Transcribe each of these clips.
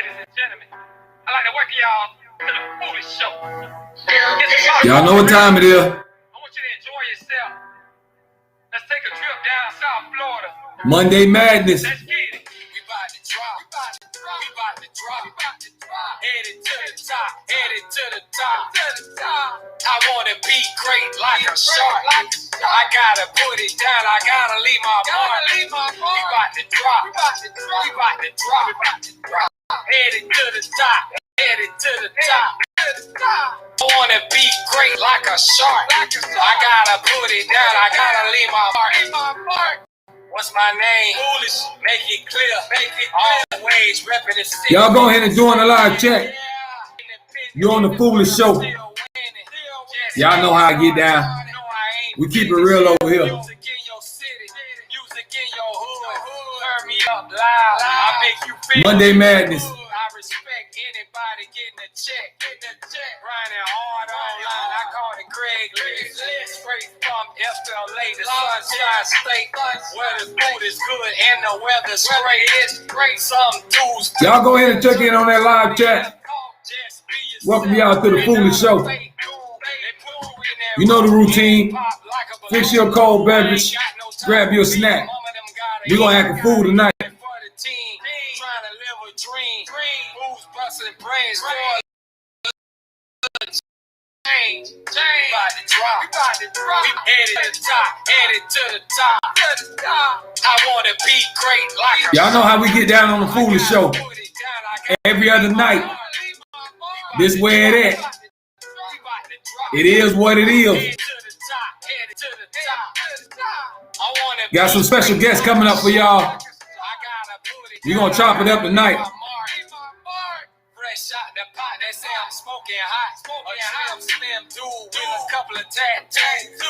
Ladies and gentlemen, I'd like to welcome y'all to the Foolish Show. Y'all know what time it is. I want you to enjoy yourself. Let's take a trip down South Florida. Monday Madness. Let's get it. We about to drop. We about to drop. Headed to the top. Headed to the top. I want to be great like a shark. I gotta put it down. I gotta leave my mark. We about to drop. We about to drop. Headed to the top. Headed to the top. I wanna be great like a shark. I gotta put it down. I gotta leave my mark. What's my name? Foolish. Make it clear. Always repping the city. Y'all go ahead and join the live chat. You're on the Foolish Show. Y'all know how I get down. We keep it real over here. Music in your city. Music in your hood. Turn me up loud. I make you feel Monday Madness. I respect anybody getting a check. Grinding hard online. I call it Craigslist. Straight from FLA, the Sunshine State, where the food is good and the weather's great. Some dudes. Y'all go ahead and check in on that live chat. Welcome y'all to the Foolish Show. You know the routine. Fix your cold beverage. Grab your snack. We're going to have the food tonight. I want to be great like Y'all know how we get down on the Foolish Show. Every other night. This where it at. It is what it is. Got some special guests coming up for y'all. We're going to chop it up tonight. Fresh out the pot, they say I'm smoking hot. A slim dude with a couple of tattoos.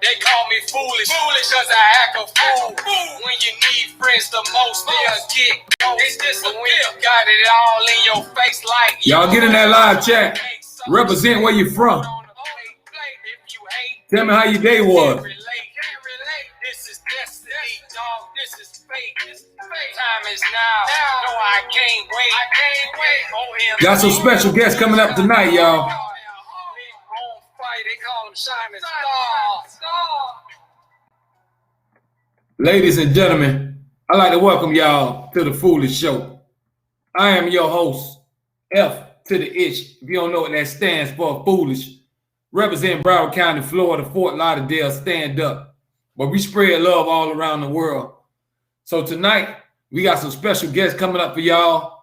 They call me foolish cause I act a fool. When you need friends the most, they'll get close. But when you got it all in your face like y'all get in that live chat. Represent where you're from. Tell me how your day was. This is destiny, dog. This is fate. Time is now. No, I can't wait. Got some special guests coming up tonight, y'all. They call them shining stars. Ladies and gentlemen, I'd like to welcome y'all to the Foolish Show. I am your host, F to the H. If you don't know what that stands for, Foolish. Represent Broward County, Florida, Fort Lauderdale, stand up. But we spread love all around the world. So tonight, we got some special guests coming up for y'all.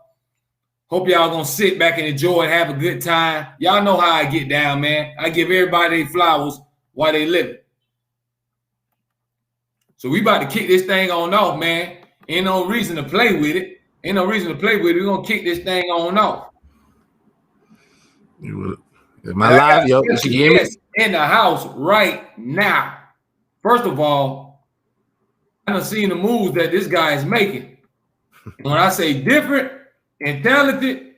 Hope y'all gonna sit back and enjoy and have a good time. Y'all know how I get down, man. I give everybody their flowers while they live. So we about to kick this thing on off, man. Ain't no reason to play with it. We're gonna kick this thing on off. My live, yo. You hear me? In the house right now. First of all, I done seen the moves that this guy is making. When I say different and talented,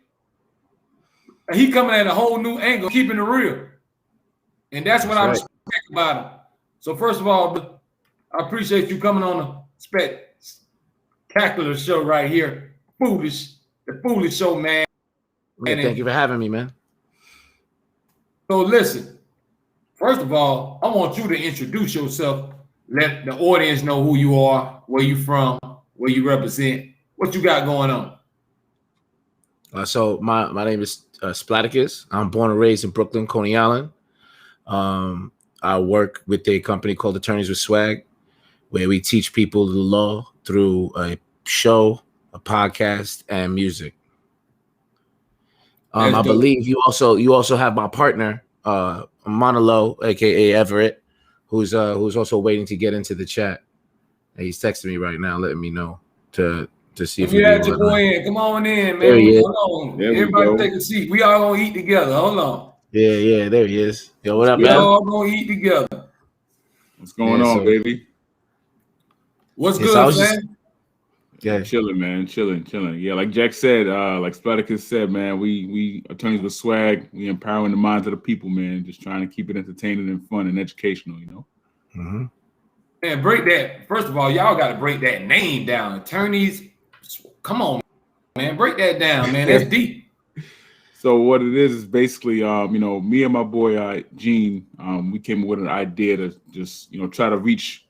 he coming at a whole new angle, keeping it real. And that's what I respect about him. So first of all, I appreciate you coming on the spectacular show right here. The Foolish Show, man. Yeah, thank you for having me, man. So listen, first of all, I want you to introduce yourself. Let the audience know who you are, where you from, where you represent, what you got going on. So my name is Splaticus. I'm born and raised in Brooklyn, Coney Island. I work with a company called Attorneys with Swag, where we teach people the law through a show, a podcast, and music. I believe you also have my partner, Monolo, aka Everett, who's also waiting to get into the chat. And he's texting me right now, letting me know to see if you had your boy in. Come on in, man. There he is. Hold on. Everybody take a seat. We all gonna eat together. Hold on. Yeah, there he is. Yo, what up, man? We all gonna eat together. What's going on, baby? What's good, man? Yeah, chilling, man. Chilling. Yeah, like Jack said, like Splaticus said, man, we Attorneys with Swag, we empowering the minds of the people, man. Just trying to keep it entertaining and fun and educational, you know. Mm-hmm. Man, break that. First of all, y'all got to break that name down. Attorneys, come on, man. Break that down, man. That's deep. So what it is basically, me and my boy Gene, we came up with an idea to just, try to reach,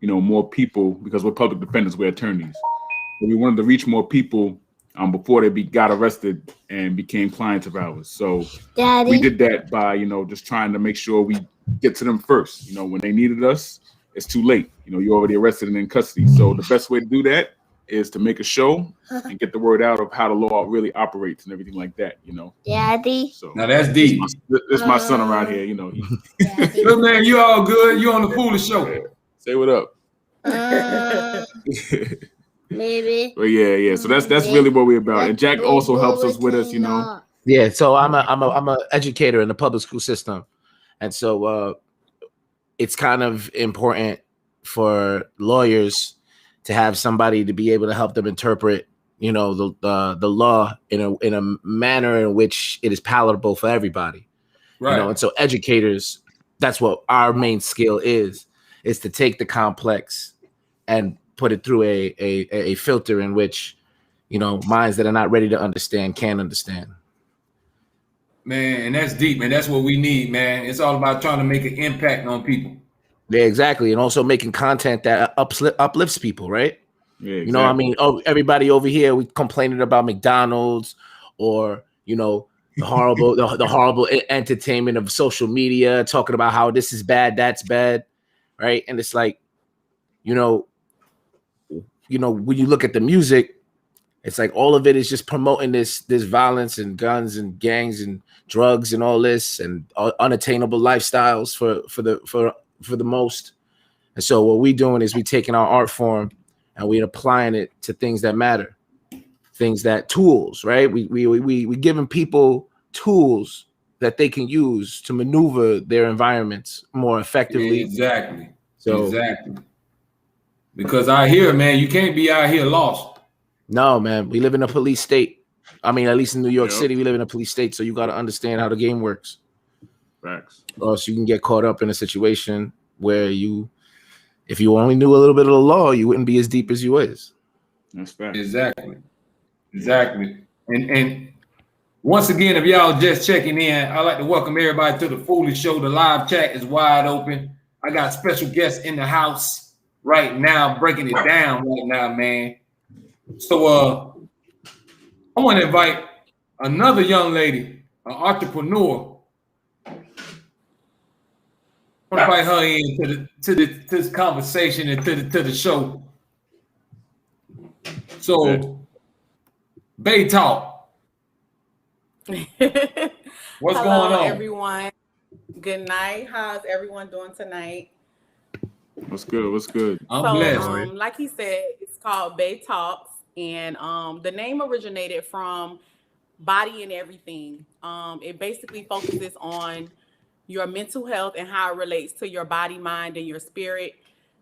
more people because we're public defenders, we're attorneys. But we wanted to reach more people before they got arrested and became clients of ours. So we did that by, just trying to make sure we get to them first. When they needed us, it's too late. You're already arrested and in custody. So the best way to do that is to make a show and get the word out of how the law really operates and everything like that, Daddy. So now that's deep. This my son around here, Look, man, you all good. You on the Foolish Show. Say what up. Maybe. But yeah. So that's really what we're about. And Jack also helps us with us, Yeah. So I'm a educator in the public school system, and so it's kind of important for lawyers to have somebody to be able to help them interpret, the law in a manner in which it is palatable for everybody. Right. And so educators, that's what our main skill is to take the complex and put it through a filter in which, minds that are not ready to understand can understand. Man, and that's deep, man. That's what we need, man. It's all about trying to make an impact on people. Yeah, exactly. And also making content that uplifts people, right? Yeah, exactly. Everybody over here, we complaining about McDonald's or, the horrible, the horrible entertainment of social media, talking about how this is bad, that's bad, right? And it's like, when you look at the music, it's like all of it is just promoting this violence and guns and gangs and drugs and all this and unattainable lifestyles for the most. And so what we doing is we taking our art form and we applying it to things that matter, tools, right? We giving people tools that they can use to maneuver their environments more effectively. Exactly. Because out here, man, you can't be out here lost. No, man, we live in a police state. I mean, at least in New York City, we live in a police state. So you got to understand how the game works. Facts. Or else you can get caught up in a situation where if you only knew a little bit of the law, you wouldn't be as deep as you is. That's fact. Exactly. And once again, if y'all just checking in, I'd like to welcome everybody to the Foolish Show. The live chat is wide open. I got special guests in the house right now, breaking it down right now, man. So I want to invite another young lady, an entrepreneur. I want to invite her in to this conversation and to the show. So, Bay Talk. What's going on, everyone? Good night. How's everyone doing tonight? What's good? I'm blessed. Like he said, it's called Bay Talks, and the name originated from Body and Everything. It basically focuses on your mental health and how it relates to your body, mind, and your spirit.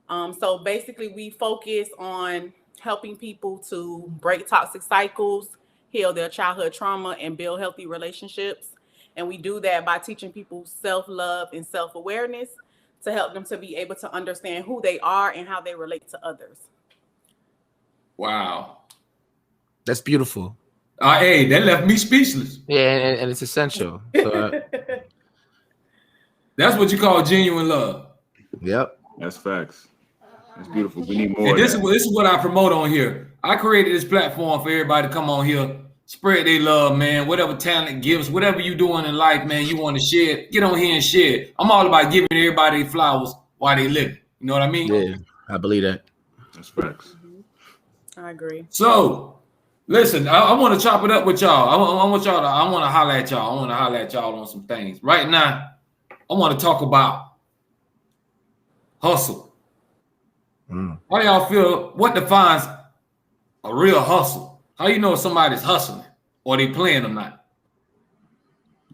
So basically, we focus on helping people to break toxic cycles, heal their childhood trauma, and build healthy relationships. And we do that by teaching people self-love and self-awareness to help them to be able to understand who they are and how they relate to others. Wow. That's beautiful. Hey, that left me speechless. Yeah, and it's essential. So, that's what you call genuine love. Yep. That's facts. That's beautiful. We need more. And this is what I promote on here. I created this platform for everybody to come on here, spread their love, man. Whatever talent, gifts, whatever you doing in life, man, you want to share it, get on here and share it. I'm all about giving everybody flowers while they live. You know what I mean? Yeah, I believe that. That's facts. I agree. So, listen, I want to chop it up with y'all. I want to holler at y'all. I want to holler at y'all on some things. Right now, I want to talk about hustle. How do y'all feel? What defines a real hustle? How you know if somebody's hustling or they playing or not?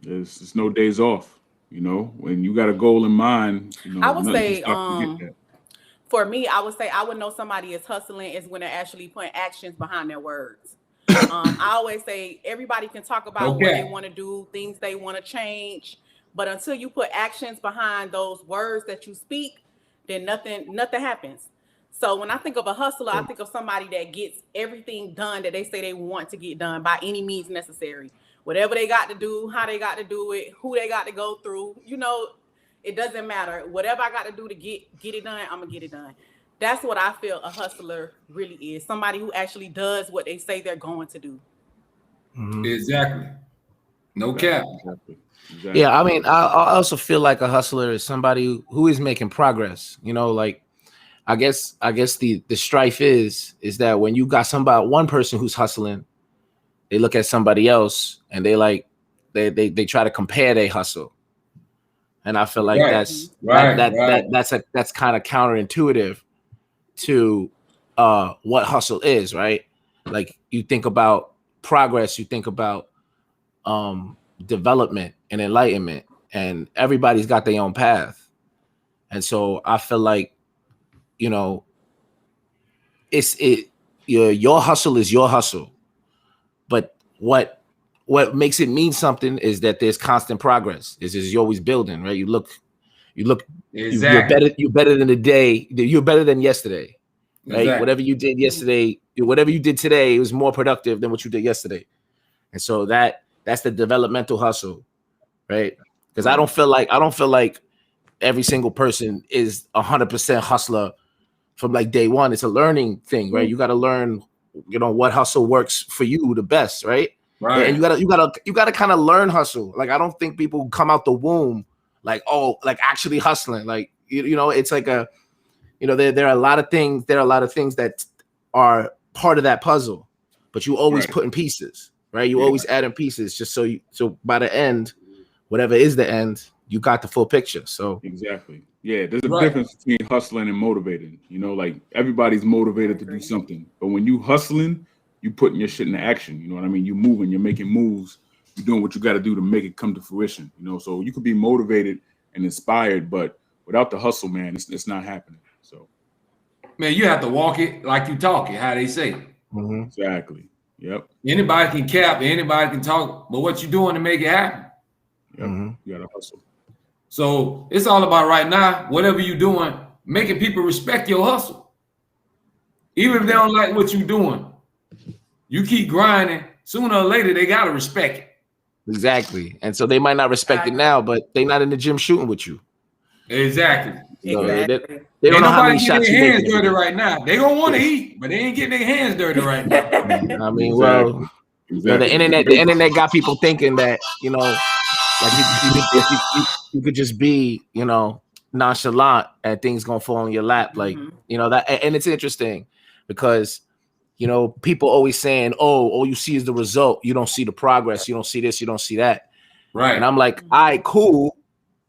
There's no days off. When you got a goal in mind. I would say, for me, I would know somebody is hustling is when they're actually putting actions behind their words. I always say everybody can talk about what they want to do, things they want to change, but until you put actions behind those words that you speak, then nothing happens. So when I think of a hustler, I think of somebody that gets everything done that they say they want to get done by any means necessary. Whatever they got to do, how they got to do it, who they got to go through, it doesn't matter. Whatever I got to do to get it done, I'm gonna get it done. That's what I feel a hustler really is. Somebody who actually does what they say they're going to do. Mm-hmm. Exactly. No cap. Exactly. Yeah, I mean, I also feel like a hustler is somebody who is making progress. Like I guess the strife is that when you got one person who's hustling, they look at somebody else and they try to compare their hustle. And I feel like that's kind of counterintuitive to what hustle is, right? Like you think about progress, you think about development and enlightenment, and everybody's got their own path. And so I feel like, your hustle is your hustle, but what makes it mean something is that there's constant progress. You're always building, right? You look exactly. you're better than the day. You're better than yesterday, right? Exactly. Whatever you did yesterday, whatever you did today, it was more productive than what you did yesterday. And so that's the developmental hustle, right? Because I don't feel like every single person is 100% hustler from like day one. It's a learning thing, right? You got to learn, what hustle works for you the best, right? Right. And you gotta kind of learn hustle. Like I don't think people come out the womb like actually hustling. Like it's like there are a lot of things. There are a lot of things that are part of that puzzle, but you always put in pieces, right? You always add in pieces just so by the end, whatever is the end, you got the full picture. So exactly. Yeah, there's a difference between hustling and motivating. Like everybody's motivated to do something, but when you hustling, you putting your shit into action. You know what I mean? You moving, you're making moves, you're doing what you got to do to make it come to fruition. So you could be motivated and inspired, but without the hustle, man, it's not happening. So, man, you have to walk it like you talk it, how they say. Mm-hmm. Exactly. Yep. Anybody can cap, anybody can talk, but what you doing to make it happen? Yep. You got to hustle. So it's all about right now, whatever you're doing, making people respect your hustle. Even if they don't like what you're doing, you keep grinding, sooner or later, they got to respect it. Exactly. And so they might not respect it now, but they're not in the gym shooting with you. Exactly. They don't know how many shots you hands dirty right now. They don't want to eat, but they ain't getting their hands dirty right now. I mean, well, the internet got people thinking that, like you could just be, nonchalant and things gonna fall in your lap, like that. And it's interesting because people always saying, all you see is the result, you don't see the progress, you don't see this, you don't see that, right? And I'm like, all right, cool,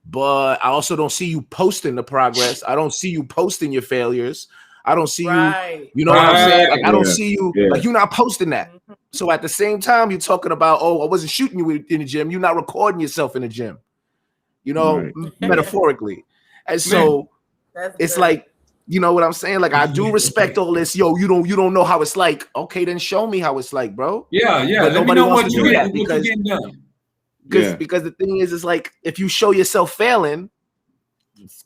but I also don't see you posting the progress. I don't see you posting your failures. I don't see you know what I'm saying? Like I don't see you, like you're not posting that. So at the same time, you're talking about, I wasn't shooting you in the gym. You're not recording yourself in the gym, metaphorically. And so it's like, you know what I'm saying? Like I do respect all this. Yo, you don't know how it's like. Okay, then show me how it's like, bro. Yeah. But nobody wants to do that because the thing is like if you show yourself failing,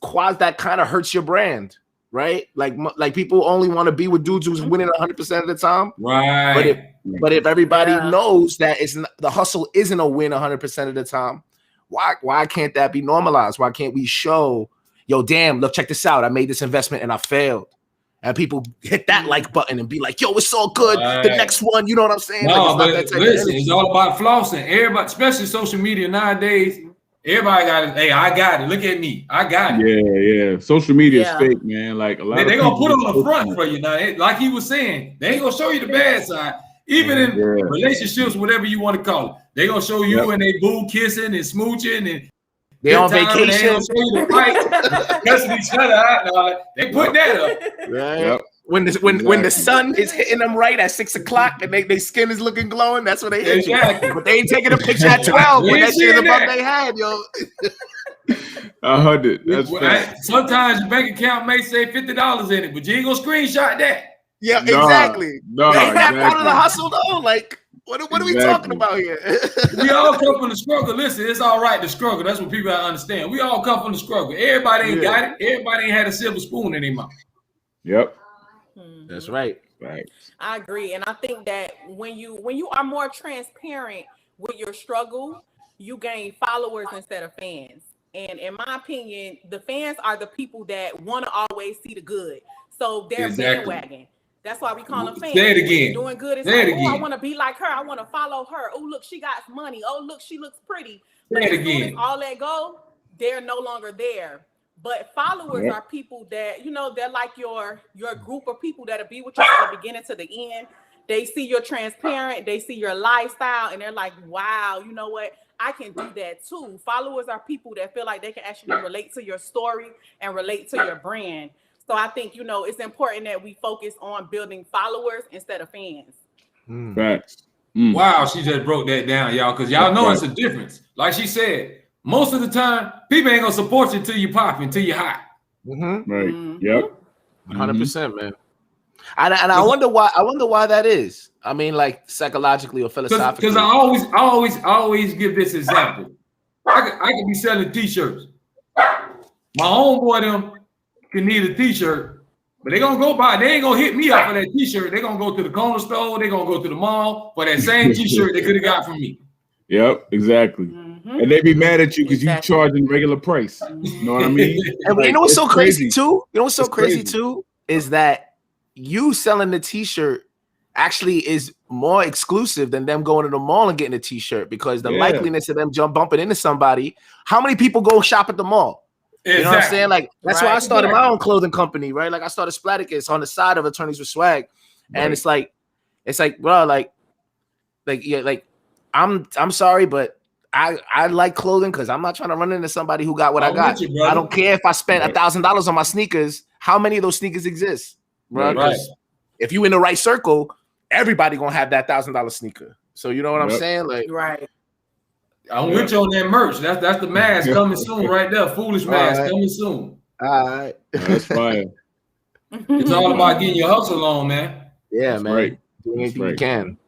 that kind of hurts your brand. Right, like people only want to be with dudes who's winning 100% of the time. Right, but if everybody knows that the hustle isn't a win 100% of the time, why can't that be normalized? Why can't we show, yo, damn, look, check this out, I made this investment and I failed, and people hit that like button and be like, yo, it's all good. The next one, you know what I'm saying? No, but listen, it's all about flossing. Everybody, especially social media nowadays. Everybody got it. Hey, I got it. Look at me. I got it. Yeah. Social media is fake, man. Like a lot they gonna put on the front for you now. Like he was saying, they ain't gonna show you the bad side. Even in relationships, whatever you want to call it, they gonna show you and they boo kissing and smooching and they on vacation. They gonna show you the fight, cussing each other out. And all that. They put that up. Right. Yep. When the sun is hitting them right at 6 o'clock and their skin is looking glowing, that's when they hit you. But they ain't taking a picture at 12 when that shit is above their head, yo. 100. That's sometimes your bank account may say $50 in it, but you ain't gonna screenshot that. Yeah, exactly. Ain't that part of the hustle though? Like, what are we talking about here? We all come from the struggle. Listen, it's all right to struggle. That's what people gotta understand. We all come from the struggle. Everybody ain't got it. Everybody ain't had a silver spoon in their mouth. Yep. That's right. Right. I agree, and I think that when you are more transparent with your struggle, you gain followers instead of fans. And in my opinion, the fans are the people that want to always see the good, so they're Exactly. bandwagon. That's why we call them fans. Say it When you're again. doing good, it's Say like, it oh, I again. want to be like her. I want to follow her. Oh, look, she got money. Oh, look, she looks pretty. Say But it as soon as again. all that go, they're no longer there. But followers Yep. are people that, they're like your group of people that'll be with you from the beginning to the end. They see you're transparent, they see your lifestyle, and they're like, wow, you know what? I can do that too. Followers are people that feel like they can actually relate to your story and relate to your brand. So I think, it's important that we focus on building followers instead of fans. Facts. Wow, she just broke that down, y'all, because y'all know Right. it's a difference. Like she said, most of the time, people ain't gonna support you till you pop, until you hot. Mm-hmm. Right. Mhm. Yep. 100%, man. And I wonder why. I wonder why that is. I mean, like psychologically or philosophically. Because I always give this example. I could be selling t-shirts. My homeboy them can need a t-shirt, but they gonna go buy. They ain't gonna hit me up for that t-shirt. They gonna go to the corner store. They gonna go to the mall for that same t-shirt they could have got from me. Yep. Exactly. Mhm. And they be mad at you because Exactly. you charging regular price. You know what I mean? And Like, you know what's it's so crazy too? You know what's so It's crazy crazy. too is that you selling the t-shirt actually is more exclusive than them going to the mall and getting a t-shirt, because the Yeah. likeliness of them bumping into somebody. How many people go shop at the mall? You know what I'm saying? Like that's why I started my own clothing company, right? Like I started Splaticus on the side of Attorneys with Swag, and it's like, bro, like yeah, like I'm sorry, but I like clothing because I'm not trying to run into somebody who got what I I'm got. with you, brother. I don't care if I spent Right. $1,000 on my sneakers. How many of those sneakers exist, bro? Right. Because if you in the right circle, everybody gonna have that $1,000 sneaker. So you know what I'm Yep. saying? Like, Right. I'm with you on that merch. That's the mask coming soon, right there. Foolish mask All right. coming soon. all right, That's fire. It's all about getting your hustle on, man. yeah, That's man. right. Do That's anything you right. can.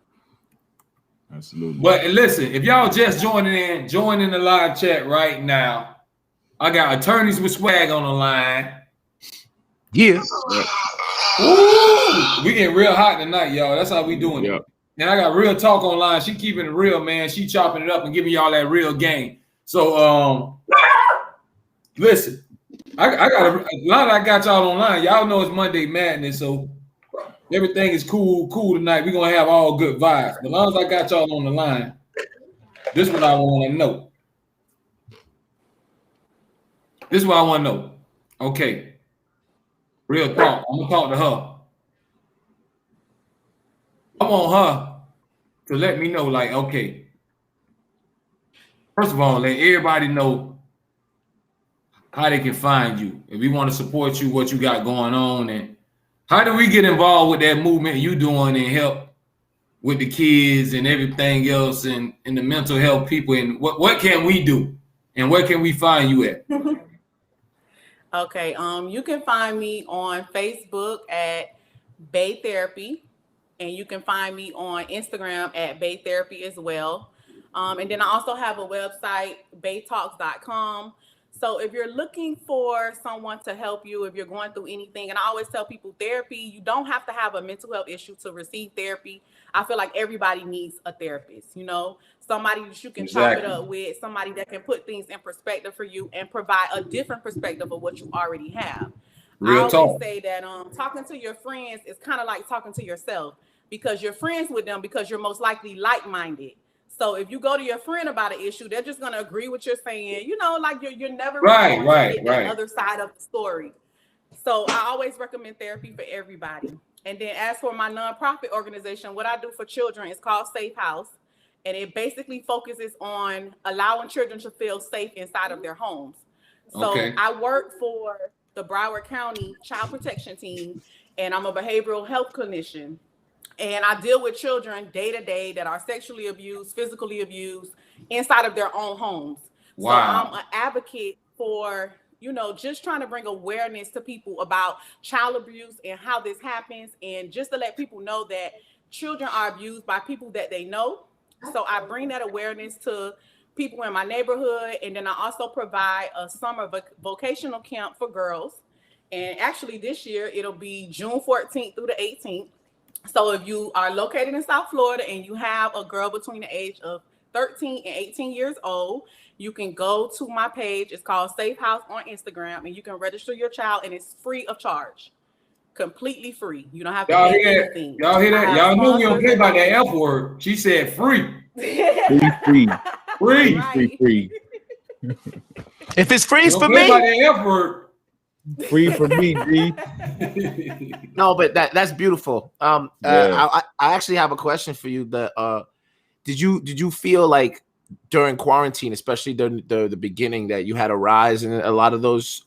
Absolutely. But listen, if y'all just join in the live chat right now. I got Attorneys with Swag on the line. Yeah. Ooh, we getting real hot tonight, y'all. That's how we doing Yep. it. And I got Real Talk online. She keeping it real, man. She chopping it up and giving y'all that real game. So, listen, I got a lot. I got y'all online. Y'all know it's Monday Madness, so everything is cool tonight. We're gonna have all good vibes. As long as I got y'all on the line, this is what I want to know. This is what I want to know. Okay. Real talk. I'm gonna talk to her. I want her to let me know, like, okay. First of all, let everybody know how they can find you. If we want to support you, what you got going on, and how do we get involved with that movement you doing and help with the kids and everything else and the mental health people, and what can we do and where can we find you at? Okay. You can find me on Facebook at Bay Therapy, and you can find me on Instagram at Bay Therapy as well. And then I also have a website, baytalks.com. So if you're looking for someone to help you, if you're going through anything, and I always tell people therapy, you don't have to have a mental health issue to receive therapy. I feel like everybody needs a therapist, somebody that you can chop it up with, somebody that can put things in perspective for you and provide a different perspective of what you already have. Real I always talk. say that talking to your friends is kind of like talking to yourself, because you're friends with them because you're most likely like-minded. So if you go to your friend about an issue, they're just going to agree with you're saying, like you're never really going to get that other side of the story. So I always recommend therapy for everybody. And then as for my nonprofit organization, what I do for children is called Safe House. And it basically focuses on allowing children to feel safe inside of their homes. So I work for the Broward County Child Protection Team, and I'm a behavioral health clinician. And I deal with children day to day that are sexually abused, physically abused inside of their own homes. Wow. So I'm an advocate for, just trying to bring awareness to people about child abuse and how this happens. And just to let people know that children are abused by people that they know. So I bring that awareness to people in my neighborhood. And then I also provide a summer vocational camp for girls. And actually this year it'll be June 14th through the 18th. So if you are located in South Florida and you have a girl between the age of 13 and 18 years old, you can go to my page. It's called Safe House on Instagram, and you can register your child, and it's free of charge. Completely free. You don't have to Y'all pay hear that? anything. Y'all hear that? Y'all know we don't play by that sponsors F word. She said free. Free. Free. Right. Free. If it's free, We it's don't for play by me. that F word. Free for me, G. No, but that's beautiful. Yeah. I actually have a question for you. Did you feel like during quarantine, especially the beginning, that you had a rise in a lot of those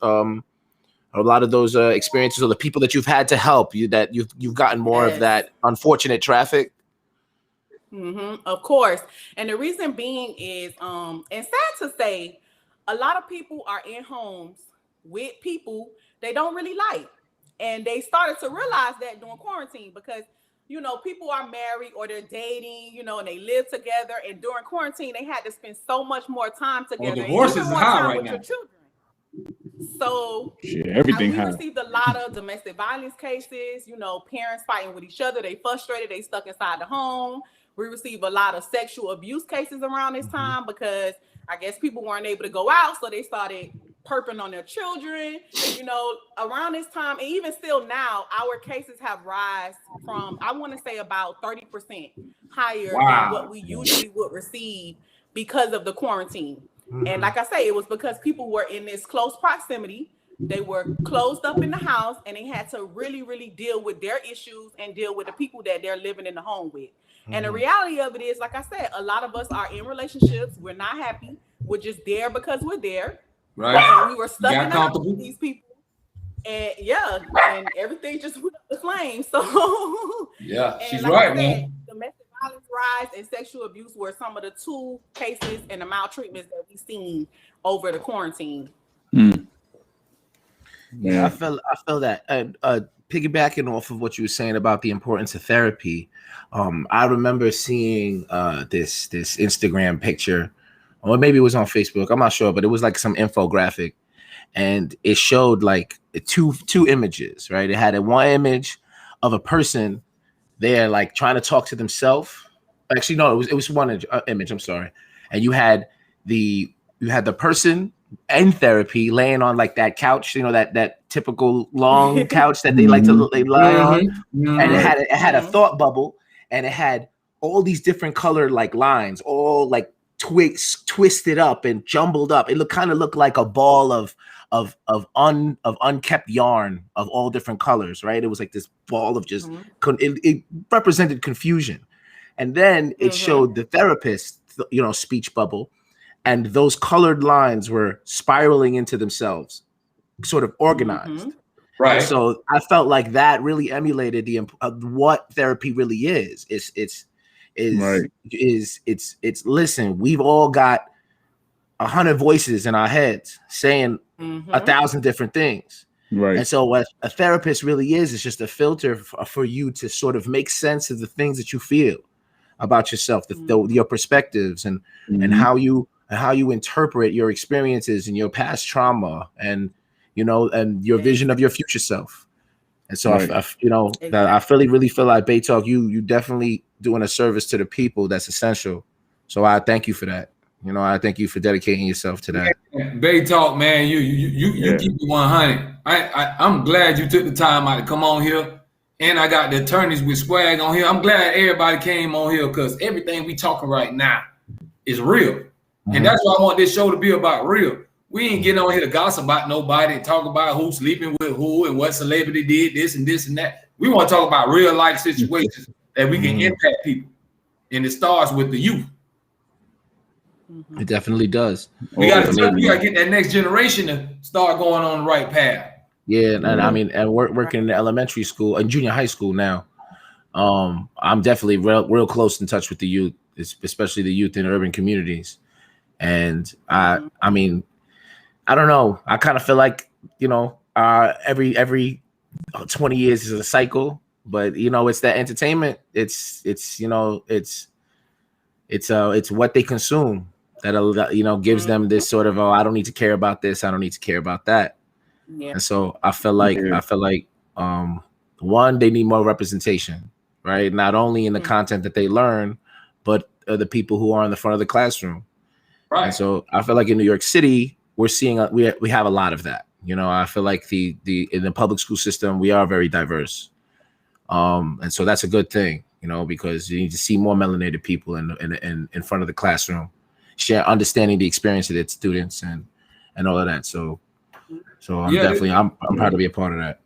experiences, or the people that you've had to help you, that you've gotten more of that unfortunate traffic? Of course. And the reason being is, and sad to say, a lot of people are in homes with people they don't really like. And they started to realize that during quarantine, because, you know, people are married or they're dating, you know, and they live together. And during quarantine, they had to spend so much more time together, and divorces even is more high time right with now. your children. So Everything we high. received a lot of domestic violence cases, you know, parents fighting with each other. They frustrated, they stuck inside the home. We received a lot of sexual abuse cases around this time because I guess people weren't able to go out, so they started perping on their children, you know, around this time. And even still now, our cases have risen from, I want to say, about 30% higher than what we usually would receive because of the quarantine. And like I say, it was because people were in this close proximity. They were closed up in the house, and they had to really, really deal with their issues and deal with the people that they're living in the home with. And the reality of it is, like I said, a lot of us are in relationships. We're not happy. We're just there because we're there. Right. And we were stuck Got in the house comfortable. with these people. And and everything just went up the flame. So Yeah, and she's like right, I said, man. domestic violence rise and sexual abuse were some of the two cases and the maltreatments that we've seen over the quarantine. Yeah, I feel that. And piggybacking off of what you were saying about the importance of therapy, I remember seeing this Instagram picture, or maybe it was on Facebook, I'm not sure, but it was like some infographic, and it showed like two images, right? It had one image of a person there like trying to talk to themselves. Actually, no, it was one image. I'm sorry, and you had the person in therapy laying on like that couch, you know, that typical long couch that they like to lie on, and it had a thought bubble, and it had all these different colored like lines, all like twisted up and jumbled up. It looked like a ball of unkept yarn of all different colors, right? It was like this ball of just it represented confusion. And then it showed the therapist, you know, speech bubble, and those colored lines were spiraling into themselves, sort of organized. Right. And so I felt like that really emulated what therapy really is. It's listen, we've all got 100 voices in our heads saying 1,000 different things. Right. And so what a therapist really is just a filter for you to sort of make sense of the things that you feel about yourself, your perspectives, and how you interpret your experiences and your past trauma, and you know, and your vision of your future self. And so I really feel like Bay Talk, you definitely doing a service to the people that's essential. So I thank you for that. You know, I thank you for dedicating yourself to that. Bay Talk, man, you keep it 100. I'm glad you took the time out to come on here, and I got the attorneys with swag on here. I'm glad everybody came on here because everything we talking right now is real, and that's what I want this show to be about. Real. We ain't getting on here to gossip about nobody and talk about who's sleeping with who and what celebrity did this and this and that. We want to talk about real life situations that we can impact people, and it starts with the youth. It definitely does. We got to get that next generation to start going on the right path. Yeah, and I mean, and working in elementary school and junior high school now, I'm definitely real close in touch with the youth, especially the youth in urban communities. And I mean, I don't know. I kind of feel like, you know, every 20 years is a cycle, but you know, it's that entertainment. It's you know, it's what they consume that, you know, gives them this sort of, oh, I don't need to care about this, I don't need to care about that. Yeah. And so I feel like one, they need more representation, right? Not only in the content that they learn, but the people who are in the front of the classroom. Right. And so I feel like in New York City, we're seeing we have a lot of that. You know, I feel like the in the public school system, we are very diverse. And so that's a good thing, you know, because you need to see more melanated people in front of the classroom, understanding the experience of its students and all of that. So I'm proud to be a part of that.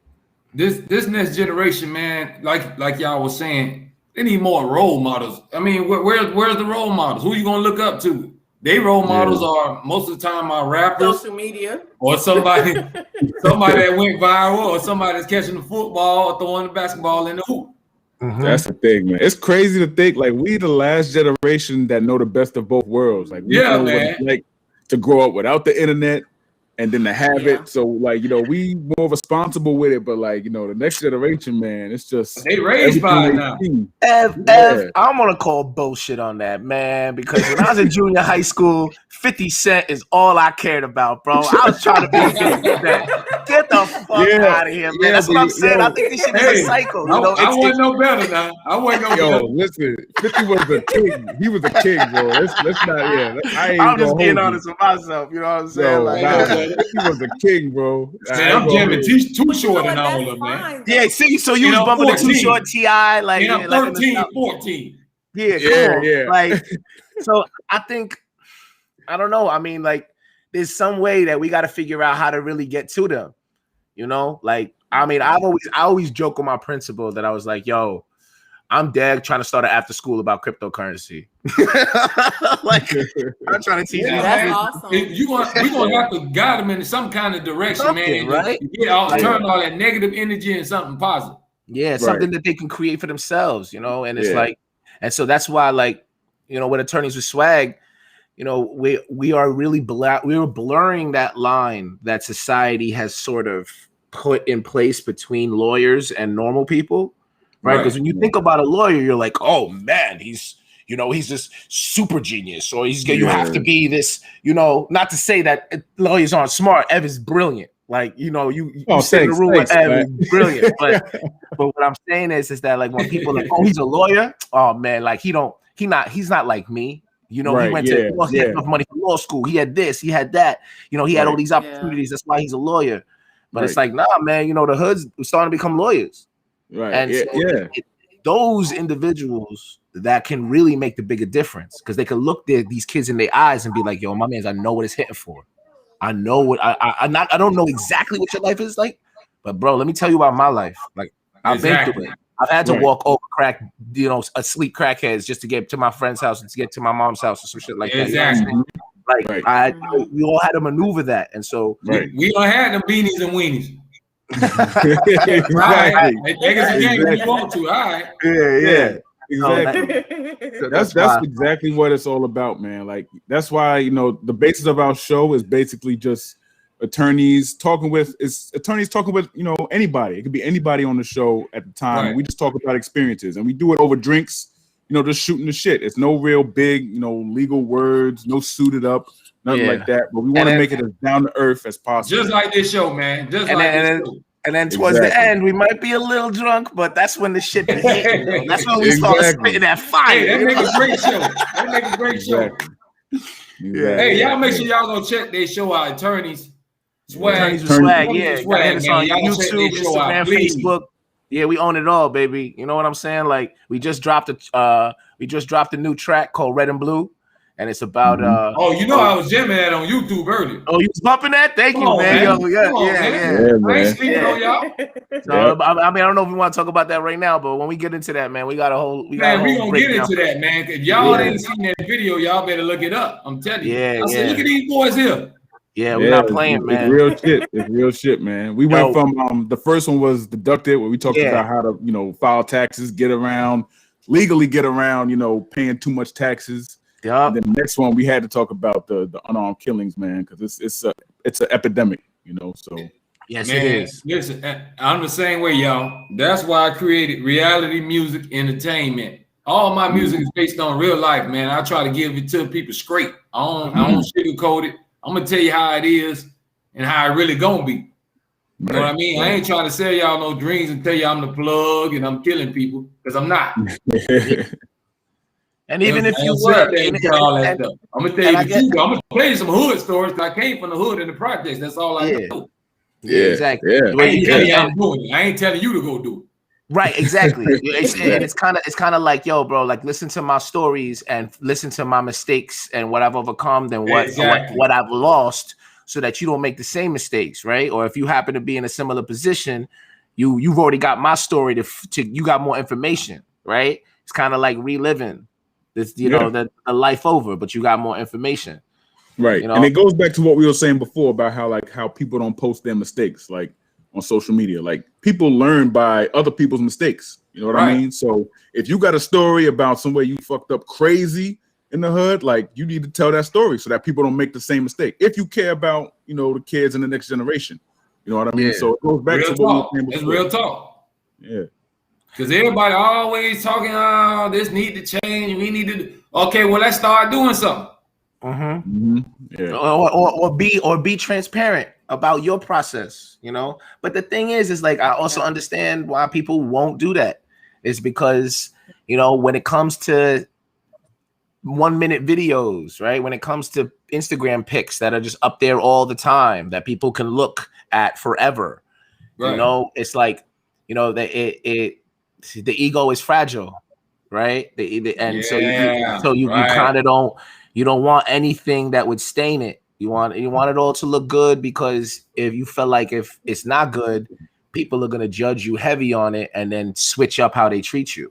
This next generation, man, like y'all was saying, they need more role models. I mean, where's the role models? Who you gonna look up to? They role models are most of the time our rappers, social media, or somebody that went viral, or somebody that's catching the football or throwing the basketball in the hoop. That's the thing, man. It's crazy to think like we the last generation that know the best of both worlds. Like we know what it's like to grow up without the internet and then to have it. So like, you know, we more responsible with it, but like, you know, the next generation, man, it's just they raised by it now. Ev, I'm gonna call bullshit on that, man, because when I was in junior high school, 50 Cent is all I cared about, bro. I was trying to be 50 Cent. Get the fuck out of here, man. That's what I'm saying. I think this shit is a cycle. You know, I wasn't no better now. I wasn't no better. Listen, 50 was the king. He was the king, bro. Let's not, I'm just being honest with myself. You know what I'm saying? 50 was the king, bro. Man, I'm jamming Too Short and all of them, man. Yeah, see, so you was bumping the Too Short T.I. like, I'm 13, 14. Yeah, come on. Like, so I think, I don't know. I mean, like, there's some way that we got to figure out how to really get to them. You know, like, I mean, I always joke with my principal that I was like, yo, I'm dead trying to start an after school about cryptocurrency. Like, I'm trying to teach you. That's awesome. We're gonna have to guide them in some kind of direction, man. Right? Turn all that negative energy into something positive. Yeah, something that they can create for themselves, you know. And it's like, and so that's why, like, you know, with Attorneys with Swag, you know, we are really we were blurring that line that society has sort of put in place between lawyers and normal people. Right, because when you think about a lawyer, you're like, oh man, he's this super genius, or you have to be this, you know. Not to say that lawyers aren't smart. Ev is brilliant. Like, you know, you sit in the room with Ev, is brilliant. But what I'm saying is that like when people are like, oh, he's a lawyer, oh man, like he's not like me. You know, he went to he had enough money for law school. He had this, he had that. You know, he had all these opportunities. That's why he's a lawyer. But it's like, nah, man. You know, the hood's starting to become lawyers. Right. And those individuals that can really make the bigger difference, because they can look these kids in their eyes and be like, yo, my man, I know what it's hitting for. I know what I don't know exactly what your life is like, but bro, let me tell you about my life. Like, I've been through it. I've had to walk over asleep crackheads just to get to my friend's house and to get to my mom's house or some shit like that. Exactly. You know like we all had to maneuver that. And so we don't have the beanies and weenies. Exactly. Take us again when you want to. All right. Yeah. Exactly. That's exactly what it's all about, man. Like, that's why, you know, the basis of our show is basically just attorneys talking with, you know, anybody. It could be anybody on the show at the time. And we just talk about experiences, and we do it over drinks, you know, just shooting the shit. It's no real big, you know, legal words, no suited up, nothing like that. But we want to make it as down to earth as possible. Just like this show, man. And then towards the end, we might be a little drunk, but that's when the shit be hitting. You know? That's when we start spitting that fire. Hey, that make a great show. That make a great show. Hey, y'all make sure y'all go check their show out, Attorneys Swag. Attorneys with Swag, It's on YouTube, Instagram, Facebook. Yeah, we own it all, baby. You know what I'm saying? Like, we just dropped a new track called Red and Blue. And it's about I was jamming that on YouTube earlier. Oh, you was bumping that? Thank you, man. I ain't sleeping on y'all. So, I mean, I don't know if we want to talk about that right now, but when we get into that, man, we gonna get into that, man. If y'all ain't seen that video, y'all better look it up. I'm telling you. I said, look at these boys here. Yeah, we're not playing, man. It's real shit. It's real shit, man. We went from the first one was Deducted, where we talked about how to, you know, file taxes, legally get around, you know, paying too much taxes. Yeah. And then the next one we had to talk about the unarmed killings, man, because it's an epidemic, you know. So yes, man, it is. Listen, I'm the same way, y'all. That's why I created reality music entertainment. All my music is based on real life, man. I try to give it to people straight. I don't sugarcoat it. I'm gonna tell you how it is and how it really gonna be. You know what I mean? I ain't trying to sell y'all no dreams and tell you I'm the plug and I'm killing people, because I'm not. And even if you I'm were, all that stuff. I'm gonna tell you the truth. I'm gonna tell you some hood stories, because I came from the hood and the projects. That's all I know. Yeah, exactly. I ain't telling you I'm doing it. I ain't telling you to go do it. Right, exactly. And it's kind of like, yo, bro, like listen to my stories and listen to my mistakes and what I've overcome and what I've lost, so that you don't make the same mistakes, right? Or if you happen to be in a similar position, you've already got my story to you got more information, right? It's kind of like reliving this, you know, the life over, but you got more information. Right. You know? And it goes back to what we were saying before about how people don't post their mistakes, like on social media. Like, people learn by other people's mistakes. You know what I mean? So if you got a story about somewhere you fucked up crazy in the hood, like, you need to tell that story so that people don't make the same mistake. If you care about, you know, the kids in the next generation. You know what I mean? So it goes back to what we were saying before. It's real talk. Yeah. Because everybody always talking, oh, this need to change. We need to. Okay, well, let's start doing something. Yeah. Or be transparent about your process, you know. But the thing is like, I also understand why people won't do that. It's because, you know, when it comes to 1-minute videos, right? When it comes to Instagram pics that are just up there all the time that people can look at forever, you know, it's like, you know, that the ego is fragile, right? So you kind of don't want anything that would stain it. You want it all to look good, because if you feel like if it's not good, people are gonna judge you heavy on it and then switch up how they treat you.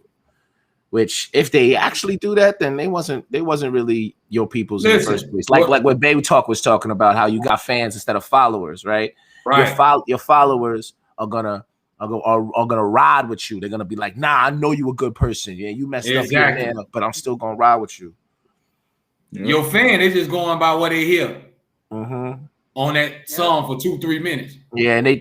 Which, if they actually do that, then they wasn't really your people's in the first place. Like what Baby Talk was talking about, how you got fans instead of followers, right? Your followers are gonna ride with you. They're gonna be like, nah, I know you a good person. Yeah, you messed up here and there, but I'm still gonna ride with you. Your fan is just going by what they hear on that song for 2-3 minutes. Yeah, and they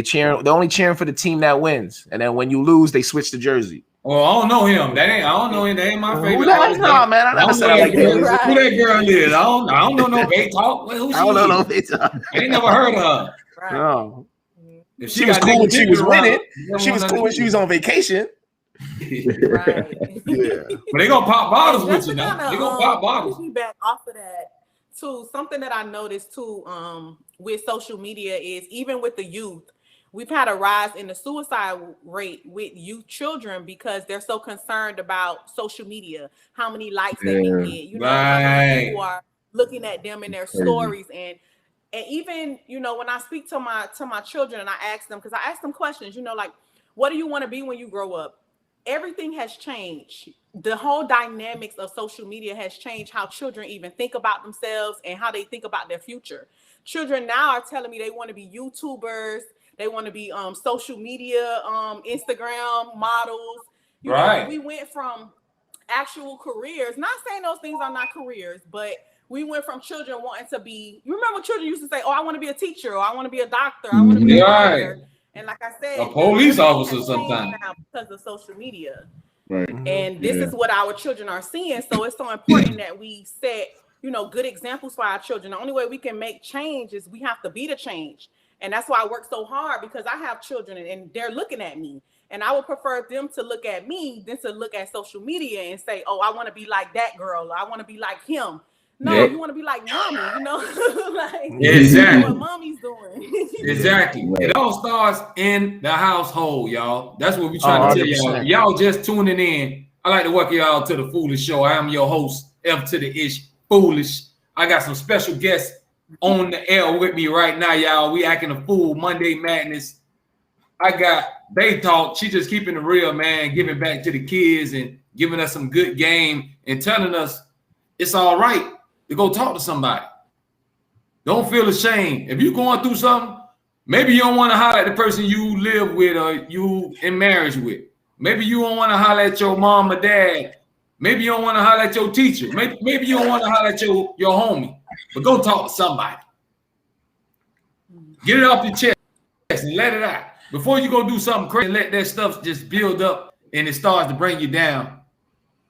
cheering. They're only cheering for the team that wins, and then when you lose, they switch the jersey. Well, I don't know him. I don't know him. That ain't my favorite. No, man, I never said I like that. Who that girl is? I don't know no Bay Talk. Who she? I don't know Bay Talk. I ain't never heard of her. No. If she was cool when she was winning. She was cool when she was on vacation. Right. Yeah. But they gonna pop bottles with you now. They gonna pop bottles. Back off of that too. Something that I noticed too, with social media is, even with the youth, we've had a rise in the suicide rate with youth children, because they're so concerned about social media, how many likes they can get. You know, how many people are looking at them in their stories, and even, you know, when I speak to my children and I ask them, because I ask them questions, you know, like, what do you want to be when you grow up? Everything has changed. The whole dynamics of social media has changed how children even think about themselves and how they think about their future. Children now are telling me they want to be YouTubers. They want to be social media, Instagram models. You know, we went from actual careers, not saying those things are not careers, but we went from children wanting to be, you remember children used to say, oh, I want to be a teacher, or I want to be a doctor, I want to be a lawyer. And like I said, a police officer sometimes now because of social media. Right. And this is what our children are seeing. So it's so important that we set, you know, good examples for our children. The only way we can make change is we have to be the change. And that's why I work so hard, because I have children and they're looking at me. And I would prefer them to look at me than to look at social media and say, oh, I want to be like that girl, or I want to be like him. No, you want to be like mommy, you know? Like, exactly what mommy's doing. Exactly. It all starts in the household, y'all. That's what we're trying to tell y'all. Y'all just tuning in. I like to welcome y'all to the Foolish Show. I am your host, F to the Ish Foolish. I got some special guests on the air with me right now, y'all. We acting a fool, Monday Madness. I got Bay Talk. She just keeping it real, man, giving back to the kids and giving us some good game and telling us it's all right to go talk to somebody. Don't feel ashamed. If you're going through something, maybe you don't want to holler at the person you live with or you in marriage with. Maybe you don't want to holler at your mom or dad. Maybe you don't want to holler at your teacher. Maybe you don't want to holler at your homie. But go talk to somebody. Get it off your chest and let it out. Before you go do something crazy and let that stuff just build up and it starts to bring you down,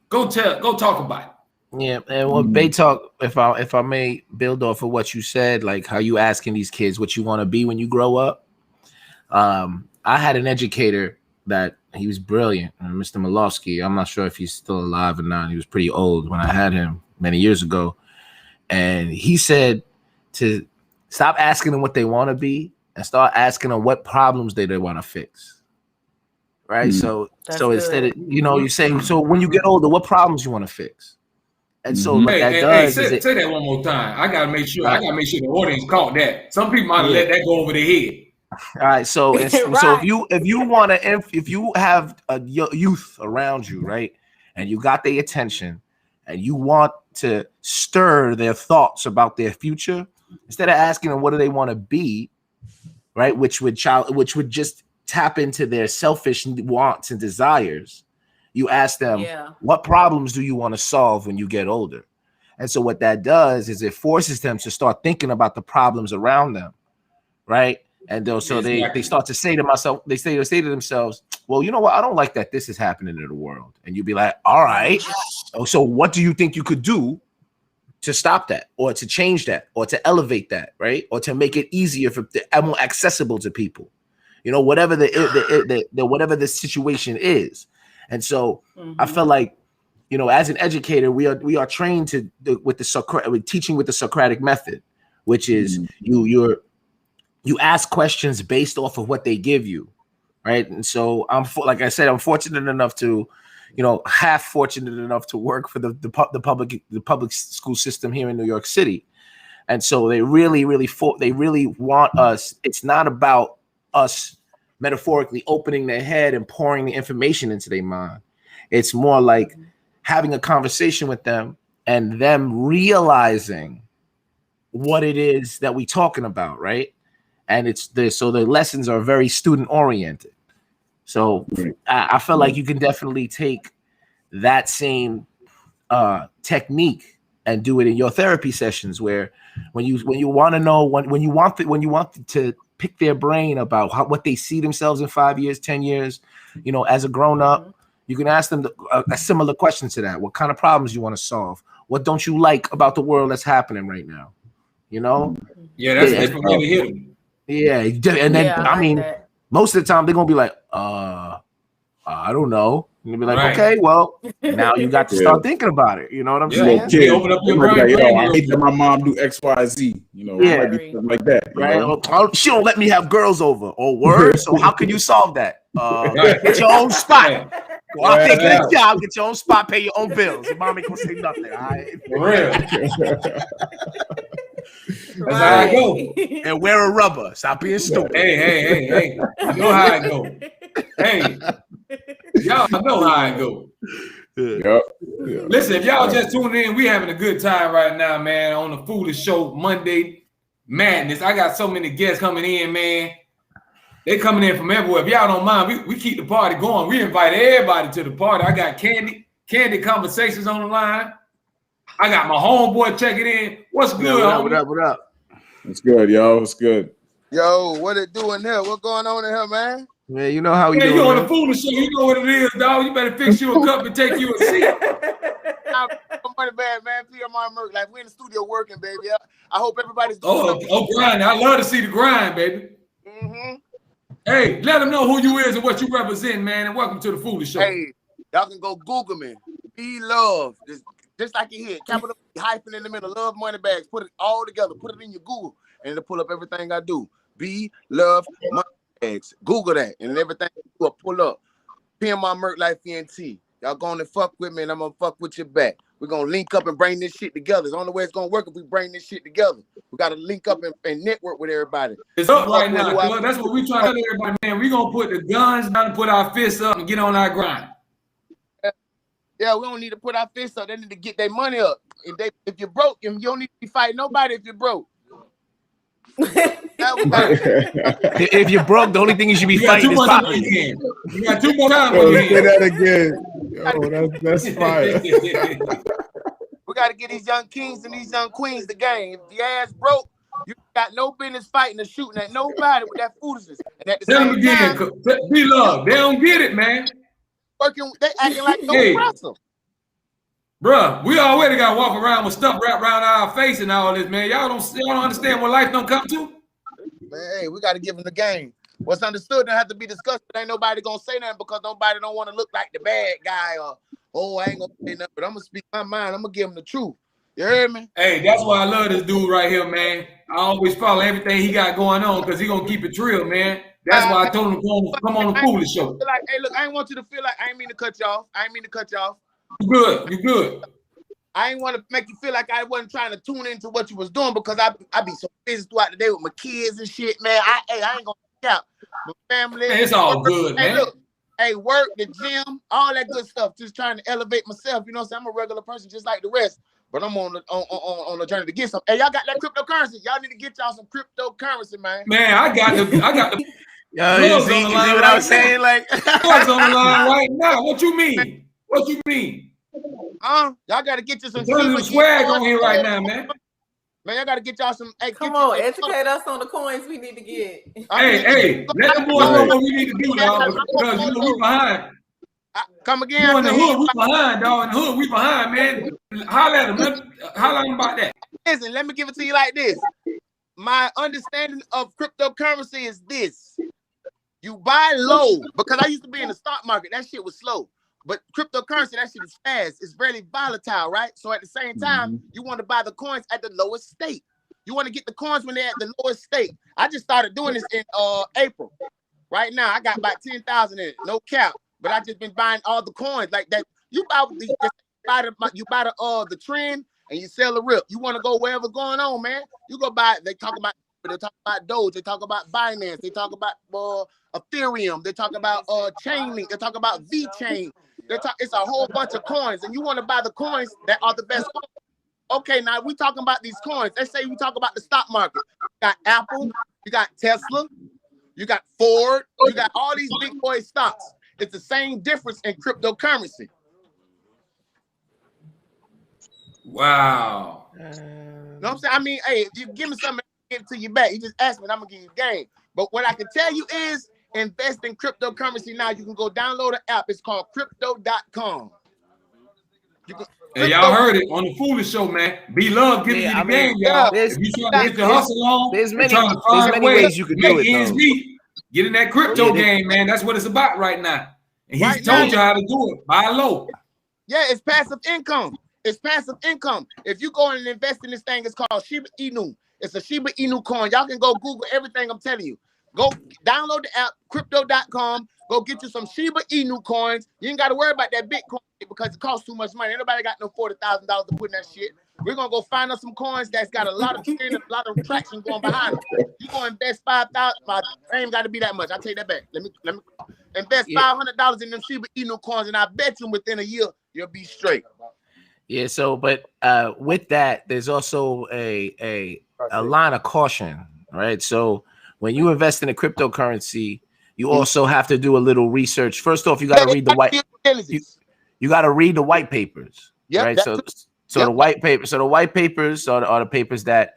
go talk about it. Yeah, and what Bay Talk, if I may build off of what you said, like how you asking these kids what you want to be when you grow up. I had an educator that he was brilliant, Mr. Malofsky. I'm not sure if he's still alive or not. He was pretty old when I had him many years ago, and he said to stop asking them what they want to be and start asking them what problems they want to fix. Right. So instead of you say, so when you get older, what problems you want to fix? And so what that does say, is say that one more time. I gotta make sure the audience caught that. Some people might let that go over their head. All right, so so if you want to if you have a youth around you, right, and you got their attention, and you want to stir their thoughts about their future, instead of asking them what do they want to be, right, which would just tap into their selfish wants and desires, you ask them, what problems do you want to solve when you get older? And so what that does is it forces them to start thinking about the problems around them, right? And so they start to say to myself, they say to themselves, well, you know what? I don't like that this is happening in the world. And you'd be like, all right. So what do you think you could do to stop that or to change that or to elevate that, right? Or to make it easier more accessible to people, whatever whatever the situation is. And so I felt like, as an educator, we are trained with teaching with the Socratic method, which is you ask questions based off of what they give you, right? And so like I said, I'm fortunate enough to, half fortunate enough to work for the public school system here in New York City, and so they really want us. It's not about us metaphorically opening their head and pouring the information into their mind. It's more like having a conversation with them and them realizing what it is that we're talking about, right? And so the lessons are very student oriented. So I feel like you can definitely take that same technique and do it in your therapy sessions, where when you want to know when you want to pick their brain about what they see themselves in 5 years, 10 years, as a grown up, you can ask them a similar question to that. What kind of problems you want to solve? What don't you like about the world that's happening right now? Yeah, that's a different way to hit them. Yeah, and then most of the time they're gonna be like, I don't know. And you'll be like, okay, well, now you got to start thinking about it. You know what I'm saying? Kid, open up your brain. I hate that my mom do X, Y, Z. It might be something like that. Right? She don't let me have girls over. Or word. So how can you solve that? Get your own spot. Go out there, get a job, get your own spot, pay your own bills. Your mom ain't gonna say nothing. All right? For real. That's how I go. And wear a rubber. Stop being stupid. Hey. I know how I go. Hey, y'all know how I go. Yep. Listen, if y'all just tuning in, we having a good time right now, man, on the Foolish Show Monday Madness. I got so many guests coming in, man. They coming in from everywhere. If y'all don't mind, we keep the party going. We invite everybody to the party. I got Candy Conversations on the line. I got my homeboy checking in. What's good, homie? What up? It's good, yo. It's good. Yo, what it doing here? What going on in here, man? Man, you know how we doing, you on the Foolish Show. You know what it is, dog. You better fix you a cup and take you a seat. I'm money bad, man. PMR Merc. Like, we in the studio working, baby. I hope everybody's doing grind. I love to see the grind, baby. Hey, let them know who you is and what you represent, man, and welcome to the Foolish Show. Hey, y'all can go Google me. Be Love. Just like you hear, capital hyphen in the middle, Love Money Bags. Put it all together. Put it in your Google, and it'll pull up everything I do. Be Love Money Bags. Google that, and everything will pull up. PMR Merc Life ENT. Y'all going to fuck with me, and I'm going to fuck with your back. We're going to link up and bring this shit together. It's the only way it's going to work if we bring this shit together. We got to link up and network with everybody. It's up right now. That's what we trying to tell everybody, man. We're going to put the guns down and put our fists up and get on our grind. Yeah, we don't need to put our fists up. They need to get their money up. If you're broke, you don't need to be fighting nobody if you're broke. If you're broke, the only thing you should be fighting is poverty. You got 2 more times. Say that again. Yo, that's fire. We got to get these young kings and these young queens the game. If your ass broke, you got no business fighting or shooting at nobody with that foolishness. And at the Tell same time, be love. They don't get it, man. They acting like no wrestle. Bruh, we already got to walk around with stuff wrapped around our face and all this, man. Y'all don't understand what life don't come to? Man, hey, we got to give them the game. What's understood don't have to be discussed, but ain't nobody gonna say nothing because nobody don't want to look like the bad guy or, oh, I ain't gonna say nothing, but I'm gonna speak my mind. I'm gonna give him the truth. You heard me? Hey, that's why I love this dude right here, man. I always follow everything he got going on because he gonna keep it real, man. That's why I told him to come on the Foolish Show. Like, hey, look, I ain't want you to feel like I ain't mean to cut you off. You good? You good? I ain't want to make you feel like I wasn't trying to tune into what you was doing because I be so busy throughout the day with my kids and shit, man. I ain't gonna out my family. Man, it's all good, hey, man. Look, hey, work, the gym, all that good stuff. Just trying to elevate myself. You know what I'm saying? I'm a regular person just like the rest, but I'm on the journey to get some. Hey, y'all got that cryptocurrency? Y'all need to get y'all some cryptocurrency, man. Man, I got the Yo, you see what I was saying? Like, plugs on the line right now. What you mean? What you mean? Y'all got to get you some swag on here right now, man. Man, y'all got to get y'all some. Hey, come on, educate us on the coins we need to get. Hey, let the boys know what we need to do, dog. Because you know we behind. Come again. You in the hood, we behind, dog. In the hood, we behind, man. Holla at them. Holla at them about that. Listen, let me give it to you like this. My understanding of cryptocurrency is this. You buy low, because I used to be in the stock market. That shit was slow. But cryptocurrency, that shit is fast. It's very volatile, right? So at the same time, you want to buy the coins at the lowest state. You want to get the coins when they're at the lowest state. I just started doing this in April. Right now, I got about 10,000 in it, no cap. But I just been buying all the coins like that. You buy the trend and you sell the rip. You want to go wherever going on, man. You go buy it. They talk about Doge. They talk about Binance. They talk about Ethereum. They talk about Chainlink. They talk about VChain. It's a whole bunch of coins, and you want to buy the coins that are the best coins. Okay, now we talking about these coins. Let's say we talk about the stock market. You got Apple, you got Tesla, you got Ford, you got all these big boy stocks. It's the same difference in cryptocurrency. Wow. You know what I'm saying? I mean, hey, if you give me something, give it to you back. You just ask me, and I'm gonna give you game. But what I can tell you is invest in cryptocurrency now. You can go download an app. It's called crypto.com. Hey, y'all heard it on the Foolish Show, man. Be Love giving you the game, y'all. If you trying to get your hustle on, there's many ways you can do it, though. Get in that crypto game, man. That's what it's about right now. And he's told you how to do it. Buy low. Yeah, it's passive income. It's passive income. If you go and invest in this thing, it's called Shiba Inu. It's a Shiba Inu coin. Y'all can go Google everything I'm telling you. Go download the app, crypto.com. Go get you some Shiba Inu coins. You ain't got to worry about that Bitcoin because it costs too much money. Anybody got no $40,000 to put in that shit. We're going to go find us some coins that's got a lot of spin, a lot of traction going behind them. You going to invest $5,000. I ain't got to be that much. I'll take that back. Let me invest $500 in them Shiba Inu coins, and I bet you within a year, you'll be straight. Yeah, so, but with that, there's also a line of caution, right? So when you invest in a cryptocurrency, you also have to do a little research. First off, you got to read the you got to read the white papers, right? So the white papers, are the papers that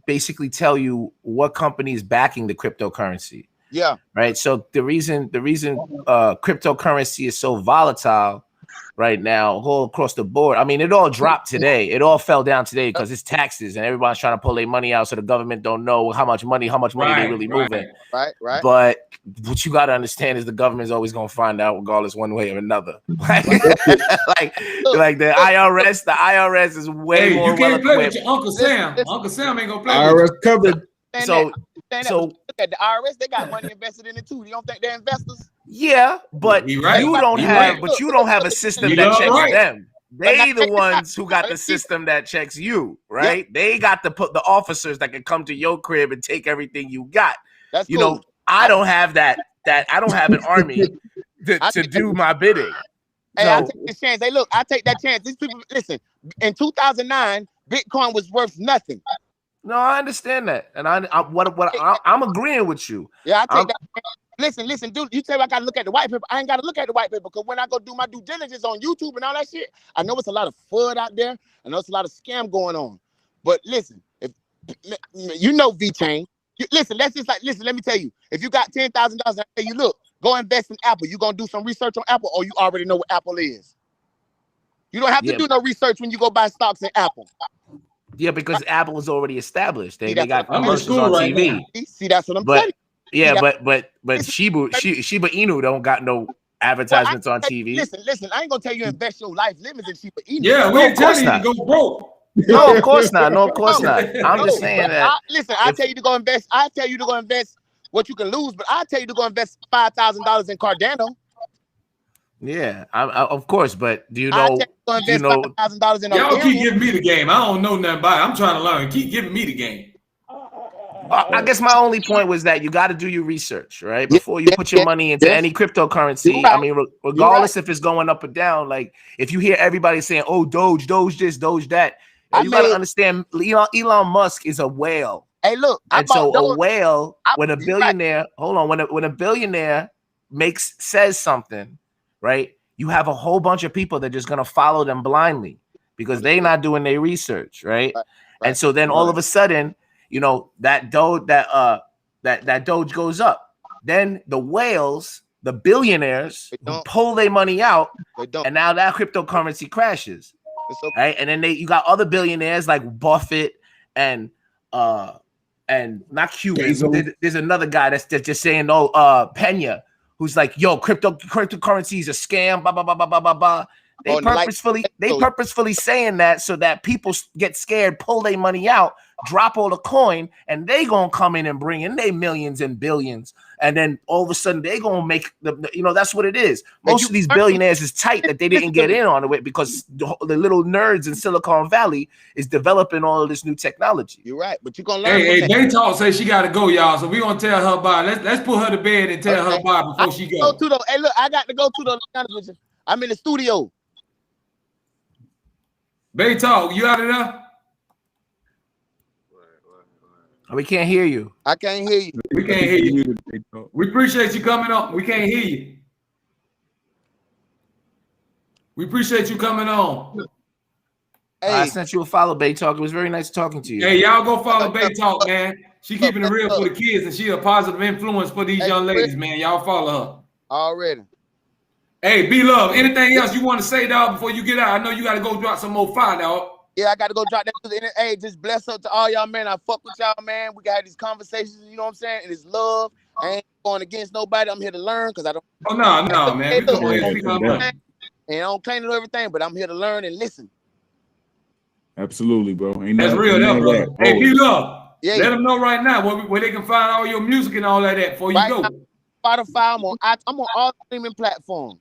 basically tell you what company is backing the cryptocurrency. Yeah. Right. So the reason cryptocurrency is so volatile right now, all across the board. I mean, it all dropped today. It all fell down today because it's taxes and everybody's trying to pull their money out, so the government don't know how much money they really moving. Right. But what you got to understand is the government's always going to find out, regardless, one way or another. like the IRS. The IRS is way more well equipped. Play with your Uncle Sam. Uncle Sam ain't gonna play. IRS covered. So look at the IRS, they got money invested in it too. You don't think they're investors? Yeah, but you don't have a system that checks them. They the ones who got the system that checks you, right? Yep. They got to put the officers that can come to your crib and take everything you got. That's you cool. know, I don't have that I don't have an army to do my bidding. Hey, I take this chance. Hey, look, I take that chance. These people, listen, in 2009, Bitcoin was worth nothing. No, I understand that, and I'm agreeing with you. Yeah, I take that. Listen, dude. You tell me I gotta look at the white paper. I ain't gotta look at the white paper because when I go do my due diligence on YouTube and all that shit, I know it's a lot of FUD out there. I know it's a lot of scam going on. But listen, if you know VChain, listen. Let me tell you. If you got $10,000, I tell you, look, go invest in Apple. You gonna do some research on Apple, or you already know what Apple is? You don't have to do no research when you go buy stocks in Apple. Yeah, because Apple is already established. They got I'm in commercials school on right TV. now. See, that's what I'm telling you. Yeah, but Shiba Inu don't got no advertisements on TV. Listen. I ain't gonna tell you invest your life livings in Shiba Inu. Yeah, we ain't telling you to go broke. No, of course not. No, of course not. I'm just saying that. I tell you to go invest. I tell you to go invest what you can lose, but I tell you to go invest $5,000 in Cardano. Yeah, of course. But do you know? $5,000 in y'all keep giving me the game. I don't know nothing about it. I'm trying to learn. Keep giving me the game. I guess my only point was that you got to do your research, right? Before you put your money into any cryptocurrency. Right. I mean, regardless if it's going up or down, like if you hear everybody saying, oh, Doge this, Doge that, you got to understand Elon Musk is a whale. Hey, look. And so a whale, when a billionaire, when a billionaire says something, right? You have a whole bunch of people that are just going to follow them blindly because they're not doing their research, right? And so then all of a sudden, that Doge goes up. Then the whales, the billionaires, pull their money out, and now that cryptocurrency crashes, right? And then you got other billionaires like Buffett and not Cuban. There's another guy that's just saying, Pena, who's like, yo, cryptocurrency is a scam, blah, blah, blah, blah, blah, blah, blah. They purposefully saying that so that people get scared, pull their money out, drop all the coin, and they gonna come in and bring in their millions and billions. And then all of a sudden they gonna make that's what it is. Most of these billionaires is tight that they didn't get in on it because the little nerds in Silicon Valley is developing all of this new technology. You're right, but you're gonna learn. Hey, Bay Talk say she gotta go, y'all. So we're gonna tell her bye. Let's put her to bed and tell her bye before she goes. Hey, look, I got to go to the. I'm in the studio. Bay Talk, you out of there? We can't hear you. I can't hear you. We can't hear you. We appreciate you coming on. We can't hear you. We appreciate you coming on. Hey. I sent you a follow, Bay Talk. It was very nice talking to you. Hey, y'all go follow Bay Talk, man. She keeping it real for the kids, and she a positive influence for these young ladies, man. Y'all follow her. Already. Hey, B-Love, anything else you want to say, dog, before you get out? I know you got to go drop some more fire, dog. Yeah, I got to go drop that. Hey, just bless up to all y'all, man. I fuck with y'all, man. We got these conversations, you know what I'm saying? And it's love. I ain't going against nobody. I'm here to learn because I don't. Oh, no, man. And I don't claim to know everything, but I'm here to learn and listen. Absolutely, bro. That's real, bro. Hey, B-Love, let them know right now where they can find all your music and all that before you go. Spotify, I'm on all streaming platforms.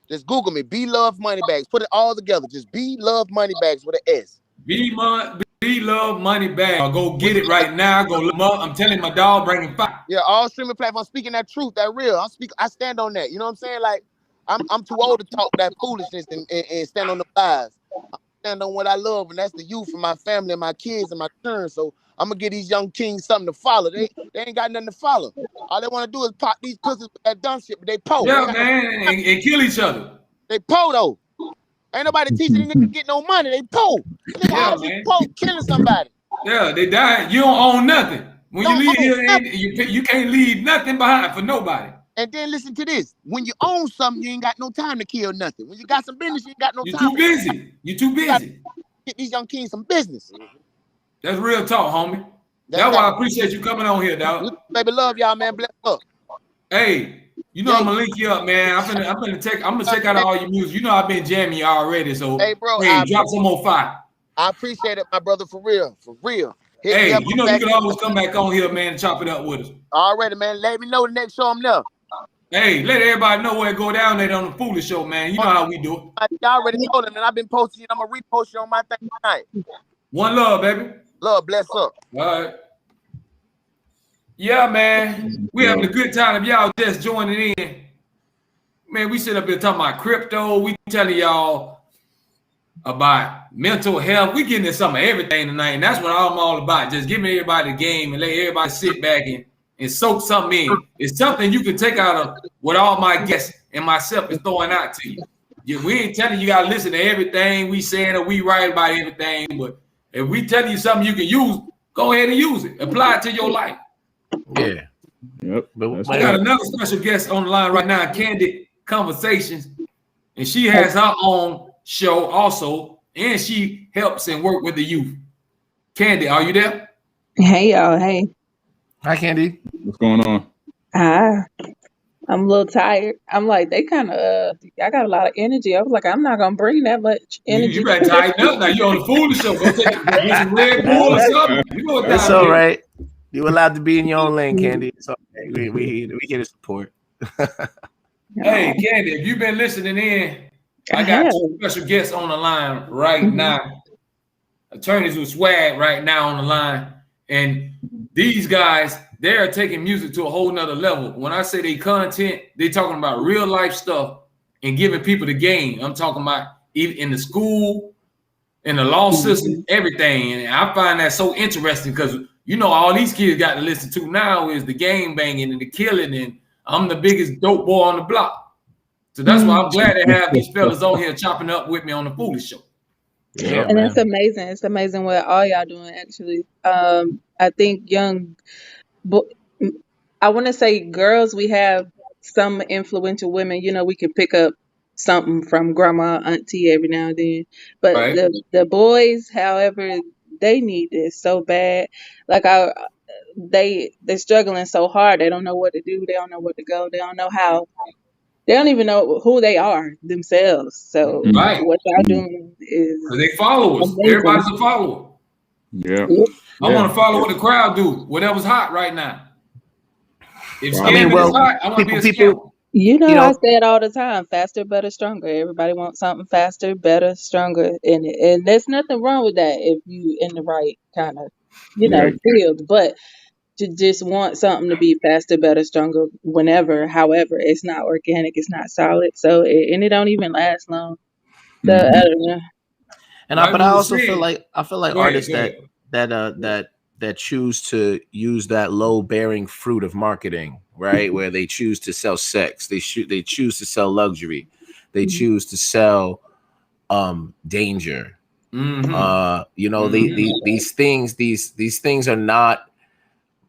Just Google me, B Love Moneybags. Put it all together. Just B Love Moneybags with an S. B Love Moneybags. Go get it right now. Go look up. I'm telling my dog, bring him back. Yeah, all streaming platforms. Speaking that truth, that real. I stand on that. You know what I'm saying? Like I'm too old to talk that foolishness and stand on the lies. I stand on what I love, and that's the youth and my family and my kids and my children. So I'm gonna give these young kings something to follow. They ain't got nothing to follow. All they want to do is pop these pussies with that dumb shit, but they po. Yeah, man, and kill each other. They po though. Ain't nobody teaching these niggas to get no money. They po. How you po killing somebody? Yeah, they die. You don't own nothing. When you leave here, you can't leave nothing behind for nobody. And then listen to this. When you own something, you ain't got no time to kill nothing. When you got some business, you ain't got no time. You're too busy. You're too busy. Get these young kings some business. That's real talk, homie. That's why I appreciate you coming on here, dog. Baby, love y'all, man. Bless up. Hey, I'm gonna link you up, man. I'm gonna check out all your music. You know I've been jamming you already, so hey, bro, drop some more fire. I appreciate it, my brother, for real. For real. Hey, you know you can always come back on here, man, and chop it up with us. Already, man. Let me know the next show I'm there. Hey, let everybody know where it go down there on the Foolish Show, man. You know how we do it. Y'all already told them, and I've been posting it. I'm gonna repost you on my thing tonight. One love, baby. Love, bless up. All right. Yeah, man. We having a good time. If y'all just joining in, man, we sit up here talking about crypto. We telling y'all about mental health. We getting into some of everything tonight, and that's what I'm all about. Just giving everybody the game and let everybody sit back and soak something in. It's something you can take out of what all my guests and myself is throwing out to you. We ain't telling you gotta listen to everything we saying or we write about everything, but if we tell you something you can use, go ahead and use it. Apply it to your life. Yeah. Yep. I got another special guest on the line right now, Candid Conversations, and she has her own show also, and she helps and work with the youth. Candy, are you there? Hey y'all, hey. Hi, Candy. What's going on? Ah, I'm a little tired. I'm like, they kind of, I got a lot of energy. I was like, I'm not gonna bring that much You energy. better tighten up now. You on the foolish show. Go get some Red Bull or something. You know what It's time all it is. right. You allowed to be in your own lane, Candy. It's all right. We here to support. Hey, Candy, if you've been listening in, I got two special guests on the line right now. Attorneys with swag right now on the line. And these guys, they're taking music to a whole nother level. When I say they content, they talking about real life stuff and giving people the game. I'm talking about even in the school, in the law system, everything. And I find that so interesting because, you know, all these kids got to listen to now is the game banging and the killing. And I'm the biggest dope boy on the block. So that's why I'm glad to have these fellas on here chopping up with me on the Foolish Show. Yeah, And man. it's amazing. It's amazing what all y'all doing actually. I think I want to say girls, we have some influential women. You know, we can pick up something from grandma, auntie every now and then. But Right. the boys, however, they need this so bad. Like they're struggling so hard. They don't know what to do. They don't know where to go. They don't know how. They don't even know who they are themselves. So Right. what y'all doing is Because they followers. amazing. Everybody's a follower. Yeah. I want to follow what the crowd do. Whatever's hot right now. If Wow. I mean, scamming well, is hot, I want to be a people- scammer. You know, You I know- say it all the time: faster, better, stronger. Everybody wants something faster, better, stronger, and there's nothing wrong with that if you in the right kind of, Right. field. But to just want something to be faster, better, stronger, whenever, however, it's not organic, it's not solid, so and it don't even last long. So I don't know. And Like but we I were also saying- feel like Go ahead, artists go ahead. that choose to use that low bearing fruit of marketing, right? Where they choose to sell sex, they choose to sell luxury, they choose to sell danger. You know, these things are not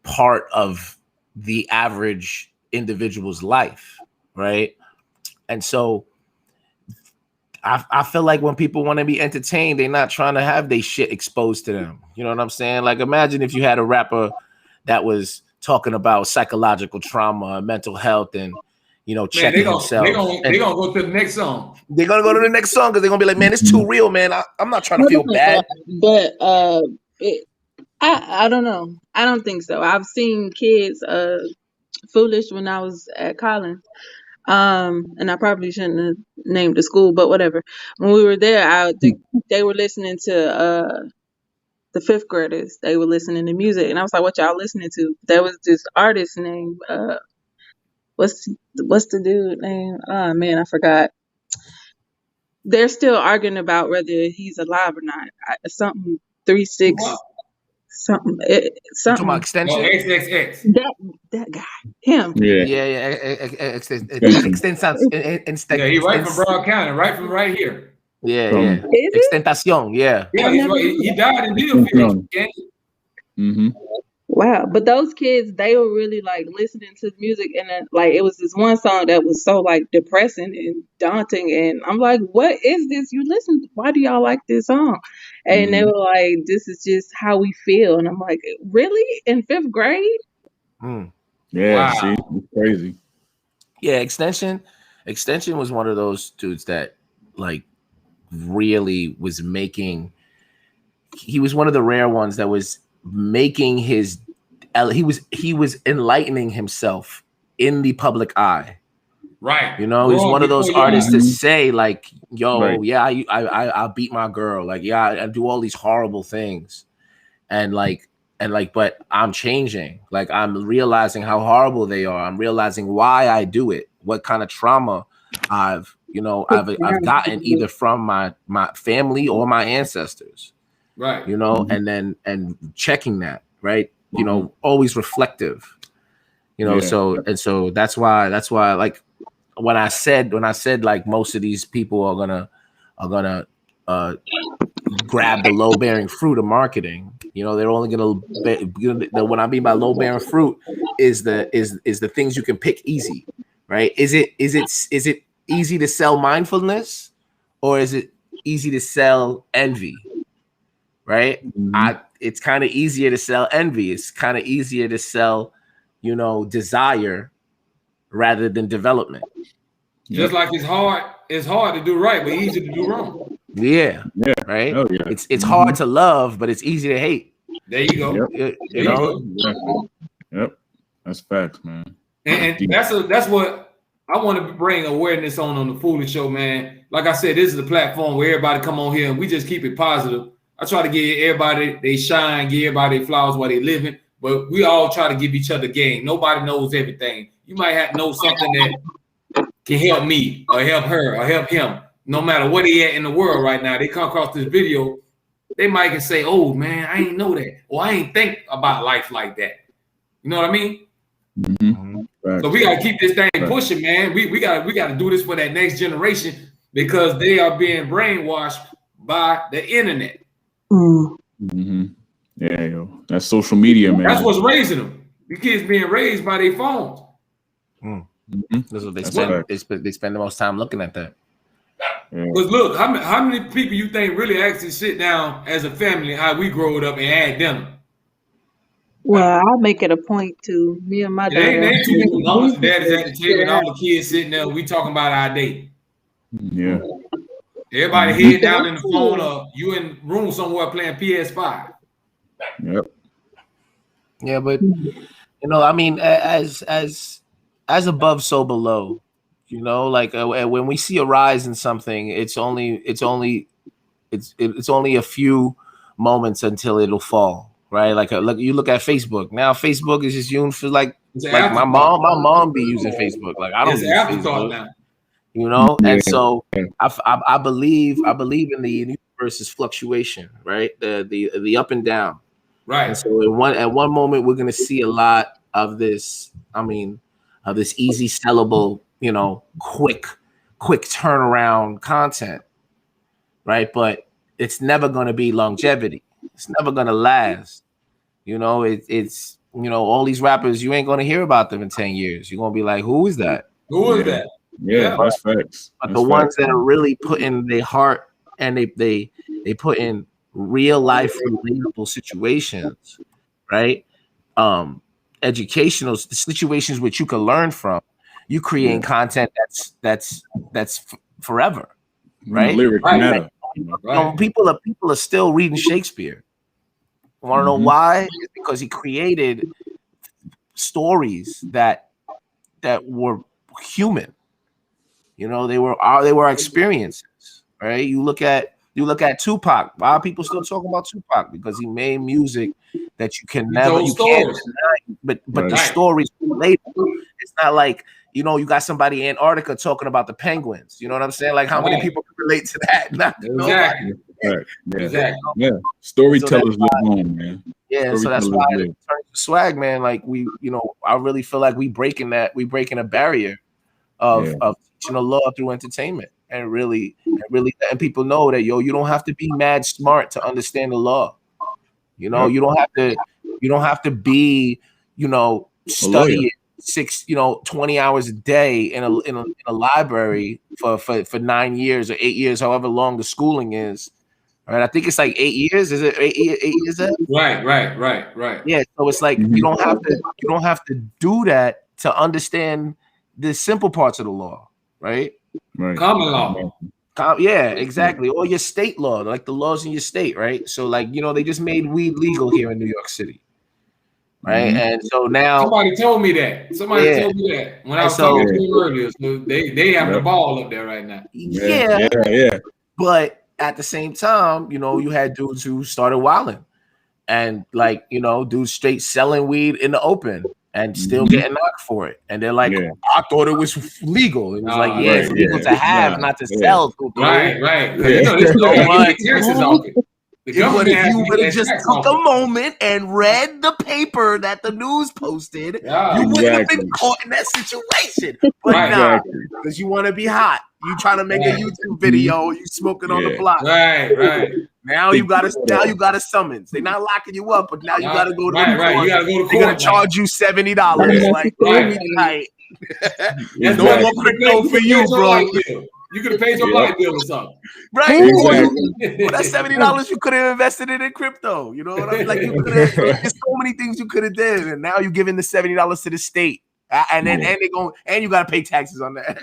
part of the average individual's life, right? And so I feel like when people want to be entertained, they're not trying to have their shit exposed to them. You know what I'm saying? Like, imagine if you had a rapper that was talking about psychological trauma and mental health and, you know, Man, checking himself. They gonna go to the next song. They're going to go to the next song because they're going to be like, man, it's too real, man. I'm not trying to feel bad. But I don't know. I don't think so. I've seen kids foolish when I was at Collins. And I probably shouldn't have named the school, but whatever. When we were there, they were listening to the fifth graders. They were listening to music, and I was like, "What y'all listening to?" There was this artist named what's the dude name? Oh man, I forgot. They're still arguing about whether he's alive or not. Something 3-6 something You talking something. about Oh, extension? XXX. That guy, him. Yeah. Yeah, he right from Broad County, right from right here. Yeah. Is it? Extentacion, yeah. Yeah, he's right. He died in Deerfield. Wow, but those kids, they were really like listening to the music, and then like it was this one song that was so like depressing and daunting, and I'm like, what is this? You listen? Why do y'all like this song? And they were like, this is just how we feel, and I'm like, really? In fifth grade? Yeah, Wow. see, it's crazy. Yeah, Extension was one of those dudes that like really was making. He was one of the rare ones that was making he was enlightening himself in the public eye. Right. You know, he's one of those artists that say like, yo, Right. yeah, I beat my girl. Like, yeah, I do all these horrible things. And but I'm changing. Like, I'm realizing how horrible they are. I'm realizing why I do it, what kind of trauma I've gotten either from my family or my ancestors. Right. You know, and checking that, right? You know, always reflective. You know, so that's why like when I said like most of these people are gonna grab the low bearing fruit of marketing. You know, they're only gonna what I mean by low bearing fruit is the things you can pick easy, right? Is it easy to sell mindfulness, or is it easy to sell envy, right? It's kind of easier to sell envy. It's kind of easier to sell, desire rather than development. Just like it's hard to do right, but easy to do wrong. Yeah. Right. Oh, yeah. It's hard to love, but it's easy to hate. There you go. Yep. That's facts, man. And that's what I want to bring awareness on the Foolish Show, man. Like I said, this is a platform where everybody come on here and we just keep it positive. I try to give everybody they shine, give everybody their flowers while they living, but we all try to give each other game. Nobody knows everything. You might have to know something that can help me or help her or help him. No matter what he at in the world right now, they come across this video, they might can say, "Oh man, I ain't know that," or "I ain't think about life like that." You know what I mean? So we gotta keep this thing pushing, man. We gotta do this for that next generation because they are being brainwashed by the internet. Yeah, yo, that's social media, man. That's what's raising them. The kids being raised by their phones. That's what they spend. They spend the most time looking at that. Because look, how many people you think really actually sit down as a family, how we growed up and had dinner? Well, I make it a point to me and my daughter. They ain't too many mamas and daddies at the table and all the kids sitting there. We talking about our day. Yeah. Everybody head down in the phone or you in room somewhere playing PS5. Yep. Yeah, but I mean, as above, so below. Like when we see a rise in something, it's only a few moments until it'll fall. Right, like you look at Facebook now. Facebook is just used for like my mom be using Facebook. Like I don't use Facebook now. And so I believe in the universe's fluctuation, right? The up and down, right? And so at one moment we're gonna see a lot of this. I mean, of this easy sellable, quick turnaround content, right? But it's never gonna be longevity. It's never gonna last. It's all these rappers, you ain't gonna hear about them in 10 years. You're gonna be like, who is that? Who is that? Yeah, that's facts. But the ones that are really put in their heart and they put in real life relatable situations, right? Educational situations which you can learn from. You create content that's forever, right? Lyric matter. People are still reading Shakespeare. Want to know why? It's because he created stories that were human. They were our experiences, right? You look at Tupac. Why are people still talking about Tupac? Because he made music that you can't deny, but the stories relatable. It's not like you got somebody in Antarctica talking about the penguins. You know what I'm saying? Like how many people can relate to that? Exactly. Exactly. Yeah. Storytellers live on, man. Yeah, so that's why turning to swag, man. Like I really feel like we breaking a barrier of teaching the law through entertainment and really letting people know that you don't have to be mad smart to understand the law. You don't have to be studying 20 hours a day in a library for 9 years or 8 years, however long the schooling is. Right, I think it's like 8 years. Is it 8 years? Right. Yeah, so it's like you don't have to do that to understand the simple parts of the law, right? Common law. Yeah, exactly. Or your state law, like the laws in your state, right? So like they just made weed legal here in New York City, right? And so now somebody told me that. When I was talking to them earlier. So they have the ball up there right now. Yeah. But at the same time, you had dudes who started wilding and dudes straight selling weed in the open and still getting knocked for it. And they're like, I thought it was legal. It was it's legal to have, not to sell. Right. If you would have just took a moment and read the paper that the news posted, you wouldn't have been caught in that situation. But because you want to be hot. You trying to make a YouTube video, you smoking on the block. Right. Now you got a summons. They're not locking you up, but now you got to go to the court. Right. You got to go to court. They're gonna charge you $70. Like, right. No more crypto for you, bro. You could have paid your light bill or something. Right? Exactly. Well, that $70 you could have invested it in crypto. You know what I mean? Like you could have. There's so many things you could have did, and now you're giving the $70 to the state, and then and they going and you got to pay taxes on that.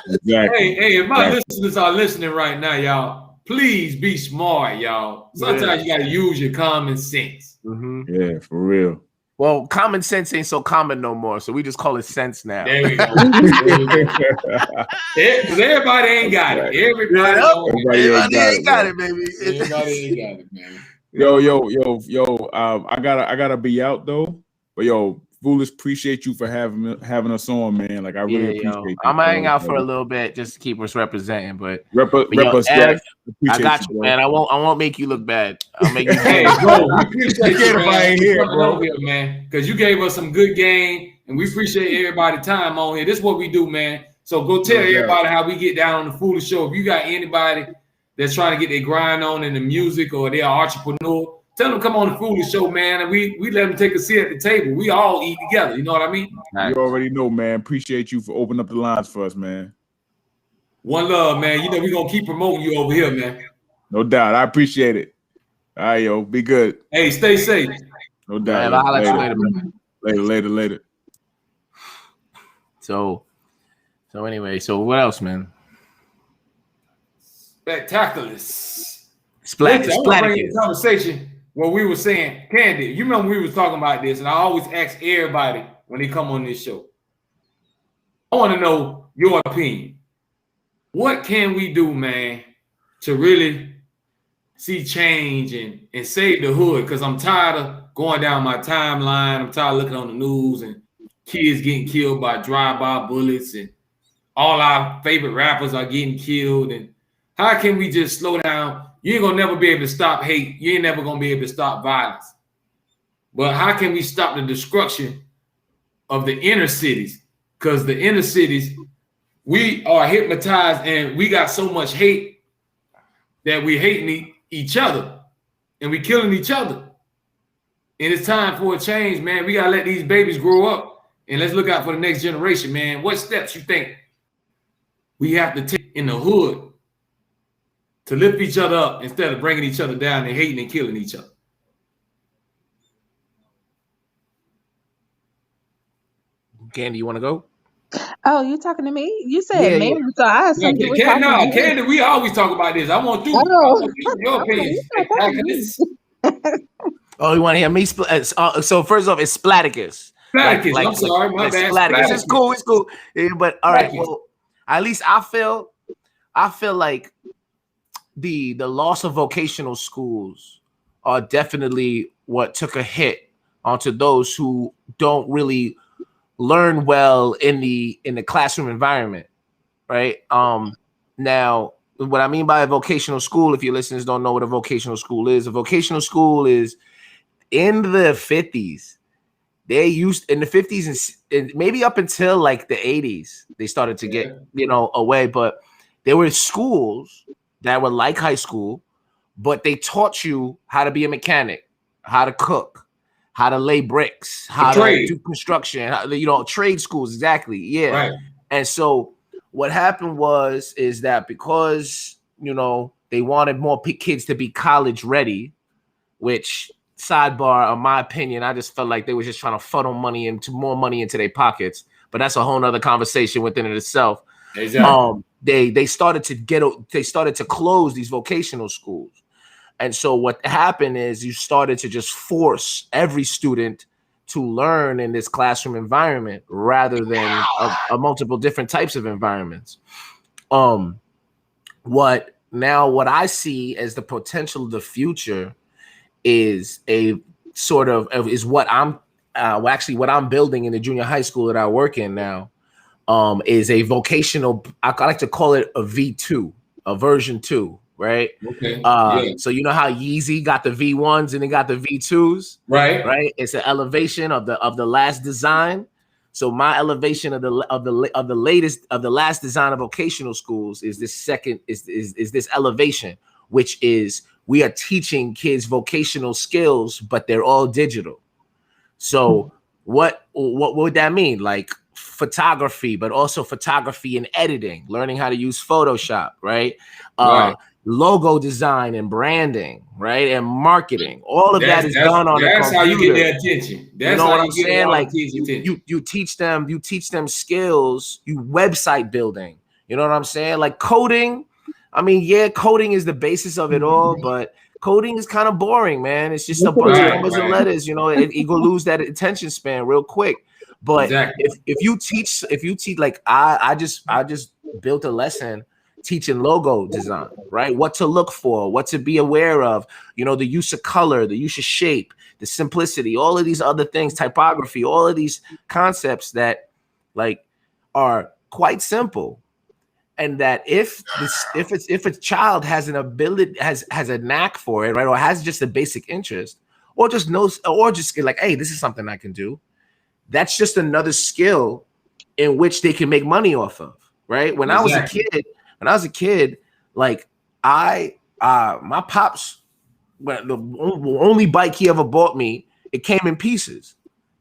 Exactly. Hey, if my listeners are listening right now, y'all, please be smart, y'all. Sometimes you got to use your common sense. Yeah, for real. Well, common sense ain't so common no more, so we just call it sense now. There we go. Because everybody ain't got it. Everybody ain't got it, baby. Everybody ain't got it, man. Yo. I gotta be out though. But yo, Foolish, appreciate you for having us on, man. Like I really appreciate it. I'm gonna hang out for a little bit just to keep us representing, but rep us, Ev, I got you, man. I won't make you look bad. I'll make you hey, bro, we appreciate you, man. If I ain't here, bro. Man, because you gave us some good game, and we appreciate everybody's time on here. This is what we do, man. So go tell everybody how we get down on the Foolish Show. If you got anybody that's trying to get their grind on in the music or they're an entrepreneur, tell them come on the Foolish Show, man, and we let them take a seat at the table. We all eat together. You know what I mean? You already know, man. Appreciate you for opening up the lines for us, man. One love, man. You know we're gonna keep promoting you over here, man. No doubt. I appreciate it. All right, yo. Be good. Hey, stay safe. No doubt. Man, I'll let you later, man. Later. So anyway, so what else, man? Spectacular. Splatticus. Conversation where we were saying, Candy, you remember we was talking about this, and I always ask everybody when they come on this show. I want to know your opinion. What can we do, man, to really see change and save the hood? Because I'm tired of going down my timeline. I'm tired of looking on the news and kids getting killed by drive-by bullets, and all our favorite rappers are getting killed. And how can we just slow down? You ain't gonna never be able to stop hate. You ain't never gonna be able to stop violence. But how can we stop the destruction of the inner cities? Because the inner cities, we are hypnotized and we got so much hate that we hating each other and we killing each other. And it's time for a change, man. We gotta let these babies grow up and let's look out for the next generation, man. What steps you think we have to take in the hood to lift each other up instead of bringing each other down and hating and killing each other? Candy, you want to go? Oh, you talking to me? You said man, so I assumed you were talking to me. Candy, we always talk about this. I want you. Your opinion. Oh, you want to hear me? So first off, it's Splatticus. Splatticus. I'm sorry, my bad. Splatticus. It's cool. Yeah, but all right. Well, at least I feel like the loss of vocational schools are definitely what took a hit onto those who don't really learn well in the classroom environment, right? Now, what I mean by a vocational school, if your listeners don't know what a vocational school is, in the 50s. They used in the 50s and maybe up until like the 80s, they started to get away, but there were schools that were like high school, but they taught you how to be a mechanic, how to cook, how to lay bricks, how to do construction, trade schools. Exactly. Yeah. Right. And so what happened is that because, they wanted more kids to be college ready, which sidebar, in my opinion, I just felt like they were just trying to funnel more money into their pockets, but that's a whole nother conversation within it itself. Exactly. They started to close these vocational schools. And so what happened is you started to just force every student to learn in this classroom environment rather than a multiple different types of environments. What I see as the potential of the future is a sort of is what I'm what I'm building in the junior high school that I work in now. Is a vocational, I like to call it a V2, a version 2, right? Okay. So you know how Yeezy got the V1s and they got the V2s, right? It's an elevation of the last design. So my elevation of the last design of vocational schools is this second is this elevation, which is we are teaching kids vocational skills, but they're all digital. So what would that mean? Like photography, but also photography and editing, learning how to use Photoshop, right? Right. Logo design and branding, right? And marketing. All of that is done on the That's how you get computer. their attention. You That's know how what you I'm get a saying? lot Like of kids' attention. you teach them skills, you website building. You know what I'm saying? Like coding. I mean, yeah, coding is the basis of it all, but coding is kind of boring, man. It's just a bunch of Right, numbers and right. letters. You know, you gonna lose that attention span real quick. But Exactly. if you teach like I just built a lesson teaching logo design, right? What to look for, what to be aware of, you know, the use of color, the use of shape, the simplicity, all of these other things, typography, all of these concepts that like are quite simple. And that if a child has an ability, has a knack for it, right, or has just a basic interest, or just knows, or just like, hey, this is something I can do, that's just another skill in which they can make money off of, right? When I was a kid, like my pops, the only bike he ever bought me, it came in pieces,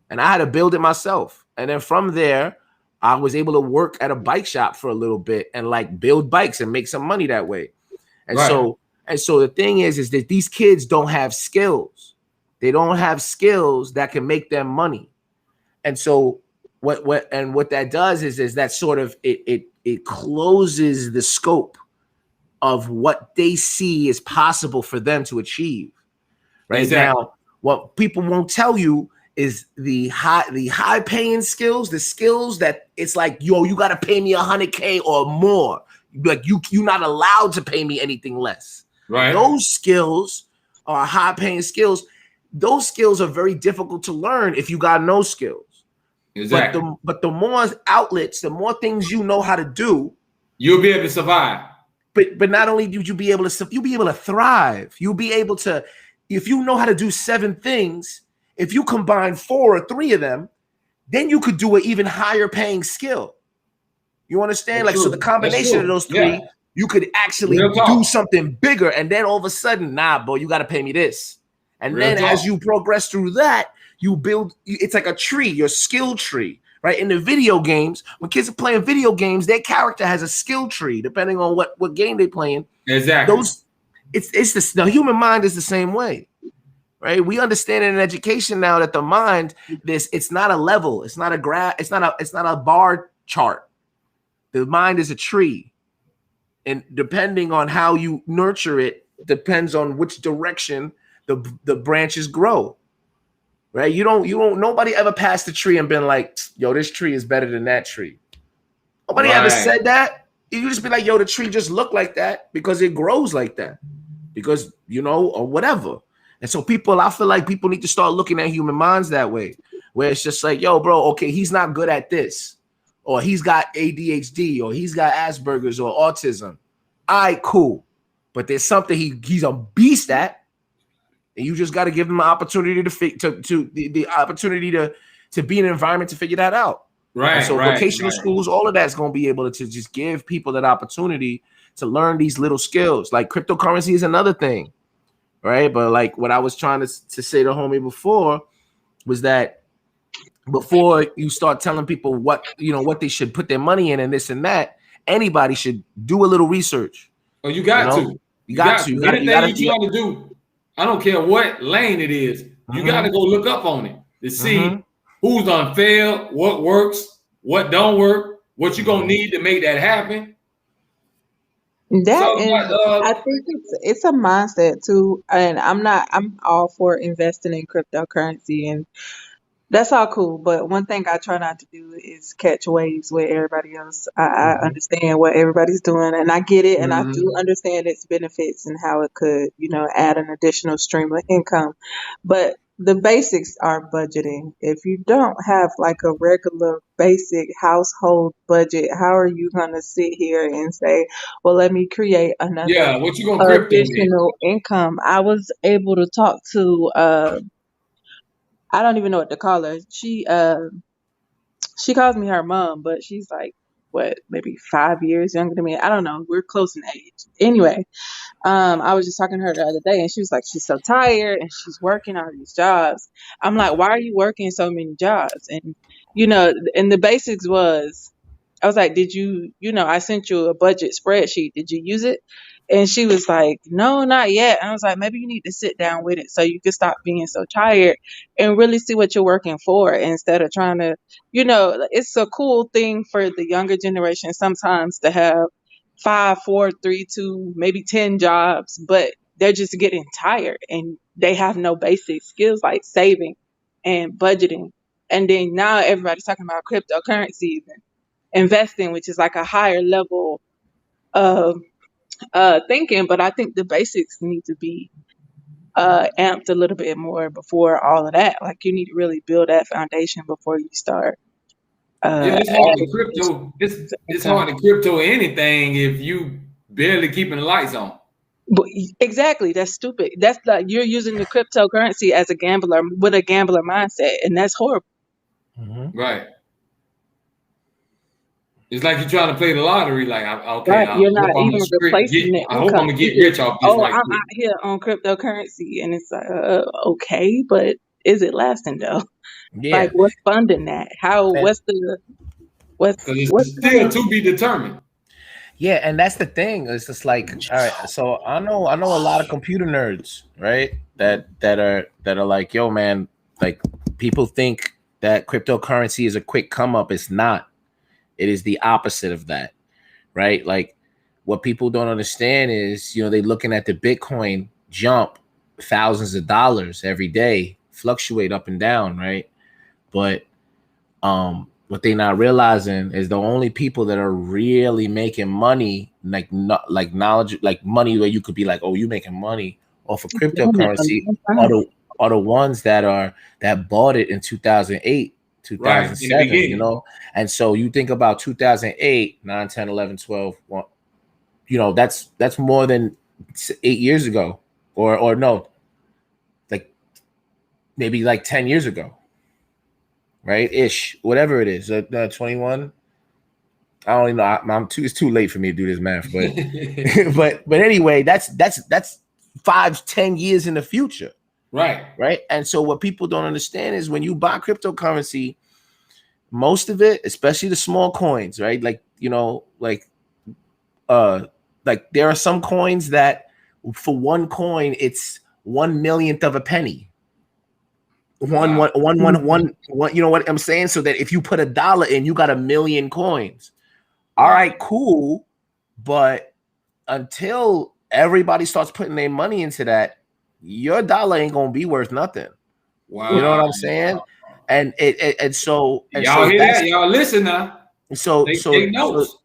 and I had to build it myself. And then from there, I was able to work at a bike shop for a little bit and like build bikes and make some money that way. And Right. so the thing is that these kids don't have skills. They don't have skills that can make them money. And so what that does is that sort of it closes the scope of what they see is possible for them to achieve. Right Exactly. now, what people won't tell you is the high paying skills, the skills that it's like, yo, you got to pay me $100K or more. Like you're not allowed to pay me anything less. Right. Those skills are high paying skills. Those skills are very difficult to learn if you got no skills. Exactly. But the more outlets, the more things you know how to do, you'll be able to survive. But not only do you be able to, you'll be able to thrive. You'll be able to, if you know how to do 7 things, if you combine 4 or 3 of them, then you could do an even higher paying skill. You understand? That's like, so true. the combination of those 3, Yeah. you could actually Real talk. do something bigger. And then all of a sudden, nah, bro, you got to pay me this. And Real then talk. as you progress through that, you build, it's like a tree, your skill tree, right? In the video games, when kids are playing video games, their character has a skill tree, depending on what game they're playing. Exactly. The human mind is the same way, right? We understand in education now that the mind, it's not a level, it's not a graph, it's not a bar chart. The mind is a tree, and depending on how you nurture it, depends on which direction the branches grow. Right? You don't. Nobody ever passed the tree and been like, "Yo, this tree is better than that tree." Nobody ever said that. You just be like, "Yo, the tree just look like that because it grows like that, because or whatever." And so I feel like people need to start looking at human minds that way, where it's just like, "Yo, bro, okay, he's not good at this, or he's got ADHD, or he's got Asperger's or autism. All right, cool, but there's something he's a beast at." And you just got to give them an opportunity the opportunity to be in an environment to figure that out. Right. And so vocational schools, all of that's going to be able to just give people that opportunity to learn these little skills. Like cryptocurrency is another thing, right? But like what I was trying to say to homie before was that before you start telling people what they should put their money in and this and that, anybody should do a little research. Oh, you got to. You got to. Anything you're trying to do, I don't care what lane it is, you got to go look up on it to see who's done failed, what works, what don't work, what you're going to need to make that happen. I think it's a mindset too. And I'm all for investing in cryptocurrency, and that's all cool. But one thing I try not to do is catch waves with everybody else. I understand what everybody's doing, and I get it, and I do understand its benefits and how it could, add an additional stream of income. But the basics are budgeting. If you don't have like a regular basic household budget, how are you going to sit here and say, well, let me create another what you going to crypto additional income? I was able to talk to I don't even know what to call her. She calls me her mom, but she's like, what, maybe 5 years younger than me. I don't know. We're close in age. Anyway, I was just talking to her the other day, and she was like, she's so tired and she's working all these jobs. I'm like, why are you working so many jobs? And And the basics was, I was like, did you, I sent you a budget spreadsheet. Did you use it? And she was like, no, not yet. And I was like, maybe you need to sit down with it so you can stop being so tired and really see what you're working for instead of trying to, it's a cool thing for the younger generation sometimes to have 5, 4, 3, 2, maybe 10 jobs, but they're just getting tired and they have no basic skills like saving and budgeting. And then now everybody's talking about cryptocurrencies and investing, which is like a higher level of thinking. But I think the basics need to be amped a little bit more before all of that. Like you need to really build that foundation before you start. Yeah, it's hard to Adding crypto. It's income. hard to crypto anything if you barely keeping the lights on. But exactly, that's stupid. That's like you're using the cryptocurrency as a gambler with a gambler mindset, and that's horrible. Right. It's like you're trying to play the lottery. Like, okay, Right, I you're hope not I'm even gonna replacing the I hope I'm income. gonna You get just, rich off this oh, right I'm quick. out here on cryptocurrency, and it's like, okay, but is it lasting though? Yeah. Like, what's funding that? How? And- What's Because it's still to be determined. Yeah, and that's the thing. It's just like, all right. So I know a lot of computer nerds, right? That are like, yo, man, like people think that cryptocurrency is a quick come up. It's not. It is the opposite of that, right? Like what people don't understand is, they looking at the Bitcoin jump thousands of dollars every day, fluctuate up and down, right? But what they not realizing is the only people that are really making money, like not like knowledge, like money where you could be like, oh, you making money off of cryptocurrency are the ones that bought it in 2008, 2007, Right, in the and so you think about 2008, 9, 10, 11, 12, that's more than 8 years ago, or no, like maybe like 10 years ago. Right, ish, whatever it is, 21. I don't even know. It's too late for me to do this math, but but anyway, that's 5-10 years in the future, right. And so what people don't understand is when you buy cryptocurrency, most of it, especially the small coins, right? Like like there are some coins that for one coin it's 1/1,000,000th of a penny. One, you know what I'm saying? So that if you put $1 in, you got 1,000,000 coins. All right, cool. But until everybody starts putting their money into that, your dollar ain't gonna be worth nothing. Wow. You know what I'm saying? And so y'all hear that? Y'all listen now. So take notes.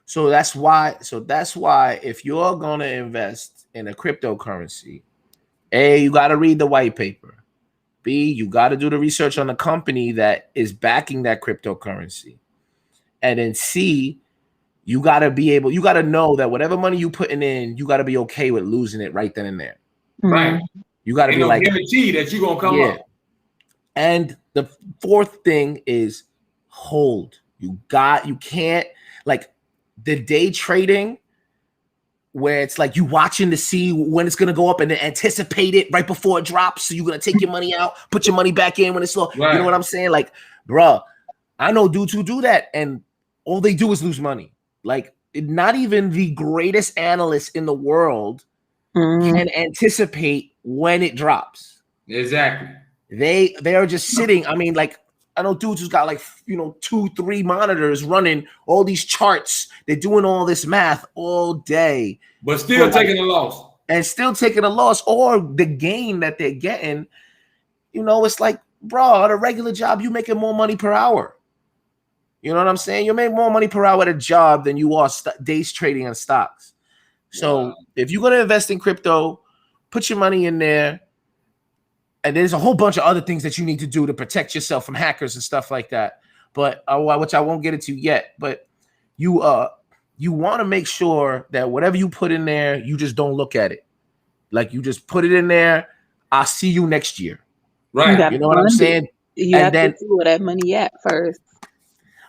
So that's why if you're gonna invest in a cryptocurrency, A, you gotta read the white paper. B, you got to do the research on the company that is backing that cryptocurrency. And then C, you got to know that whatever money you putting in, you got to be okay with losing it right then and there. Right. You got to be like, guarantee that you're going to come up. And the fourth thing is hold. You can't, like the day trading where it's like you watching to see when it's going to go up and then anticipate it right before it drops. So you're going to take your money out, put your money back in when it's low. Right. You know what I'm saying? Like, bruh, I know dudes who do that and all they do is lose money. Like not even the greatest analysts in the world can anticipate when it drops. Exactly. They are just sitting. I mean, like, I know dudes who's got like, 2-3 monitors running all these charts. They're doing all this math all day. But still taking a loss. And still taking a loss, or the gain that they're getting. It's like, bro, at a regular job, you making more money per hour. You know what I'm saying? You make more money per hour at a job than you are days trading on stocks. So if you're going to invest in crypto, put your money in there. And there's a whole bunch of other things that you need to do to protect yourself from hackers and stuff like that. But which I won't get into yet. But you want to make sure that whatever you put in there, you just don't look at it. Like you just put it in there. I'll see you next year. Right. You know what I'm saying? You have to see where that money at first.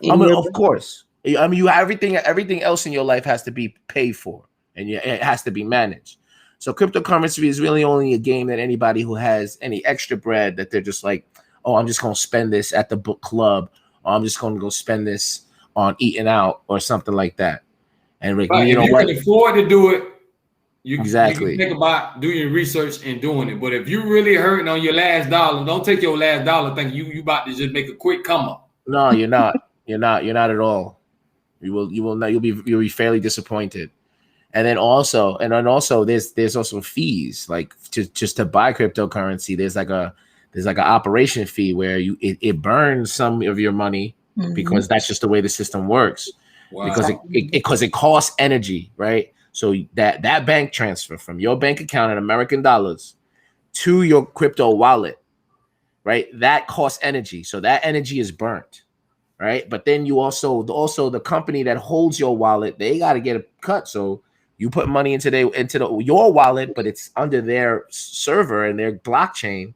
Of course. I mean, you everything else in your life has to be paid for, and it has to be managed. So cryptocurrency is really only a game that anybody who has any extra bread that they're just like, oh, I'm just going to spend this at the book club. or I'm just going to go spend this on eating out or something like that. And Rick, But you if know you what? can afford to do it, you can Exactly. think about doing your research and doing it. But if you really hurting on your last dollar, don't take your last dollar thinking you about to just make a quick come up. No, you're not. You're not at all. You will not. You'll be fairly disappointed. And then also there's also fees, like just to buy cryptocurrency. There's like an operation fee where it burns some of your money because that's just the way the system works. Wow. Because it costs energy, right? So that bank transfer from your bank account in American dollars to your crypto wallet, right? That costs energy. So that energy is burnt, right? But then you also the company that holds your wallet, they got to get a cut. So you put money into your wallet, but it's under their server and their blockchain,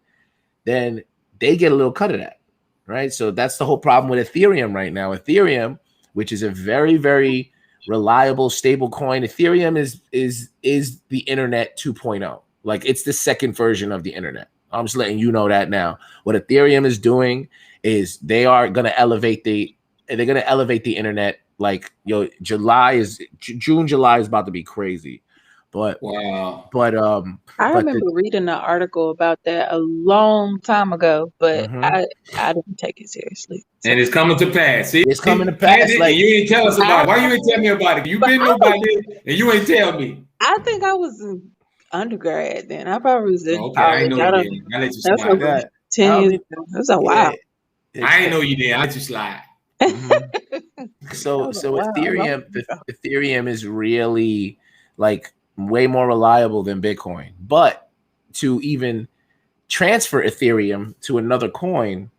then they get a little cut of that, right? So that's the whole problem with Ethereum right now. Ethereum, which is a very, very reliable, stable coin, Ethereum is the internet 2.0. Like it's the second version of the internet. I'm just letting you know that now. What Ethereum is doing is they're going to elevate the internet. Like June, July is about to be crazy. But Wow. I remember reading an article about that a long time ago, but I didn't take it seriously. So. And it's coming to pass. See? It's coming to pass. And you ain't tell us about it. Why you ain't tell me about it? You been nobody and you ain't tell me. I think I was in undergrad then. I probably was in Okay, I college. know you did. I let you That's slide. over 10 years ago. That was a while. I ain't know you did. I let you slide. So Ethereum is really like way more reliable than Bitcoin. But to even transfer Ethereum to another coin,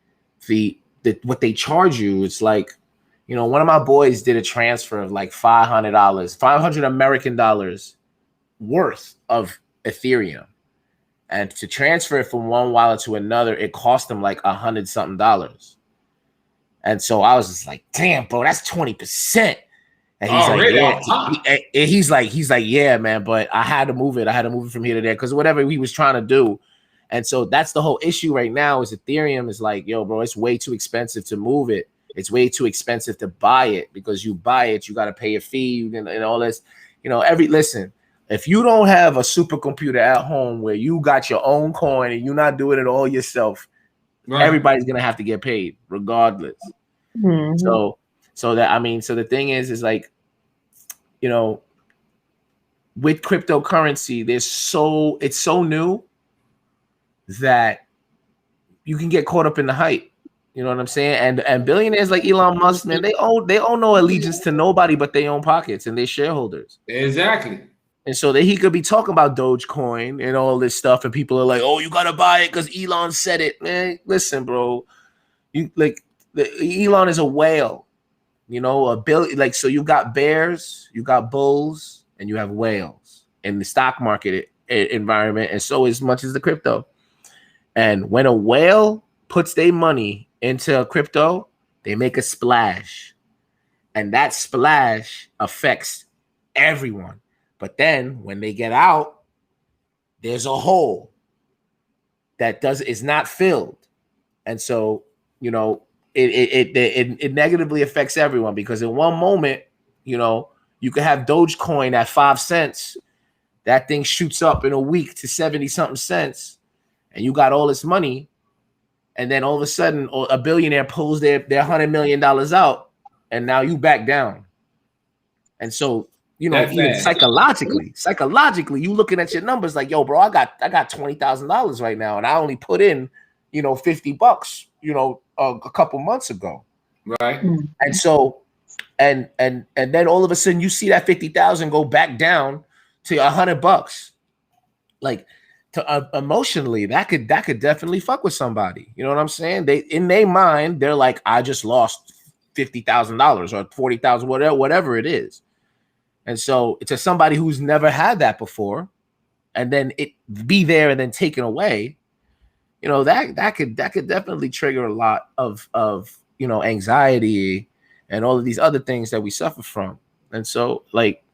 what they charge you, it's like, one of my boys did a transfer of like $500 American dollars worth of Ethereum. And to transfer it from one wallet to another, it cost them like $100 something. And so I was just like, damn, bro, that's 20%. And he's like, yeah. He's like, yeah, man, but I had to move it. I had to move it from here to there because whatever he was trying to do. And so that's the whole issue right now is Ethereum is like, yo, bro, it's way too expensive to move it. It's way too expensive to buy it because you buy it, you got to pay a fee and all this. Listen, if you don't have a supercomputer at home where you got your own coin and you're not doing it all yourself, everybody's going to have to get paid regardless. So the thing is like, with cryptocurrency, it's so new that you can get caught up in the hype. You know what I'm saying? And billionaires like Elon Musk, man, they owe no allegiance to nobody but their own pockets and their shareholders. Exactly. And so that he could be talking about Dogecoin and all this stuff, and people are like, "Oh, you gotta buy it because Elon said it." Man, listen, bro, Elon is a whale. A billion. Like, so you got bears, you got bulls, and you have whales in the stock market environment, and so as much as the crypto. And when a whale puts their money into crypto, they make a splash. And that splash affects everyone. But then when they get out, there's a hole that is not filled. And so, it negatively affects everyone because in one moment, you could have Dogecoin at 5 cents. That thing shoots up in a week to 70 something cents. And you got all this money, and then all of a sudden a billionaire pulls their $100 million out, and now you back down. And so, even psychologically, you looking at your numbers like, yo, bro, I got $20,000 right now, and I only put in, $50, a couple months ago. Right. And so, and then all of a sudden you see that 50,000 go back down to $100. Like, emotionally, that could definitely fuck with somebody. You know what I'm saying? They in their mind, they're like, I just lost $50,000 or 40,000, whatever it is. And so to somebody who's never had that before, and then it be there and then taken away, that could definitely trigger a lot of anxiety and all of these other things that we suffer from. And so, like,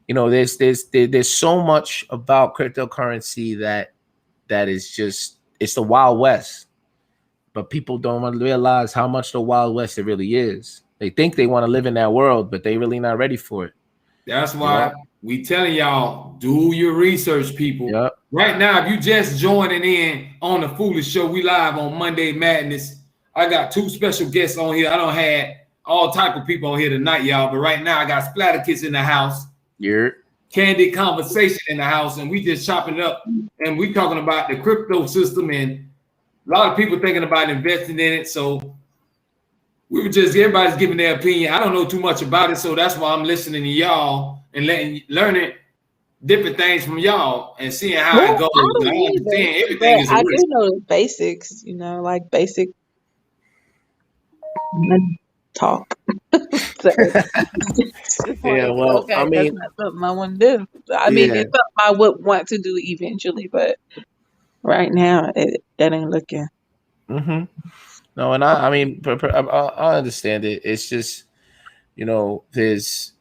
there's so much about cryptocurrency that is just, it's the Wild West. but people don't realize how much the Wild West it really is. They think they want to live in that world, but they really not ready for it. That's why we telling y'all, do your research, people. Yep. Right now, if you just joining in on the Foolish Show, we live on Monday Madness. I got 2 special guests on here. I don't have all type of people on here tonight, y'all. But right now, I got Splatterkiss in the house. Yeah. Candid Conversation in the house, and we just chopping it up. And we talking about the crypto system, and a lot of people thinking about investing in it. So we were just, everybody's giving their opinion. I don't know too much about it, so that's why I'm listening to y'all and learning different things from y'all and seeing how it goes. I don't I understand either, everything is a I risk. do know the basics, like basic talk. So, Yeah, well, okay, I mean, that's not something I want to do. I mean, it's something I would want to do eventually, but right now, that ain't looking. Mm-hmm. No, and I mean, I understand it. It's just, there's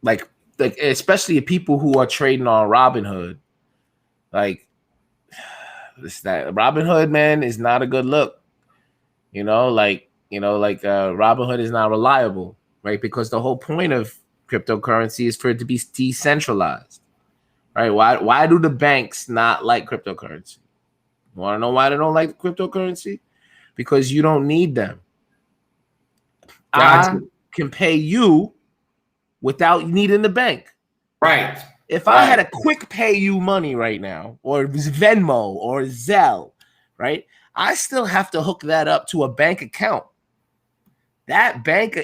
like especially people who are trading on Robinhood, like Robinhood, man, is not a good look. Robinhood is not reliable, right? Because the whole point of cryptocurrency is for it to be decentralized, right? Why do the banks not like cryptocurrency? You want to know why they don't like cryptocurrency? Because you don't need them. Gotcha. I can pay you without needing the bank. Right. If I had a quick pay you money right now, or Venmo or Zelle, right? I still have to hook that up to a bank account. That bank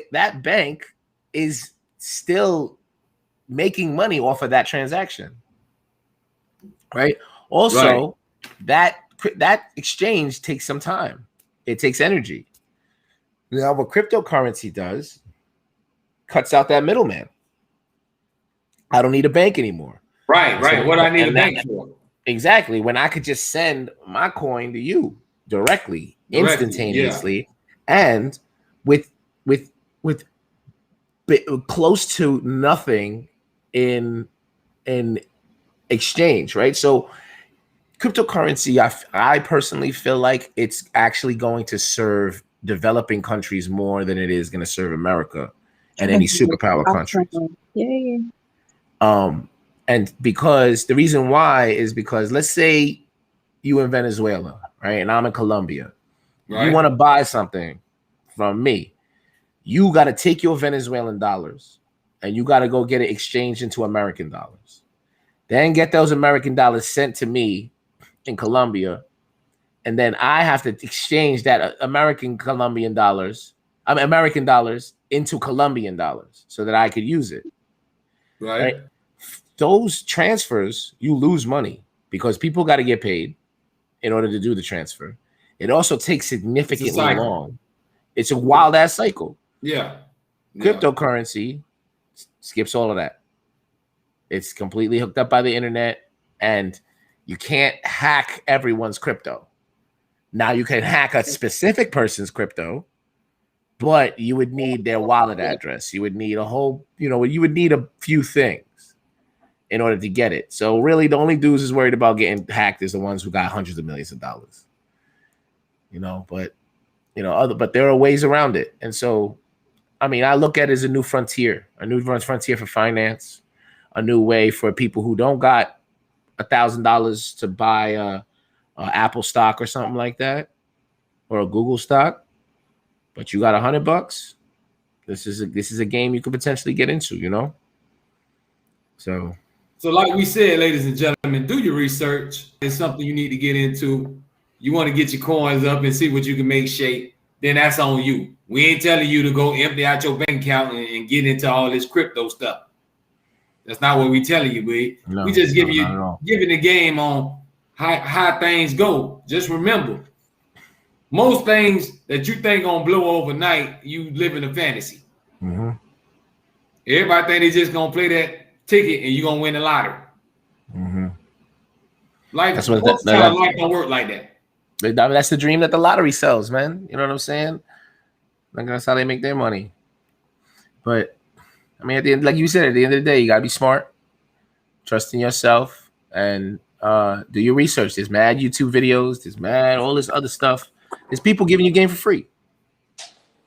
is still making money off of that transaction, right? Also, that exchange takes some time. It takes energy. Now, what cryptocurrency does, cuts out that middleman. I don't need a bank anymore. Right. What I need a bank for? Exactly. When I could just send my coin to you directly instantaneously, and with close to nothing in exchange, right? So cryptocurrency, I personally feel like it's actually going to serve developing countries more than it is going to serve America and any superpower countries. And because the reason why is because let's say you in Venezuela, right? And I'm in Colombia. Right. You want to buy something from me. You got to take your Venezuelan dollars and you got to go get it exchanged into American dollars. Then get those American dollars sent to me in Colombia. And then I have to exchange that American dollars into Colombian dollars so that I could use it. Right? Those transfers, you lose money because people got to get paid in order to do the transfer. It also takes significantly long. It's a wild ass cycle. Yeah. Cryptocurrency skips all of that. It's completely hooked up by the internet, and you can't hack everyone's crypto. Now you can hack a specific person's crypto, but you would need their wallet address. You would need a whole, you would need a few things in order to get it. So really the only dudes is worried about getting hacked is the ones who got hundreds of millions of dollars. But there are ways around it. And so, I mean, I look at it as a new frontier for finance, a new way for people who don't got $1,000 to buy a Apple stock or something like that, or a Google stock, but you got $100. This is a game you could potentially get into, So like we said, ladies and gentlemen, do your research. It's something you need to get into. You want to get your coins up and see what you can make shape, then that's on you. We ain't telling you to go empty out your bank account and get into all this crypto stuff. That's not what we telling you. We just giving the game on how things go. Just remember, most things that you think gonna blow overnight, you live in a fantasy. Mm-hmm. Everybody think they just gonna play that ticket and you're gonna win the lottery. Mm-hmm. Life don't work like that. That's the dream that the lottery sells, man. You know what I'm saying? Like that's how they make their money. But I mean, at the end, like you said, at the end of the day, you gotta be smart, trust in yourself, and do your research. There's mad YouTube videos. There's mad all this other stuff There's people giving you game for free.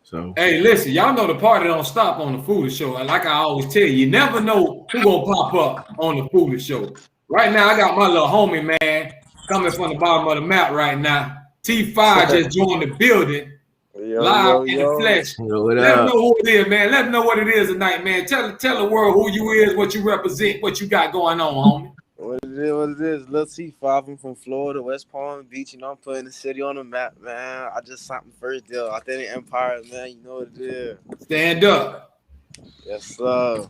So hey, listen, y'all know the party don't stop on the Foolish Show. And like I always tell you never know who gonna pop up on the Foolish Show. Right now, I got my little homie, man, coming from the bottom of the map right now. T5 just joined the building, live in the flesh. what Let them up? know who it is, man. Let them know what it is tonight, man. Tell the world who you is, what you represent, what you got going on, homie. What it is. Lil T5, I'm from Florida, West Palm Beach. You know, I'm putting the city on the map, man. I just signed my first deal. I think the Empire, man. You know what it is. Stand up. Yes, sir.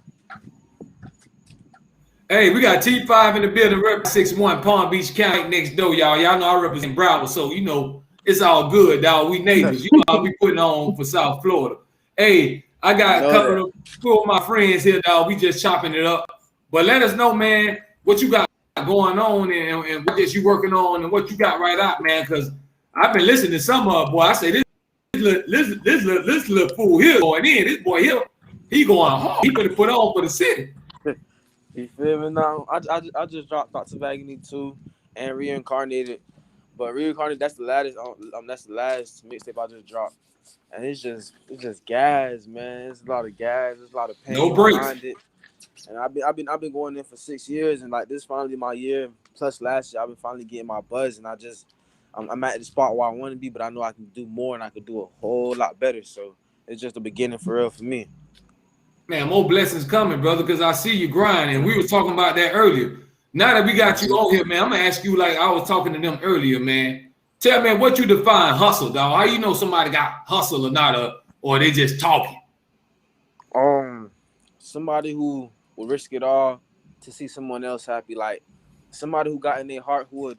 Hey, we got T5 in the building, rep 61 Palm Beach County next door, y'all. Y'all know I represent Broward, so you know it's all good, dog. We neighbors. You know how we putting on for South Florida. Hey, I got a couple of my friends here, dog. We just chopping it up. But let us know, man, what you got going on and what just you working on and what you got right out, man. Because I've been listening to some of boy. I say this little fool here going in. This boy here, he going hard. He better put on for the city. You feel me now? I just dropped Thoughts of Agony 2 and Reincarnated. But Reincarnated, that's the last mixtape I just dropped. And it's just gas, man. It's a lot of gas. There's a lot of pain behind it. And I've been going in for 6 years, and like this finally my year. Plus last year I've been finally getting my buzz, and I'm at the spot where I want to be, but I know I can do more and I can do a whole lot better. So it's just the beginning for real for me. Man, more blessings coming, brother, because I see you grinding. We were talking about that earlier. Now that we got you on here, man, I'm gonna ask you like I was talking to them earlier, man. Tell me what you define hustle, dog. How you know somebody got hustle or not, or they just talking? Somebody who will risk it all to see someone else happy, like somebody who got in their heart who would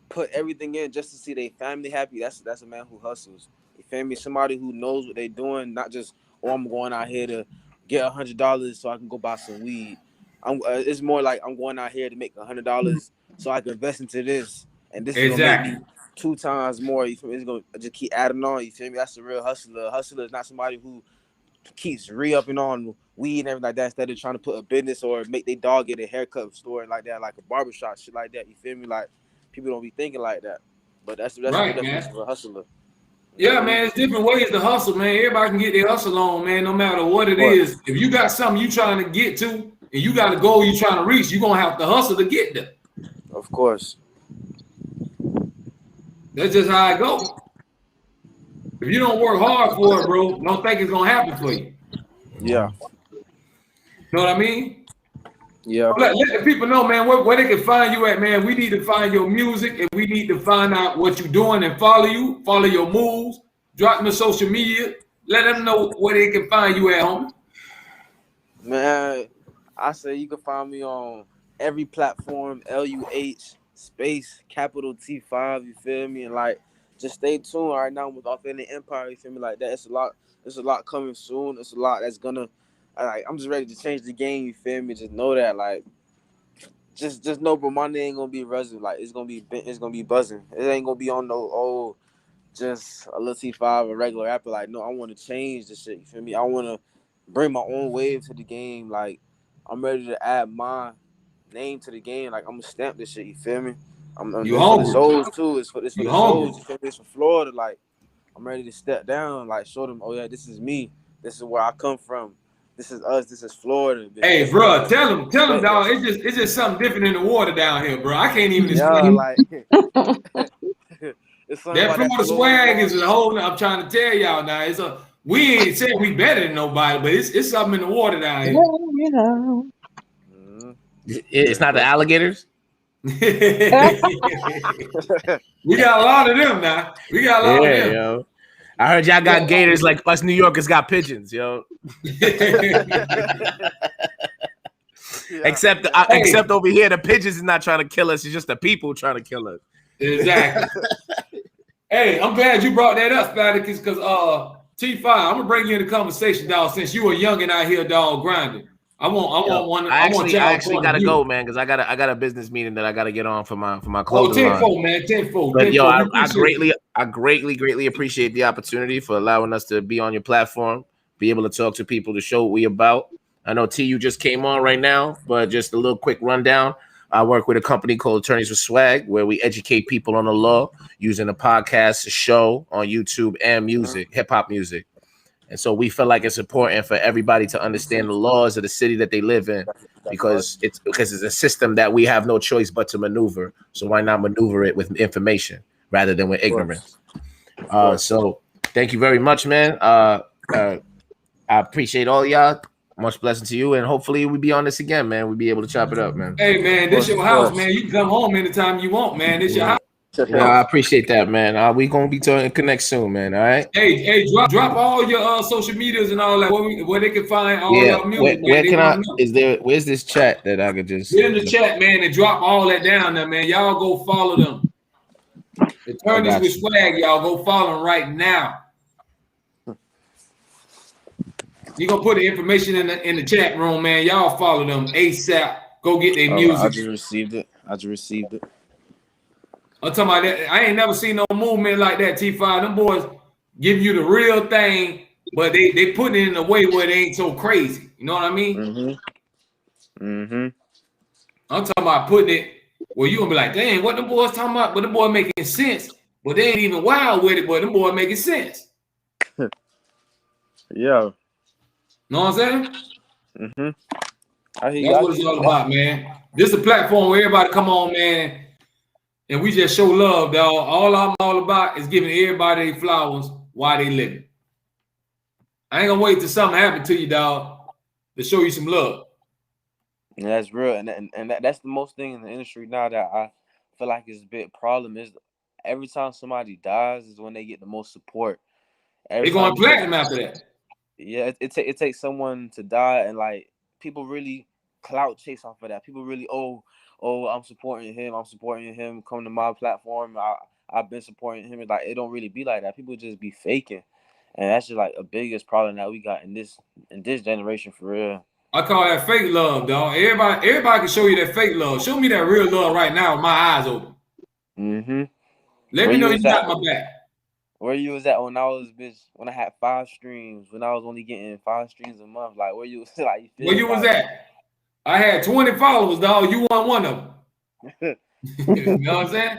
put everything in just to see their family happy. That's a man who hustles. You feel me? Somebody who knows what they're doing, not just I'm going out here to get $100 so I can go buy some weed. It's more like I'm going out here to make $100 so I can invest into this, and this is gonna make me 2 times more. You feel me? It's gonna just keep adding on. You feel me? That's the real hustler. A hustler is not somebody who keeps re-upping on weed and everything like that instead of trying to put a business or make their dog get a haircut store like that, like a barbershop, shit like that. You feel me? Like people don't be thinking like that, but that's right, the definition of a hustler. Yeah, man, it's different ways to hustle, man. Everybody can get their hustle on, man, no matter what it is. If you got something you trying to get to and you got a goal you trying to reach, you're going to have to hustle to get there. Of course. That's just how it goes. If you don't work hard for it, bro, don't think it's going to happen for you. Yeah. Know what I mean? Yeah. Let the people know, man, where they can find you at, man. We need to find your music and we need to find out what you're doing and follow your moves, drop them to social media. Let them know where they can find you at, homie. Man, I say you can find me on every platform, LUH space capital T5, you feel me? And like just stay tuned right now with Authentic Empire, you feel me? Like that. It's a lot coming soon. It's a lot that's gonna I'm just ready to change the game, you feel me? Just know that, like, just know, bro, my name ain't gonna be buzzing. Like, it's gonna be buzzing. It ain't gonna be on no, just a little T5, a regular rapper. Like, no, I want to change the shit, you feel me? I want to bring my own wave to the game. Like, I'm ready to add my name to the game. Like, I'm gonna stamp this shit, you feel me? It's for the souls, too. It's for the souls, you feel me? It's for Florida. Like, I'm ready to step down, like, show them, oh, yeah, this is me. This is where I come from. This is us. This is Florida. Hey, bro, tell them, dog. It's just something different in the water down here, bro. I can't even explain. Like, that Florida swag is a whole. I'm trying to tell y'all now. We ain't saying we better than nobody, but it's something in the water down here. It's not the alligators. We got a lot of them now. We got a lot of them. Yo. I heard y'all got gators like us New Yorkers got pigeons, yo. Except over here, the pigeons is not trying to kill us. It's just the people trying to kill us. Exactly. Hey, I'm glad you brought that up, Spadicus, because T5, I'm gonna bring you in the conversation, dog. Since you were young and out here, dog, grinding. I actually gotta go, man, because I got a business meeting that I gotta get on for my clothing line. 10-4, man, 10-4. But yo, I greatly appreciate the opportunity for allowing us to be on your platform, be able to talk to people, to show what we about. I know T, you just came on right now, but just a little quick rundown. I work with a company called Attorneys with Swag, where we educate people on the law using a podcast, a show on YouTube, and music, hip hop music. And so we feel like it's important for everybody to understand the laws of the city that they live in, because it's a system that we have no choice but to maneuver. So why not maneuver it with information rather than with ignorance? So thank you very much, man. I appreciate all y'all. Much blessing to you, and hopefully we be on this again, man. We'll be able to chop it up, man. Hey, man, this your house, man. You can come home anytime you want, man. This your house. Yeah, I appreciate that, man. We gonna be talking connect soon, man. All right. Hey, drop all your social medias and all that where they can find all your music. Where can I? Where's this chat that I could just get in the chat, man, and drop all that down there, man. Y'all go follow them. Attorneys with Swag, y'all go follow them right now. You gonna put the information in the chat room, man. Y'all follow them ASAP. Go get their music. I just received it. I'm talking about that. I ain't never seen no movement like that, T5. Them boys give you the real thing, but they put it in a way where they ain't so crazy. You know what I mean? I'm talking about putting it where you gonna be like, dang, what them boys talking about? But them boy making sense. But they ain't even wild with it, but them boy making sense. Yeah. Know what I'm saying? That's what it's all about, man. This is a platform where everybody come on, man, and we just show love, dog. All I'm all about is giving everybody their flowers while they living. I ain't gonna wait till something happen to you, dog, to show you some love. Yeah, that's real, and that's the most thing in the industry now that I feel like is a big problem is every time somebody dies is when they get the most support. They going platinum after that. Yeah, it takes someone to die, and like people really clout chase off of that. People really, I'm supporting him. Come to my platform. I've been supporting him. Like it don't really be like that. People just be faking, and that's just like a biggest problem that we got in this generation for real. I call that fake love, dog. Everybody can show you that fake love. Show me that real love right now with my eyes open. Let me know you got my back. Where you was at when I had 5 streams, when I was only getting 5 streams a month? Like where you was like where you was at? I had 20 followers, dog. You won one of them. You know what I'm saying?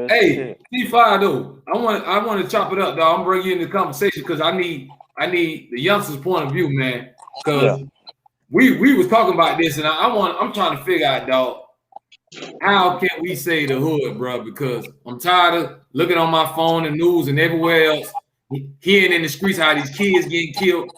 Hey, T5 though. I want to chop it up, dog. I'm bringing you into the conversation because I need the youngsters' point of view, man. Because we was talking about this, and I'm trying to figure out, dog, how can we say the hood, bro? Because I'm tired of looking on my phone and news and everywhere else, hearing in the streets how these kids getting killed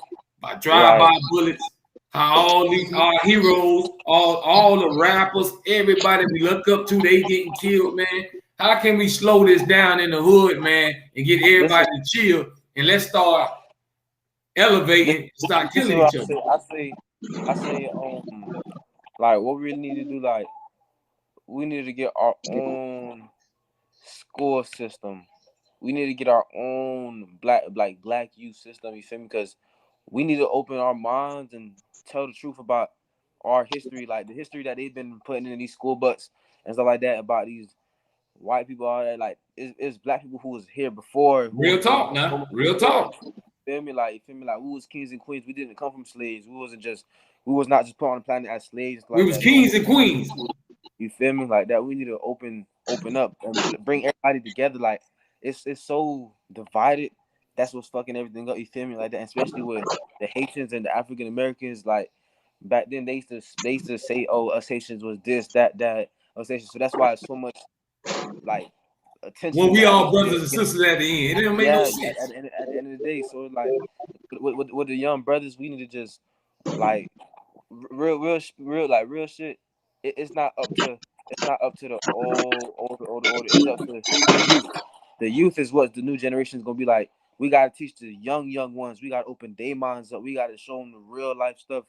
by drive-by bullets, how all these our heroes, all the rappers, everybody we look up to, they getting killed, man. How can we slow this down in the hood, man, and get everybody to chill and let's start elevating, start killing each other? I say, like what we really need to do, like we need to get our own school system. We need to get our own black youth system. You feel me? Because we need to open our minds and tell the truth about our history, like the history that they've been putting in these school books and stuff like that about these white people. All that, like it's black people who was here before. Real talk, now. Real talk. Feel me? Like we was kings and queens. We didn't come from slaves. We was not just put on the planet as slaves. We was kings and queens. You feel me? Like that. We need to open up and bring everybody together. Like it's so divided. That's what's fucking everything up. You feel me? Like that, and especially with the Haitians and the African Americans. Like back then, they used to say, "Oh, us Haitians was this, that, us Haitians." So that's why it's so much like attention. When we all brothers and sisters at the end, it didn't make no sense. At the end of the day, so like with the young brothers, we need to just like real shit. It's not up to the older. It's up to the youth. The youth is what the new generation is gonna be like. We gotta teach the young ones. We gotta open their minds up. We gotta show them the real life stuff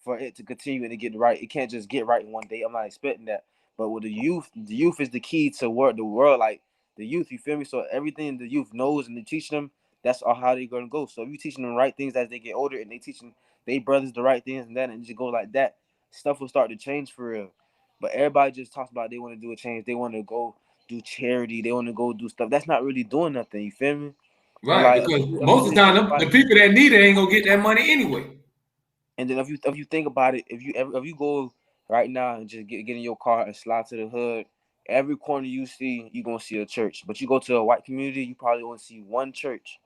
for it to continue and to get right. It can't just get right in one day. I'm not expecting that. But with the youth is the key to the world. Like the youth, you feel me? So everything the youth knows and they teach them, that's all how they're gonna go. So if you teaching them the right things as they get older and they teaching their brothers the right things and just go like that, stuff will start to change for real. But everybody just talks about they want to do a change. They want to go do charity. They want to go do stuff. That's not really doing nothing. You feel me? Right, like, because most of the time, the people that need it ain't gonna get that money anyway. And then if you think about it, if you go right now and just get in your car and slide to the hood. Every corner you see, you're gonna see a church. But you go to a white community, you probably only see one church.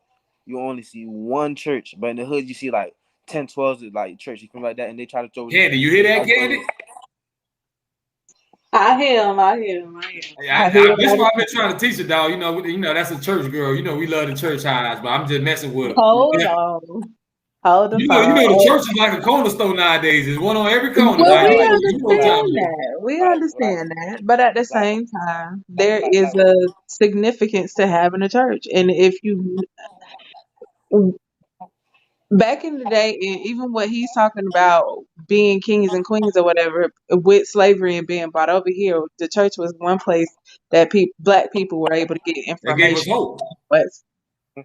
You only see one church. But in the hood, you see like 10, 12 like church, you feel like that, and they try to throw Candy, you hear that, Candy? I hear him. I hear him. I hear him. I hear This is him. what I've been trying to teach her, dog. You know, that's a church girl. You know, we love the church highs, but I'm just messing with her. Hold on. Hold the You phone. know, the church is like a corner store nowadays. There's one on every corner. Well, Now, nah, we like you know what like time understand it is. that. We like understand that. But at the like same time, there like is like a significance to having a church. And if you, back in the day, even what he's talking about being kings and queens or whatever, with slavery and being brought over here, the church was one place that black people were able to get That gave us information hope. what's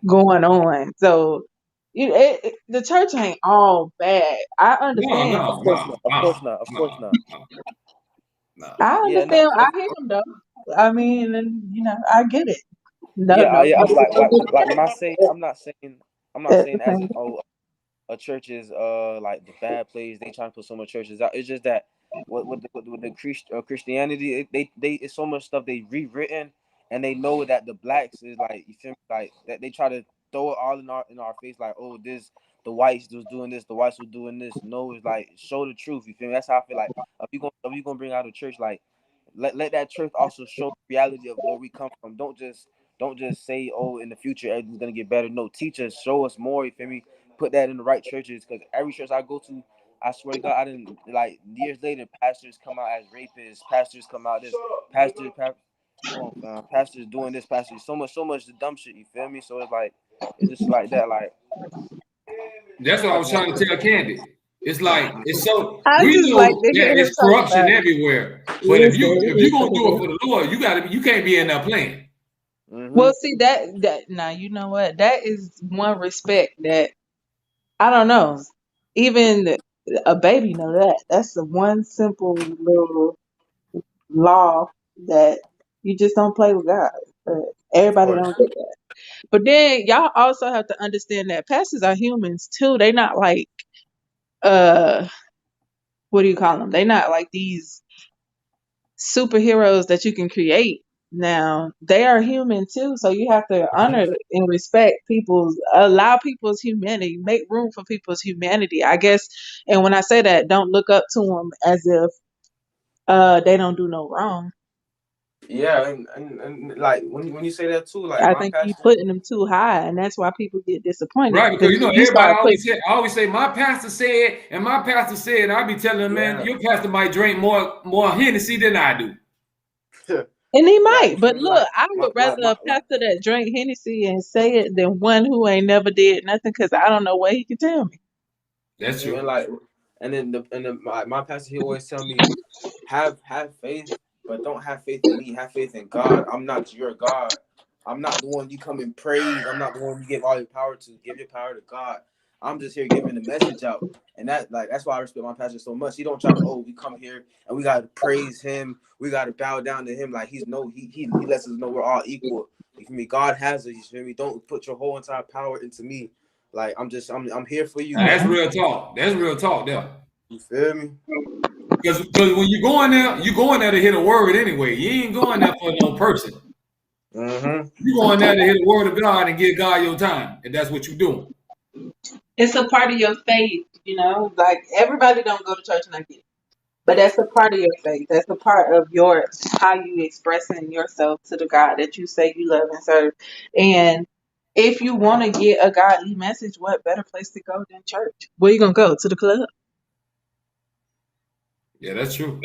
going on. So, the church ain't all bad. I No, understand. no, course no, not, of course no, not, of course no, not. no, no. I Yeah, no, understand. I hear him though. I mean, and I get it. No, yeah, no, yeah. I'm like when I at say I'm not the saying as same in time. a church is like the bad place. They trying to put so much churches out. It's just that with the Christianity, they it's so much stuff they rewritten, and they know that the blacks is like, you feel me, like that they try to throw it all in our face, like, oh, this the whites was doing this, the whites was doing this. No, it's like, show the truth. You feel me? That's how I feel like if you gonna bring out a church, like let that truth also show the reality of where we come from. Don't just say, oh, in the future everything's gonna get better. No, teach us, show us more. You feel me? Put that in the right churches, because every church I go to, I swear to God, I didn't, like, years later, pastors come out as rapists, pastors come out this, come on, fam, pastors doing this, pastors so much the dumb shit. You feel me? So it's like, it's just like that. Like, That's what I I was just want trying to tell Candy. It's like it's so I we just like know to hear that him it's talk corruption about it. everywhere. But Listen, if you're gonna do it listen. for the Lord, you can't be in there playing. Well, see that now you know what, that is one respect that I don't know. Even a baby know that. That's the one simple little law that you just don't play with God. But of everybody course. don't get that. But then y'all also have to understand that pastors are humans too. They not like uh what do you call them? They not like these superheroes that you can create. Now they are human too, so you have to honor and respect allow people's humanity, make room for people's humanity, I guess. And when I say that, don't look up to them as if they don't do no wrong. Yeah, and like when you say that too, like I my think you pastor. putting them too high, and that's why people get disappointed Right, because because you know you everybody start putting. always say my pastor said, and my pastor said, I be telling them, man, Yeah. your pastor might drink more Hennessy than I do. And he Like, might, you but feel me? look, I would rather a Like pastor that drank Hennessy and say it than one who ain't never did nothing because I don't know what he can tell me. you That's feel me? true. And then my pastor, he always tell me, have faith, but don't have faith in me. Have faith in God. I'm not your God. I'm not the one you come and praise. I'm not the one you give all your power to. Give your power to God. I'm just here giving the message out. And that's why I respect my pastor so much. He don't try to, oh, we come here and we gotta praise him. We gotta bow down to him. Like, he lets us know we're all equal. You feel me? God has us, you feel me? Don't put your whole entire power into me. Like, I'm here for you, Now but that's real talk. That's real talk there. you feel me? Because when you going there to hit a word anyway. You ain't going there for no person. Mm-hmm. You going there to hit the word of God and give God your time, and that's what you're doing. It's a part of your faith, like everybody don't go to church and I get it. But that's a part of your faith. That's a part of your how you expressing yourself to the God that you say you love and serve. And if you want to get a godly message, what better place to go than church? Where you gonna go? To the club? Yeah, that's true.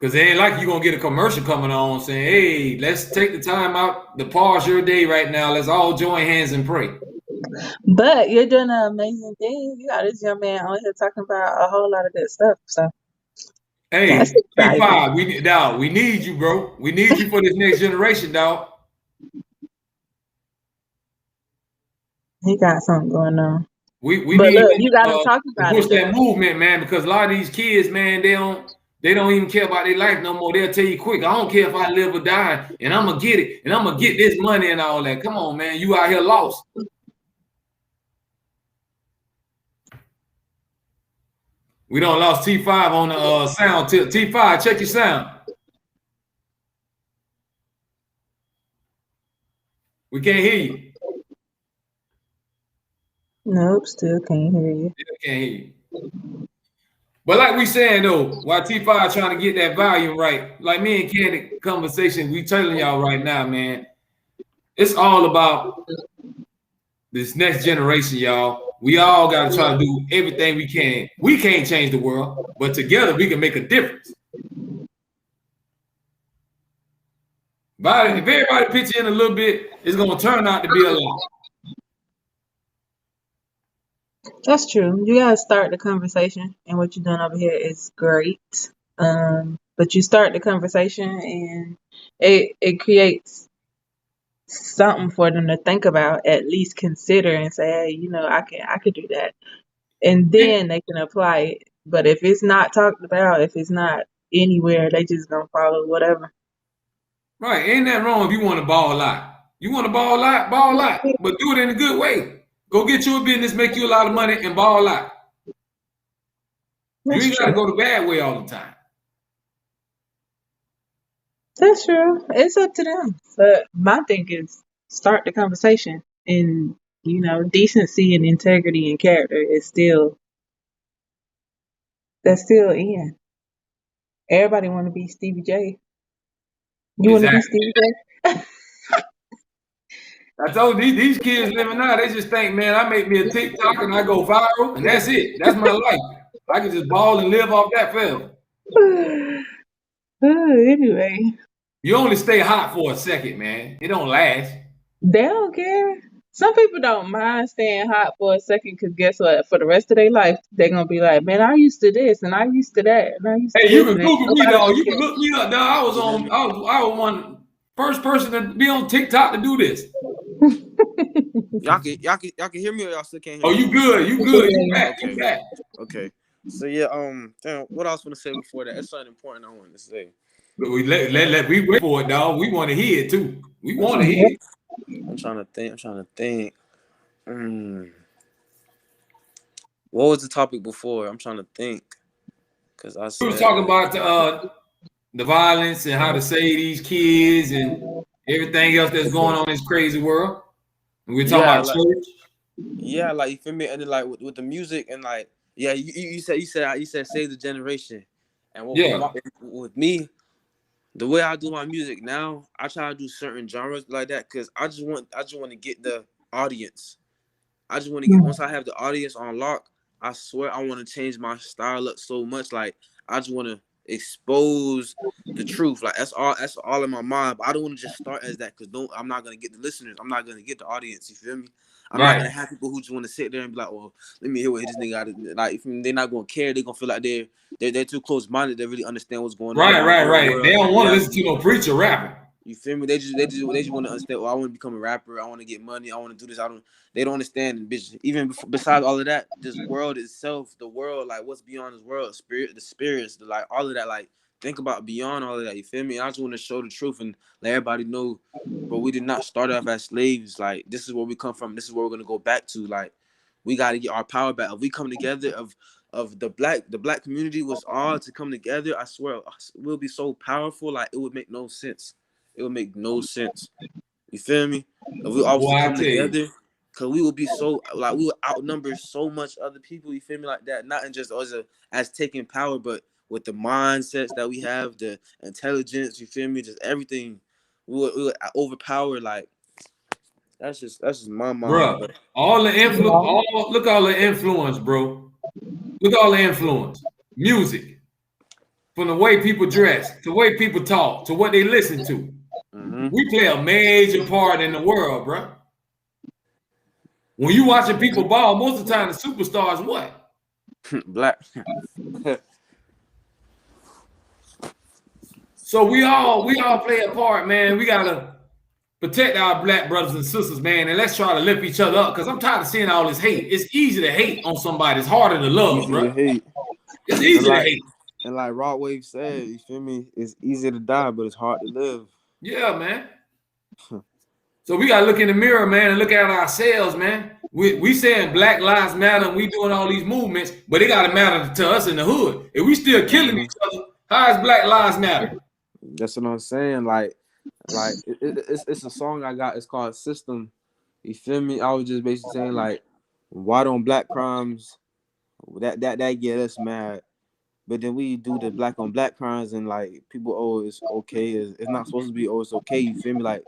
Because it ain't like you're gonna get a commercial coming on saying, hey, let's take the time out to pause your day right now. Let's all join hands and pray. But you're doing an amazing thing. You got this young man on here talking about a whole lot of good stuff. So that's Hey, exciting. P5, we need you, bro. We need you for this next generation, dog. He got something going on. We But need look, him you got him talking to about push it that though. movement, man, because a lot of these kids, man, they don't even care about their life no more. They'll tell you quick, I don't care if I live or die, and I'm gonna get it, and I'm gonna get this money and all that. Come on, man, you out here lost. We don't lost T5 on the sound tip. T5, check your sound. We can't hear you. Nope, still can't hear you. Still can't hear you. But like we saying though, while T5 trying to get that volume right, like me and Candy conversation, we telling y'all right now, man, it's all about this next generation, y'all. We all got to try to do everything we can. We can't change the world, but together we can make a difference. But if everybody pitch in a little bit, it's going to turn out to be a lot. That's true. You gotta start the conversation, and what you're doing over here is great. But you start the conversation, and it creates something for them to think about, at least consider, and say, hey, you know, I could do that, and then they can apply it. But if it's not talked about, if it's not anywhere, they just gonna follow whatever. Right. Ain't that wrong if you want to ball a lot. You want to ball a lot, but do it in a good way. Go get you a business, make you a lot of money, and ball a lot. You ain't got to go the bad way all the time. That's true. It's up to them. But my thing is start the conversation, and you know, decency and integrity and character is still that's still in. Everybody want to be Stevie J. You want to be Exactly. Stevie J? I told you, these kids living now, they just think, man, I make me a TikTok and I go viral, and that's it. That's my life. I can just ball and live off that forever. Anyway, You only stay hot for a second, man. It don't last. they don't care. Some people don't mind staying hot for a second because guess what? For the rest of their life, they're gonna be like, man, I used to this and I used to that and I used to Hey, you this can and Google me, nobody dog. gonna You can look me up, dog. I was one first person to be on TikTok to do this. Y'all can hear me or y'all still can't hear Oh, me? you good? You good? You back? Okay. You back? Okay. So yeah, damn, what I was gonna say before that? That's something important I wanted to say. But we we wait for it, dog. We want to hear it too. We want to hear it. I'm trying to think. What was the topic before? I'm trying to think. Cause I We was said talking about the violence and how to save these kids and everything else that's going on in this crazy world. And we're talking about church. yeah, like you feel me, and then like with the music and like yeah, you said save the generation, and with me, the way I do my music now, I try to do certain genres like that because I just want to get the audience. I just want to get once I have the audience on lock. I swear I want to change my style up so much. Like I just want to expose the truth. Like that's all in my mind. But I don't want to just start as that because I'm not gonna get the listeners. I'm not gonna get the audience. You feel me? I'm not gonna have people who just want to sit there and be like, well, let me hear what this nigga got. Like they're not gonna care. They're gonna feel like they're too close minded to really understand what's going on. Right. They don't want to listen to no preacher rapping. You feel me? They just want to understand. Well, I want to become a rapper. I want to get money. I want to do this. They don't understand. Bitch, even besides all of that, this world itself, the world, like what's beyond this world, the spirits, like all of that. Like think about beyond all of that. You feel me? I just want to show the truth and let everybody know. But we did not start off as slaves. Like this is where we come from. This is where we're gonna go back to. Like we got to get our power back. If we come together, of the black community was all to come together. I swear, we'll be so powerful. Like it would make no sense. It would make no sense. You feel me? If we all was to come together, cause we would be so like we would outnumber so much other people. You feel me like that? Not in just as taking power, but with the mindsets that we have, the intelligence. You feel me? Just everything. We would overpower. Like that's just my mind. Bro, all the influence. Look all the influence, bro. Look all the influence. Music, from the way people dress, to the way people talk, to what they listen to. We play a major part in the world, bro. When you watching people ball, most of the time the superstars what? Black. So we all play a part, man. We gotta protect our black brothers and sisters, man, and let's try to lift each other up. Cause I'm tired of seeing all this hate. It's easy to hate on somebody. It's harder to love, bro. It's easy to hate. And like Rod Wave said, you feel me? It's easy to die, but it's hard to live. Yeah, man. So we gotta look in the mirror, man, and look at ourselves, man. We saying Black Lives Matter and we doing all these movements, but it gotta matter to us in the hood. If we still killing each other, how is Black Lives Matter? That's what I'm saying. Like it's a song I got. It's called System. You feel me? I was just basically saying like, why don't black crimes that get us mad? But then we do the black on black crimes and like people, oh, it's okay. It's not supposed to be, oh, it's okay. You feel me? Like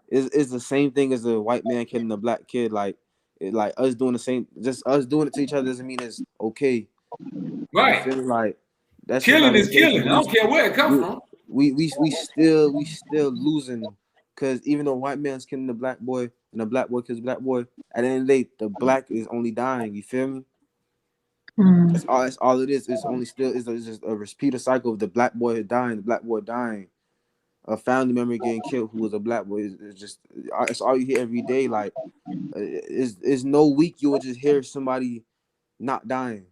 it's the same thing as a white man killing a black kid. Like like us doing the same, just us doing it to each other doesn't mean it's okay. You Right. feel me? Like that shit Killing not is okay. killing. I don't care where it comes from. We still losing, because even though white man's killing the black boy and the black boy kills the black boy, at the end of the day, the black is only dying. You feel me? That's all it is. It's only still is just a repeated cycle of the black boy dying, the black boy dying, a family member getting killed who was a black boy. It's just it's all you hear every day. Like it's no week you will just hear somebody not dying,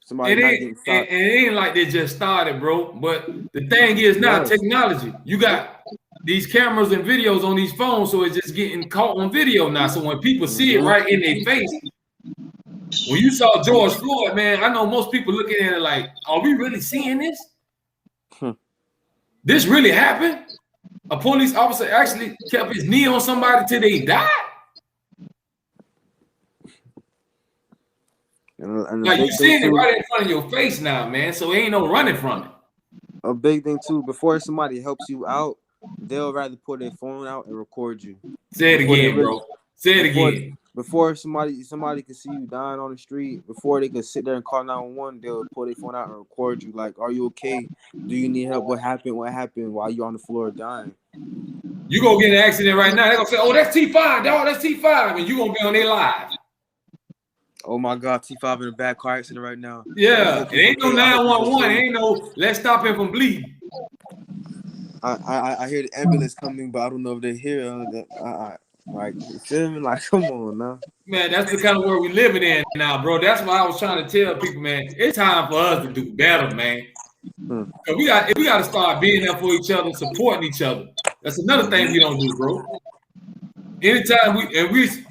somebody It not ain't getting and shot. it ain't like they just started, bro. But the thing is now Yes. technology. You got these cameras and videos on these phones, so it's just getting caught on video now. So when people see it right in their face, when you saw George Floyd, man, I know most people looking at it like, are we really seeing this? This really happened? A police officer actually kept his knee on somebody till they died? And Like you seeing it right in front of your face now, man. So ain't no running from it. A big thing too, before somebody helps you out, they'll rather put their phone out and record you. Say it again, bro. Say it again. Before somebody can see you dying on the street, before they can sit there and call 911, they'll pull their phone out and record you. Like, are you okay? Do you need help? What happened? What happened while you on the floor dying? You gonna get in an accident right now. They're gonna say, oh, that's T5, dog, that's T5. And you gonna be on their live. Oh my God, T5 in a bad car accident right now. Yeah, it ain't no 911. It ain't no let's stop him from bleeding. I hear the ambulance coming, but I don't know if they're here. Like, you feel me? Like, come on now. Man, that's the kind of world we living in now, bro. That's why I was trying to tell people, man, it's time for us to do better, man. We got to start being there for each other, supporting each other. That's another thing we don't do, bro. Anytime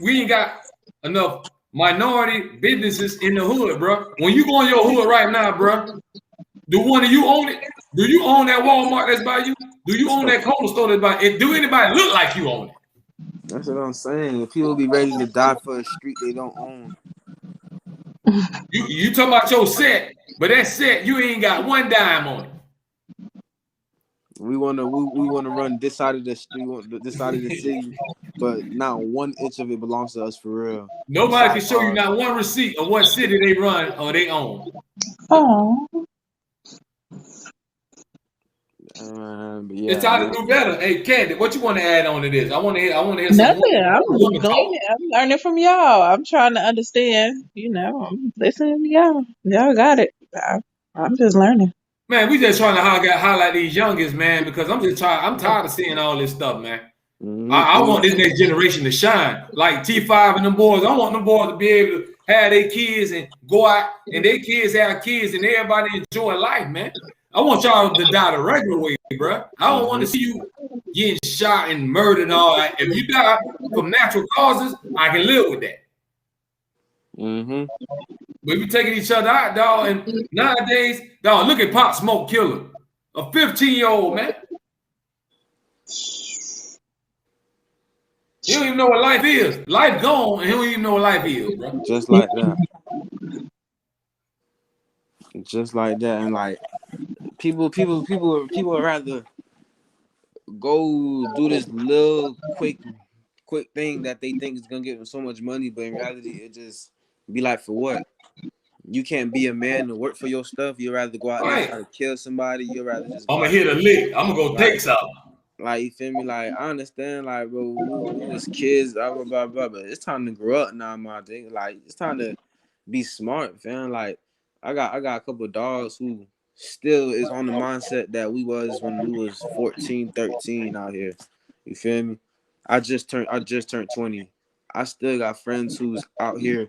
we ain't got enough minority businesses in the hood, bro. When you go in your hood right now, bro, do one of you own it? Do you own that Walmart that's by you? Do you own that corner store that's by it? Do anybody look like you own it? That's what I'm saying. If people be ready to die for a street they don't own. You talking about your set, but that set you ain't got one dime on it. We wanna run this side of the street, this side of the city, but not 1 inch of it belongs to us for real. Nobody can show you not one receipt of what city they run or they own. Oh. Yeah, it's time to do better. Hey, Candy, what you want to add on to this? I want to hear some. Nothing. I'm gleaning. I'm learning from y'all. I'm trying to understand. I'm listening to y'all. Y'all got it. I'm just learning. Man, we just trying to highlight these youngest, man, because I'm tired of seeing all this stuff, man. I want this next generation to shine. Like T5 and them boys. I want them boys to be able to have their kids and go out and their kids have kids and everybody enjoy life, man. I want y'all to die the regular way, bro. I don't want to see you getting shot and murdered and all that. If you die from natural causes, I can live with that. But we taking each other out, dog, and nowadays, dog, look at Pop Smoke Killer, a 15-year-old, man. He don't even know what life is. Life gone, and he don't even know what life is, bro. Just like that. Just like that. And like people would rather go do this little quick thing that they think is gonna get them so much money, but in reality it just be like, for what? You can't be a man and work for your stuff. You'd rather go out there and try to kill somebody. You'd rather just I'm gonna hit a lick. I'm gonna go take something. Like, you feel me? Like, I understand, like, bro, we was kids, blah, blah, blah, blah, but it's time to grow up now, my thing. Like, it's time to be smart, fam. Like, I got a couple of dogs who still is on the mindset that we was when we was 14, 13 out here. You feel me? I just turned 20. I still got friends who's out here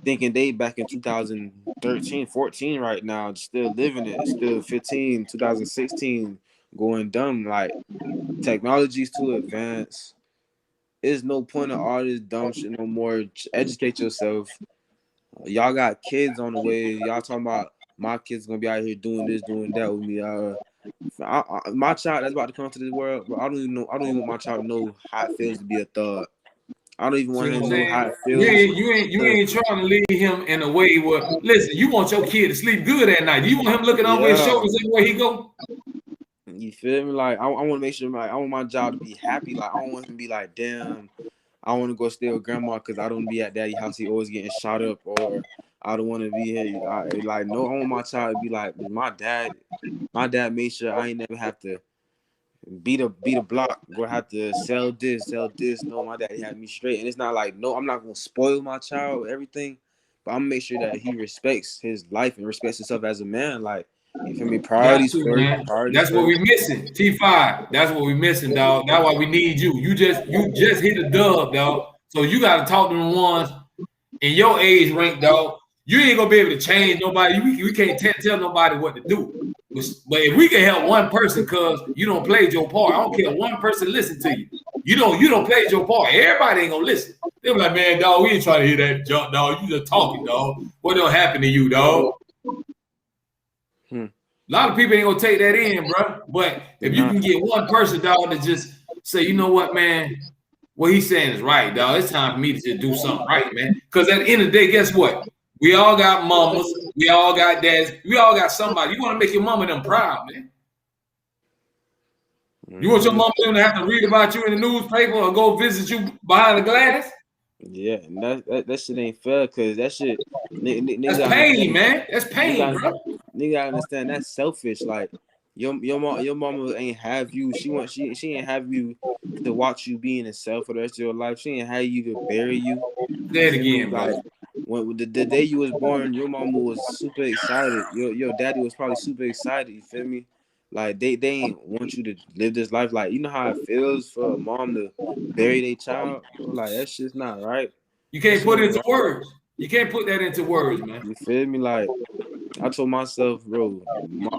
thinking they back in 2013, 14 right now, still living it. Still 15, 2016, going dumb. Like, technology's too advanced. There's no point in all this dumb shit no more. Educate yourself. Y'all got kids on the way. Y'all talking about my kids gonna be out here doing this, doing that with me. My child that's about to come to this world, but I don't even know. I don't even want my child to know how it feels to be a thug. I don't even want him to know how it feels. You ain't trying to leave him in a way where, listen, you want your kid to sleep good at night. Do you want him looking over his shoulders everywhere he go? You feel me? Like I want to make sure, like I want my job to be happy. Like I don't want him to be like, damn, I want to go stay with grandma because I don't be at daddy's house. He always getting shot up, or I don't want to be here. Like no, I want my child to be like, my dad made sure I ain't never have to beat a block, go have to sell this. No, my daddy had me straight. And it's not like, no, I'm not gonna spoil my child with everything, but I'm gonna make sure that he respects his life and respects himself as a man. Like, you feel me? Priorities first. That's what we're missing. T5. That's what we're missing, dog. That's why we need you. You just hit a dub, dog. So you gotta talk to the ones in your age rank, dog. You ain't gonna be able to change nobody. We can't tell nobody what to do. But if we can help one person, cause you don't play your part, I don't care. One person listen to you. You don't play your part. Everybody ain't gonna listen. They're like, man, dog, we ain't trying to hear that junk, dog. You just talking, dog. What don't happen to you, dog? A lot of people ain't gonna take that in, bro. But if you can get one person, dog, to just say, you know what, man, what he's saying is right, dog. It's time for me to just do something right, man. Because at the end of the day, guess what? We all got mamas. We all got dads. We all got somebody. You want to make your mama them proud, man. You want your mama them to have to read about you in the newspaper or go visit you behind the glass? Yeah, and that shit ain't fair, because that shit. That's pain, man. That's pain, bro. Nigga, gotta understand that's selfish. Like your mama ain't have you. She ain't have you to watch you be in itself for the rest of your life. She ain't have you to bury you. Say it again, bro. Like, when the day you was born, your mama was super excited. Your daddy was probably super excited. You feel me? Like they ain't want you to live this life. Like, you know how it feels for a mom to bury their child. Like, that shit's not right. You can't put it into words. You can't put that into words, man. You feel me? Like, I told myself, bro,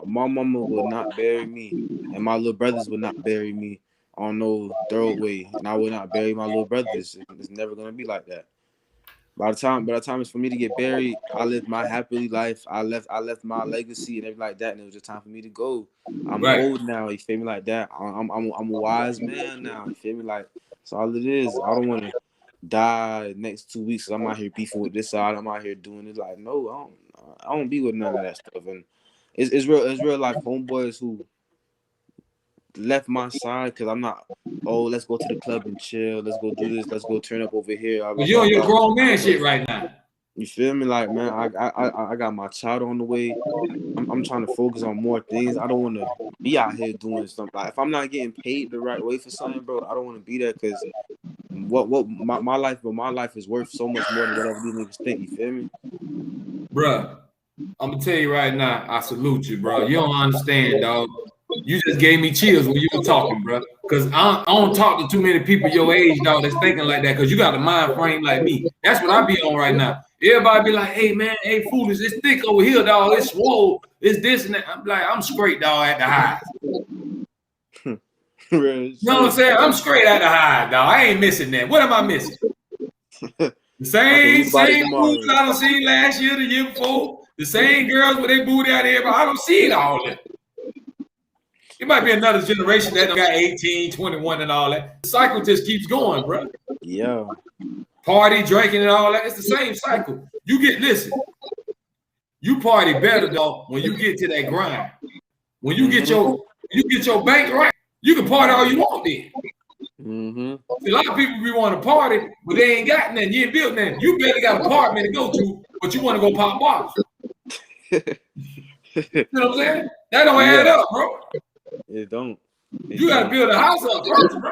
my mama will not bury me, and my little brothers will not bury me on no third way, and I will not bury my little brothers. It's never gonna be like that. By the time it's for me to get buried, I lived my happy life. I left my legacy and everything like that, and it was just time for me to go. I'm old now, you feel me, like that. I'm a wise man now, you feel me, like, that's all it is. I don't want to die next 2 weeks. I'm out here beefing with this side. I'm out here doing it. Like, no, I don't be with none of that stuff. And it's real life homeboys who left my side because I'm not. Oh, let's go to the club and chill. Let's go do this. Let's go turn up over here. But you're on your grown man shit right now. You feel me? Like, man, I got my child on the way. I'm trying to focus on more things. I don't want to be out here doing something. Like, if I'm not getting paid the right way for something, bro, I don't want to be there, because my life is worth so much more than whatever these niggas think. You feel me? Bruh, I'm gonna tell you right now, I salute you, bro. You don't understand, dog. You just gave me chills when you were talking, bro. Because I don't talk to too many people your age, dog, that's thinking like that, because you got a mind frame like me. That's what I be on right now. Everybody be like, hey, man, hey, foolish, it's thick over here, dog. It's swole. It's this and that. I'm like, I'm straight, dog, at the highs. You know what I'm saying? I'm straight at the highs, dog. I ain't missing that. What am I missing? The same fools I don't see last year, the year before. The same girls with their booty out here, but I don't see it all that. It might be another generation that got 18, 21 and all that. The cycle just keeps going, bro. Yeah. Party, drinking and all that. It's the same cycle. Listen, you party better, though, when you get to that grind. When you get your bank right, you can party all you want then. See, a lot of people be want to party, but they ain't got nothing. You ain't built nothing. You barely got an apartment to go to, but you want to go pop bottles. You know what I'm saying? That don't add up, bro. It don't. You gotta build a house up first, bro.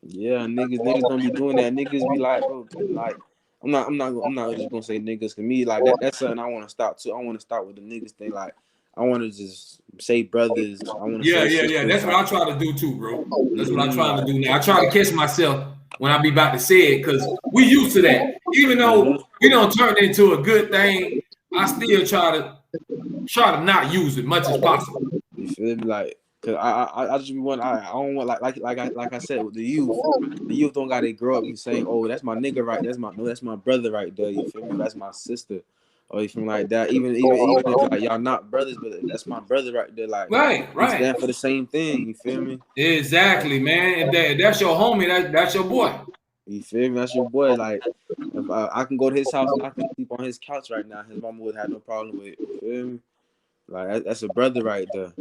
Yeah, niggas don't be doing that. Niggas be like, bro, like, I'm not just gonna say niggas. To me, like, that's something I want to stop too. I want to start with the niggas thing. Like, I want to just say brothers. I want to yeah. That's what I try to do too, bro. That's what I'm trying to do now. I try to catch myself when I be about to say it, because we used to that. Even though we don't turn it into a good thing, I still try to not use it much as possible. You feel me? Like, Cause I just want I don't want like I said with the youth don't gotta grow up and saying, oh, that's my nigga right, that's my brother right there, you feel me? Or that's my sister, or you feel me like that. Even if like y'all not brothers, but that's my brother right there. Like we Right. stand for the same thing, you feel me? Exactly, man. If that's your homie, that's your boy. You feel me? That's your boy. Like if I can go to his house and I can sleep on his couch right now, his mama would have no problem with it. You feel me? Like that's a brother right there.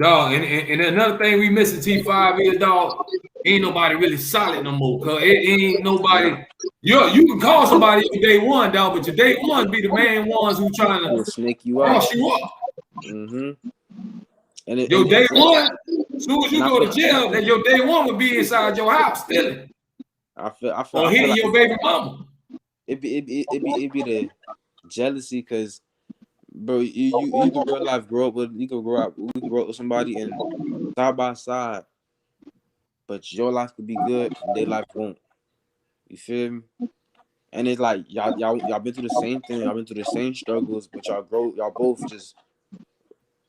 Dog, and another thing we missing T5 is, dog, ain't nobody really solid no more. Cause it ain't nobody. Nah, You can call somebody your day one, dog, but your day ones be the main ones who trying he'll to snake you out. cross you up. Mm-hmm. Your day one, as soon as you and I go feel to jail, then your day one would be inside your house stealing I feel or hitting like your baby mama. it be the jealousy, because bro, you can real life grow up with we can grow up with somebody and side by side, but your life could be good and their life won't. You feel me? And it's like y'all been through the same thing, y'all been through the same struggles, but y'all both just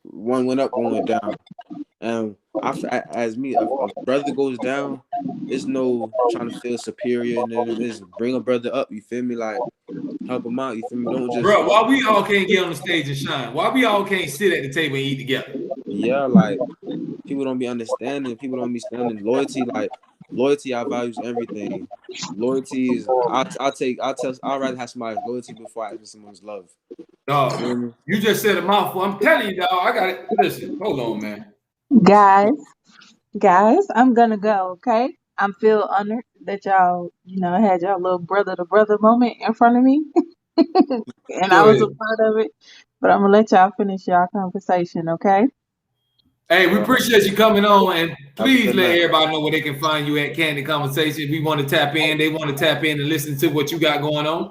one went up, one went down. And as me, if a brother goes down, there's no trying to feel superior, and then it's bring a brother up. You feel me? Like help him out. You feel me? Don't just Bro, why we all can't get on the stage and shine? Why we all can't sit at the table and eat together? like people don't be understanding. People don't be standing loyalty. Like loyalty, I values everything. Loyalty is I'd rather have somebody's loyalty before I have someone's love. You feel Dog, me? you just said a mouthful. I'm telling you, dog, I got it. Listen, hold on, man. Guys, I'm gonna go, okay? I'm feel honored that y'all, had y'all little brother to brother moment in front of me. And I Go was a ahead. part of it. But I'm gonna let y'all finish y'all conversation, okay? Hey, we appreciate you coming on, and Have a please good let night. everybody know where they can find you at Candid Conversation. We want to tap in. They want to tap in and listen to what you got going on.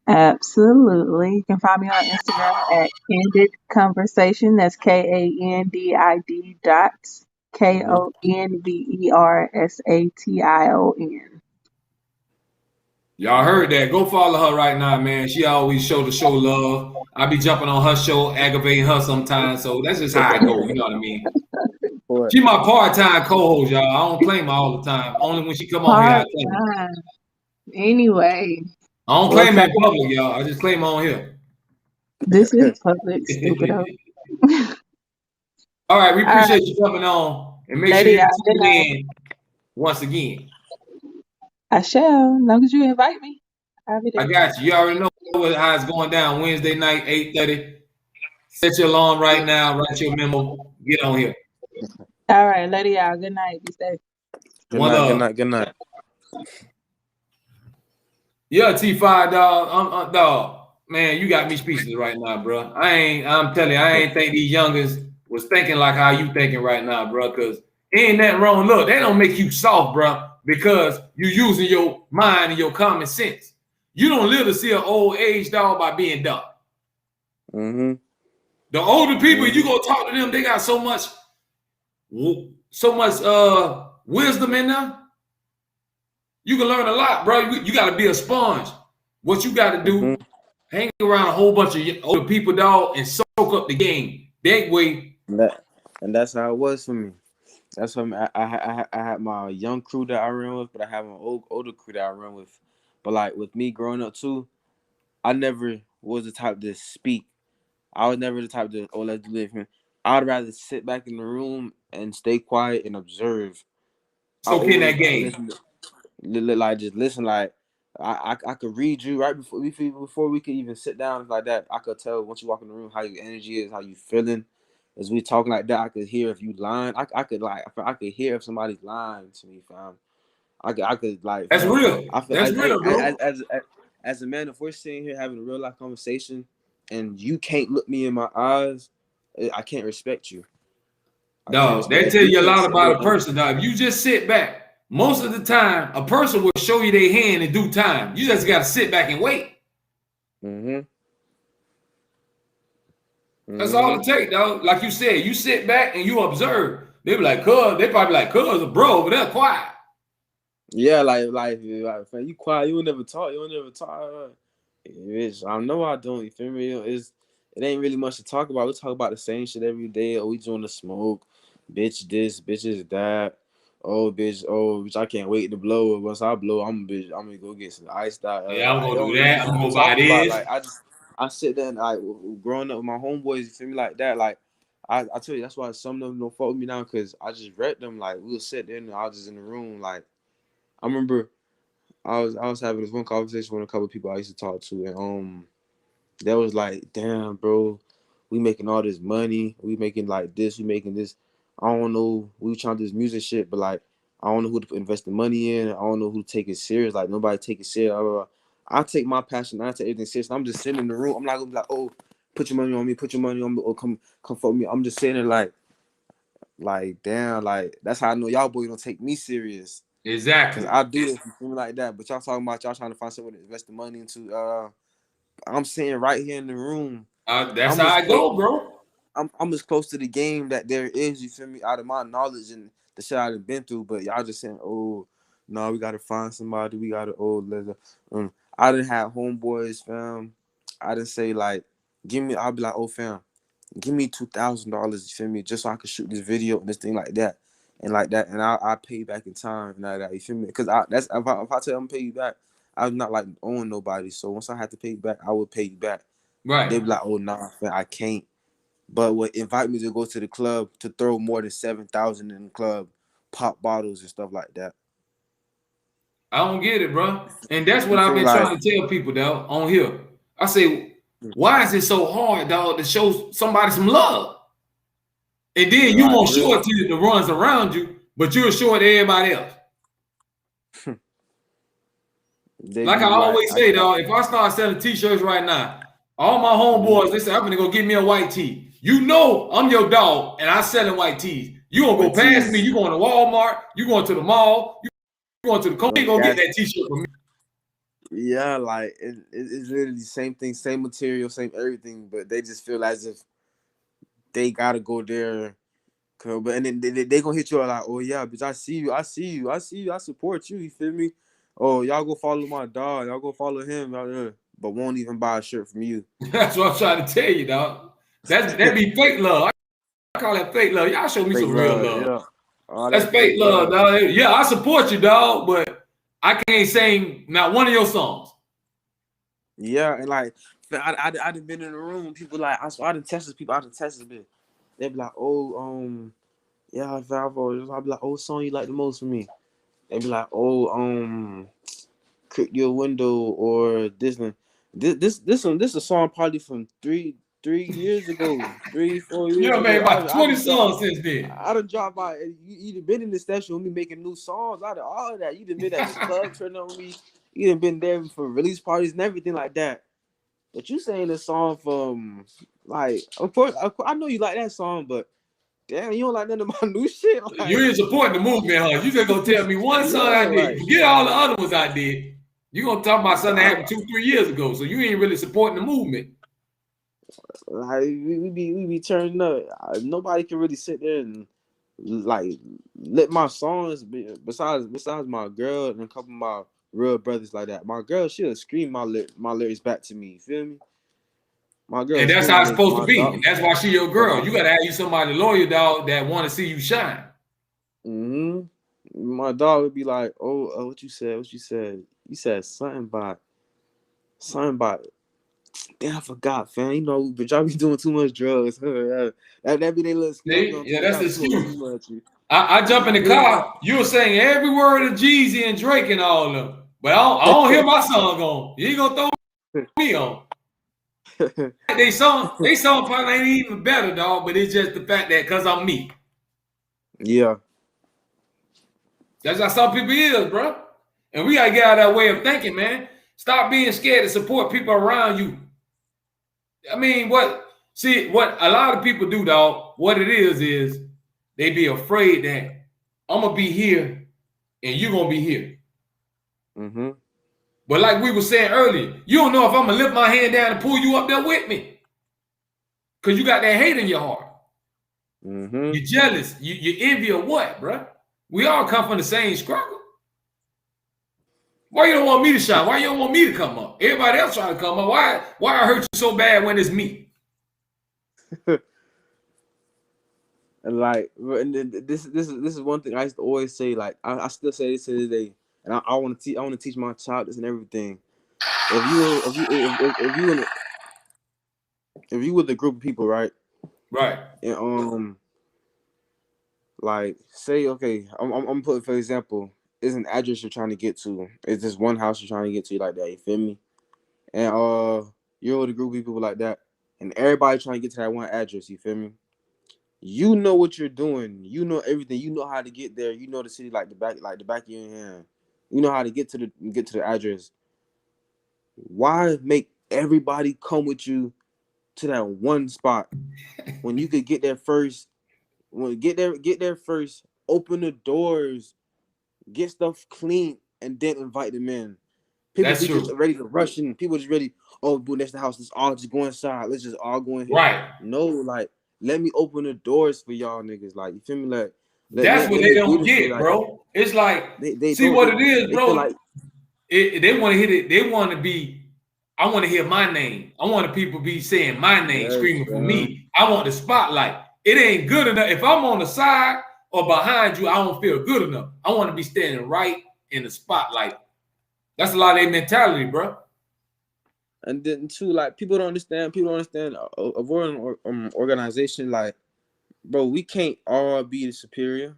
Absolutely. You can find me on Instagram at Candid Conversation. That's KANDID dots KONVERSATION. Y'all heard that. Go follow her right now, man. She always show love. I be jumping on her show, aggravating her sometimes. So that's just how I go. You know what I mean? What? She my part-time co-host, y'all. I don't claim her all the time. Only when she come on here, I Part claim her. time. Anyway, I don't Well, claim her in public, y'all. I just claim her on here. this is public, stupido. All right, we All right, appreciate you coming on. And make sure lady, you y'all. Good tune night. in once again. I shall, as long as you invite me. I'll be I there. got you. You already know how it's going down. Wednesday night, 8:30. Set your alarm right now. Write your memo. Get on here. All right, lady, y'all. Good night. Be safe. good One night. Good love. night. Good night. Yeah, T5 dog. Dog. Man, you got me speechless right now, bro. I'm telling you, I ain't think these youngers was thinking like how you thinking right now, bro. Cause ain't nothing wrong. Look, they don't make you soft, bro, because you using your mind and your common sense. You don't live to see an old age dog by being dumb. Mm-hmm. The older people, you Mm-hmm. go talk to them, they got so much wisdom in them. You can learn a lot, bro. You got to be a sponge. What you got to Mm-hmm. do, hang around a whole bunch of older people, dog, and soak up the game. That way, And that's how it was for me. That's what I had my young crew that I ran with, but I have an older crew that I run with. But like with me growing up too, I never was the type to speak. I was never the type to let's live here. I'd rather sit back in the room and stay quiet and observe. I soak in that always game. listen, like just listen. Like I could read you right before we could even sit down like that. I could tell once you walk in the room how your energy is, how you feeling. As we talking like that, I could hear if you lying. I could hear if somebody's lying to me, fam. I could like, That's fam. real. I feel That's real, bro. as a man, if we're sitting here having a real life conversation, and you can't look me in my eyes, I can't respect you. I can't Dog, respect that if tell you you a can't lot sit here about a person, dog. If you just sit back, most of the time, a person will show you their hand in due time. You just got to sit back and wait. Mm-hmm. That's all Mm-hmm. it takes, dog. Like you said, you sit back and you observe. They be like, cuz, they probably like, cuz, bro, over there, quiet. Yeah, like, fam, you quiet. You will never talk. You will never talk. Bitch, I know I don't. You feel me? it ain't really much to talk about. We talk about the same shit every day. Oh, we doing the smoke, bitch this, bitches that. Oh, bitch, I can't wait to blow. Once I blow, I'm gonna go get some iced out. Yeah, I'm Like, it gonna don't do really that. be I'm nothing gonna to go buy talk about. this. Like, I sit there and like growing up with my homeboys, you feel me like that. Like, I tell you, that's why some of them don't fuck with me now, because I just read them. Like, we'll sit there and I was just in the room. Like, I remember I was having this one conversation with a couple of people I used to talk to, and that was like, damn, bro, we making all this money, we making like this, we making this. I don't know, we trying to do this music shit, but like, I don't know who to invest the money in. I don't know who to take it serious. Like, nobody take it serious. Blah, blah, blah. I take my passion, I take everything serious. I'm just sitting in the room. I'm not gonna be like, oh, put your money on me, put your money on me, or come for me. I'm just sitting there like, damn, like that's how I know y'all boys don't take me serious. Cause Exactly. I do this, you feel me like that. But y'all talking about y'all trying to find someone to invest the money into. I'm sitting right here in the room. That's I'm how as I close. go, bro. I'm as close to the game that there is. You feel me? Out of my knowledge and the shit I've been through, but y'all just saying, "Oh, no, we gotta find somebody. We gotta I didn't have homeboys, fam. I didn't say like, give me. I'll be like, oh, fam, give me $2,000. You feel me? Just so I could shoot this video and this thing like that, and I pay you back in time and all that. You feel me? Because that's if I tell them pay you back, I'm not like owing nobody. So once I have to pay you back, I will pay you back. They Right. be like, oh nah, fam, I can't. But would invite me to go to the club to throw more than 7,000 in the club, pop bottles and stuff like that. I don't get it, bro. And that's what You I've feel been like, trying to tell people, dog, on here. I say, why is it so hard, dog, to show somebody some love? And then you like won't show real, it to the ones around you, but you'll show it to everybody else. they Like I be like, always say, dog, if I start selling t-shirts right now, all my homeboys, they say, I'm gonna go get me a white tee. You know I'm your dog, and I'm selling white tees. You gonna go what past me, tees? you going to Walmart, you going to the mall, you going to the company, you But gonna get that's, that t-shirt from me. yeah, like it's literally the same thing, same material, same everything, but they just feel as if they gotta go there. But and then they gonna hit you like, oh yeah, bitch, I see you, I see you, I see you, I support you. You feel me? Oh, y'all go follow my dog, y'all go follow him, but won't even buy a shirt from you. That's what I'm trying to tell you, dog. That be fake love. I call that fake love. Y'all show me Fake some real love, love. yeah. All That's that fake fake love, love. dog. Yeah, I support you, dog, but I can't sing not one of your songs. Yeah, and like I done been in the room. People like I done tested people. I done tested bit. They be like, oh, yeah, Valvo. I be like, oh, song you like the most for me. They be like, oh, Crick Your Window or this one. This a song probably from 3 years ago, 3-4 years You know, ago. man, about 20 songs since then. I done dropped by. You done been in the session with me making new songs. I done all of that. You done been at the club turning on me. You done been there for release parties and everything like that. But you saying a song from like, of course, I know you like that song, but damn, you don't like none of my new shit. You Like, ain't supporting the movement, huh? You just gonna tell me one song yeah, I did. like, Forget all the other ones I did. You gonna talk about something that nah, happened 2-3 years ago. So you ain't really supporting the movement. like we be turning up. Nobody can really sit there and like let my songs be, besides my girl and a couple of my real brothers like that. My girl, she'll scream my lyrics back to me. You feel me? My girl And that's scream how my it's lyrics to supposed to my be. dog. And that's why she your But girl. You gotta have you somebody loyal, dog, that want to see you shine. my dog would be like, oh, what you said? What you said? You said something about. Damn, I forgot, fam. You know, but y'all be doing too much drugs. Huh? That be they little excuse. See? Don't Yeah, tell me that's y'all the be doing too excuse. much. I jump in the car, you'll sing every word of Jeezy and Drake and all of them. But I don't hear my song on. You ain't gonna throw me on. They song probably ain't even better, dog, but it's just the fact that because I'm me. Yeah. That's how some people is, bro. And we gotta get out of that way of thinking, man. Stop being scared to support people around you. I mean, what a lot of people do, dog, what it is they be afraid that I'm gonna be here and you're gonna be here. Mm-hmm. But like we were saying earlier, you don't know if I'm gonna lift my hand down and pull you up there with me. Cause you got that hate in your heart. Mm-hmm. You're jealous. You envy or what, bro? We all come from the same struggle. Why you don't want me to shine? Why you don't want me to come up? Everybody else trying to come up. Why I hurt you so bad when it's me? And like, this is one thing I used to always say. Like, I still say this to this day, and I want to teach my child this and everything. If you with a group of people, right? Right. And like, say, okay, I'm putting, for example, is an address you're trying to get to. It's this one house you're trying to get to, like that. You feel me? And you're with a group of people like that, and everybody trying to get to that one address. You feel me? You know what you're doing. You know everything. You know how to get there. You know the city like the back of your hand. You know how to get to the address. Why make everybody come with you to that one spot when you could get there first? Get there first. Open the doors, get stuff clean, and then invite them in. People That's be just true. ready to rush in. People just ready. Oh, boo, that's the house. Let's all just go inside. Let's just all go in here. Right. No, like, let me open the doors for y'all niggas. Like, you feel me? Like, That's what let they me do don't this shit. get, Like, bro. It's like, they see don't. what it is, They feel bro. like They want to hit it. They want to be. I want to hear my name. I want the people be saying my name, yes, screaming for bro. me. I want the spotlight. It ain't good enough. If I'm on the side or behind you, I don't feel good enough. I want to be standing right in the spotlight. That's a lot of their mentality, bro. And then too, like, people don't understand. People don't understand avoiding organization. Like, bro, we can't all be the superior.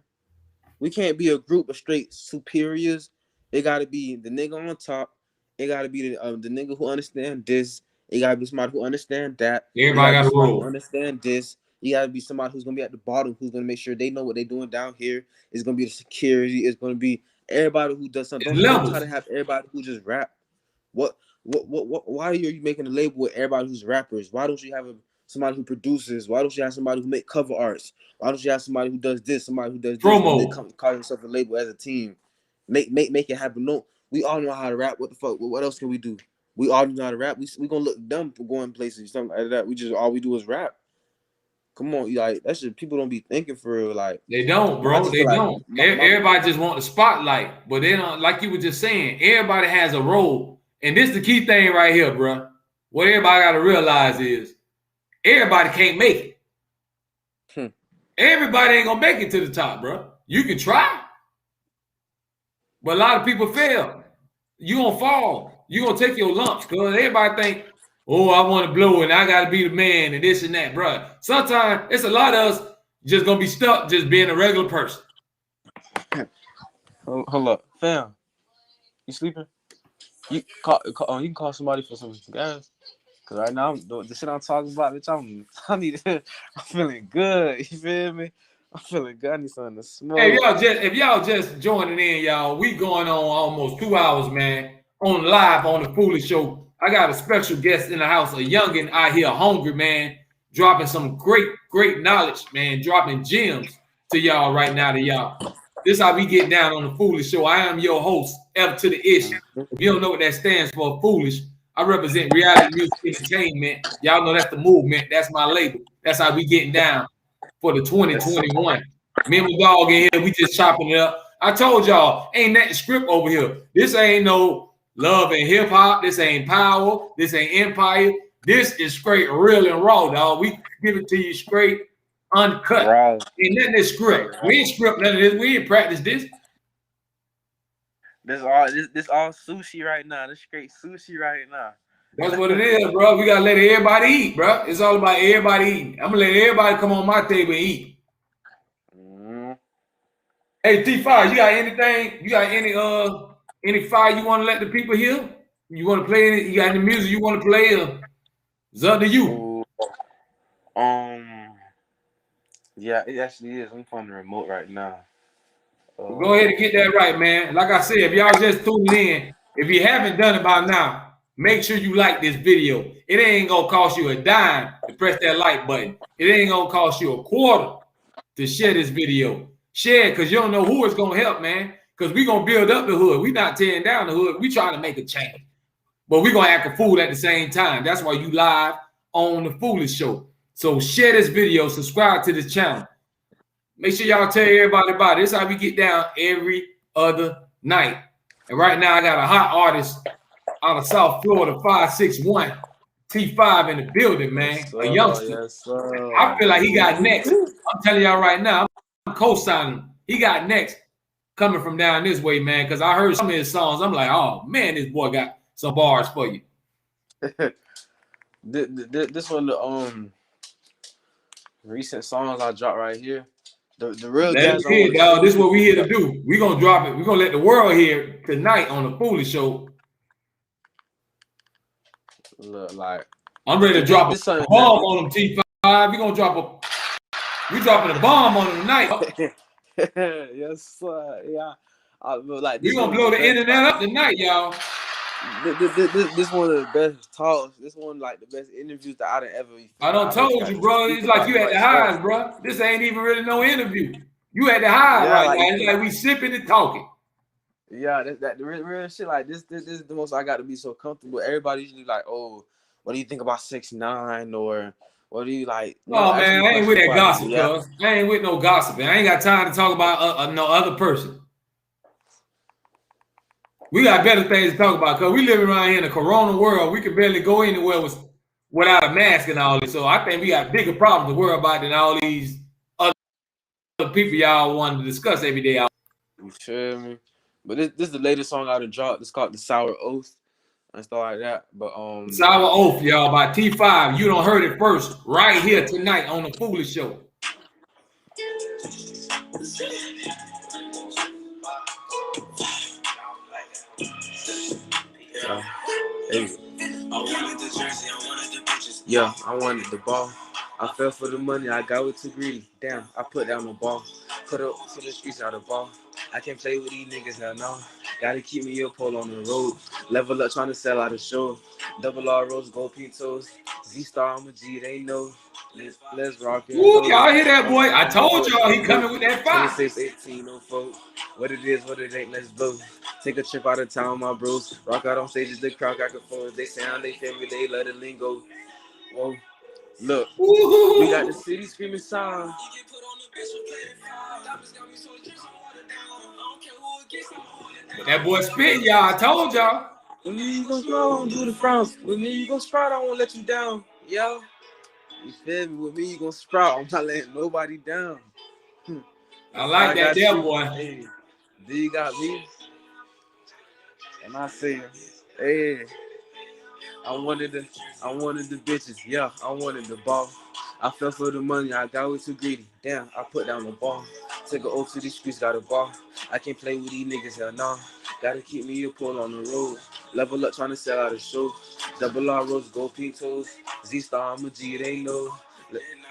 We can't be a group of straight superiors. It got to be the nigga on top. It got to be the nigga who understand this. It got to be somebody who understand that. It got Everybody to be got a somebody who role. understand this. You got to be somebody who's going to be at the bottom, who's going to make sure they know what they're doing down here. It's going to be the security. It's going to be everybody who does something. It's Don't try levels. to have everybody who just rap. Why are you making a label with everybody who's rappers? Why don't you have somebody who produces? Why don't you have somebody who make cover arts? Why don't you have somebody who does this, somebody who does this, and they Promo. call themselves a label as a team? Make it happen. No, we all know how to rap. What the fuck? What else can we do? We all know how to rap. We gonna look dumb for going places, something like that. All we do is rap. Come on, like that shit. People don't be thinking for real. Like, They don't, I bro. just They feel like don't. Everybody just want the spotlight, but they don't. Like you were just saying, everybody has a role, and this is the key thing right here, bro. What everybody got to realize is everybody can't make it. Everybody ain't gonna make it to the top, bro. You can try, but a lot of people fail. You gonna fall. You gonna take your lumps, cause everybody think, oh, I want to blow and I gotta be the man and this and that, bro. Sometimes it's a lot of us just gonna be stuck just being a regular person. hold up, fam. You sleeping? You can call somebody for some gas. Cause right now, the shit I'm talking about, bitch, I'm feeling good. You feel me? I'm feeling good. I need something to Hey, smoke. if y'all just joining in, y'all, we going on almost 2 hours, man, on live on the Foolish Show. I got a special guest in the house, a youngin' out here, hungry, man, dropping some great knowledge, man, dropping gems to y'all right now to y'all. This is how we get down on the Foolish Show. I am your host, F to the Ish. If you don't know what that stands for, Foolish, I represent reality music entertainment. Y'all know that's the movement. That's my label. That's how we getting down for the 2021. Me and my dog in here, we just chopping it up. I told y'all, ain't that script over here. This ain't no love and hip hop. This ain't power. This ain't empire. This is straight real and raw, dog. We give it to you straight, uncut. Right. Ain't nothing that script. We ain't script none of this. We ain't practice this. This all sushi right now. This straight sushi right now. That's what it is, bro. We gotta let everybody eat, bro. It's all about everybody eating. I'm gonna let everybody come on my table and eat. Hey, T5, you got anything? You got any fire you want to let the people hear? You want to play any? You got any music you want to play? It's up to you. Yeah, it actually is. I'm on the remote right now. Well, go ahead and get that right, man. Like I said, if y'all just tuning in, if you haven't done it by now, make sure you like this video. It ain't gonna cost you a dime to press that like button. It ain't gonna cost you a quarter to share this video. Share it, because you don't know who it's gonna help, man. Because we gonna build up the hood. We not tearing down the hood. We trying to make a change. But we gonna act a fool at the same time. That's why you live on the Foolish Show. So share this video, subscribe to this channel. Make sure y'all tell everybody about it. This is how we get down every other night. And right now I got a hot artist out of South Florida, 561. T5 in the building, man. Yes, A sir. youngster. Yes, sir. I feel like he got next. I'm telling y'all right now, I'm co-signing him. He got next coming from down this way, man, because I heard some of his songs. I'm like, oh, man, this boy got some bars for you. This one, the recent songs I dropped right here. The real guys Let's hear it, dog. This is what we here to do. We're going to drop it. We're going to let the world hear it tonight on the Foolish Show. Look, like, I'm ready to drop a bomb on them, T5. We dropping a bomb on them tonight. Yes, sir. Yeah. Like, We're going to blow the internet up tonight, y'all. This one of the best talks. This one like the best interviews that I done ever. I done told you, bro. It's like you at the highs, bro. This ain't even really no interview. You at the highs right now. It's like we sipping and talking. Yeah, the real shit. Like this is the most I got to be so comfortable. Everybody usually like, oh, what do you think about 6ix9ine or what do you like? Oh man, I ain't with that gossip, cuz. I ain't with no gossiping. I ain't got time to talk about no other person. We got better things to talk about because we live around here in a corona world. We can barely go anywhere without a mask and all this. So I think we got bigger problems to worry about than all these other people y'all want to discuss every day. You feel me? But this is the latest song I done dropped. It's called The Sour Oath and stuff like that. But Sour Oath, y'all, by T5. You don't heard it first right here tonight on the Foolish Show. Hey. Yeah, I wanted the ball. I fell for the money, I got it too greedy. Damn, I put down the ball. Put up to the streets out of ball. I can't play with these niggas, hell no. Gotta keep me a pole on the road. Level up trying to sell out a show. Double R rose, gold pintos. Z-Star, I'm a G, they know. Let's rock it. Ooh, y'all hear that, boy? I told y'all he coming with that fire. 26-18-04. What it is, what it ain't, let's blow. Take a trip out of town, my bros. Rock out on stages, the crowd got conformed. They sound, they favorite, they let it lingo. Whoa, look, we got the city screaming sound. That boy spitting, y'all. I told y'all. With me, you gon' slow, do the frowns. With me, you gon' sprout, I won't let you down. Yo, you feel me? With me, you gon' sprout. I'm not letting nobody down. I like that there, boy. Hey, do you got me? And I say, hey, I wanted the bitches. Yeah, I wanted the ball. I fell for the money, I got way too greedy. Damn, I put down the ball. Took an oath to these streets, got a ball. I can't play with these niggas, hell no. Gotta keep me a pull on the road. Level up, trying to sell out a show. Double R rose, gold pintos. Z-Star, I'm a G, they know.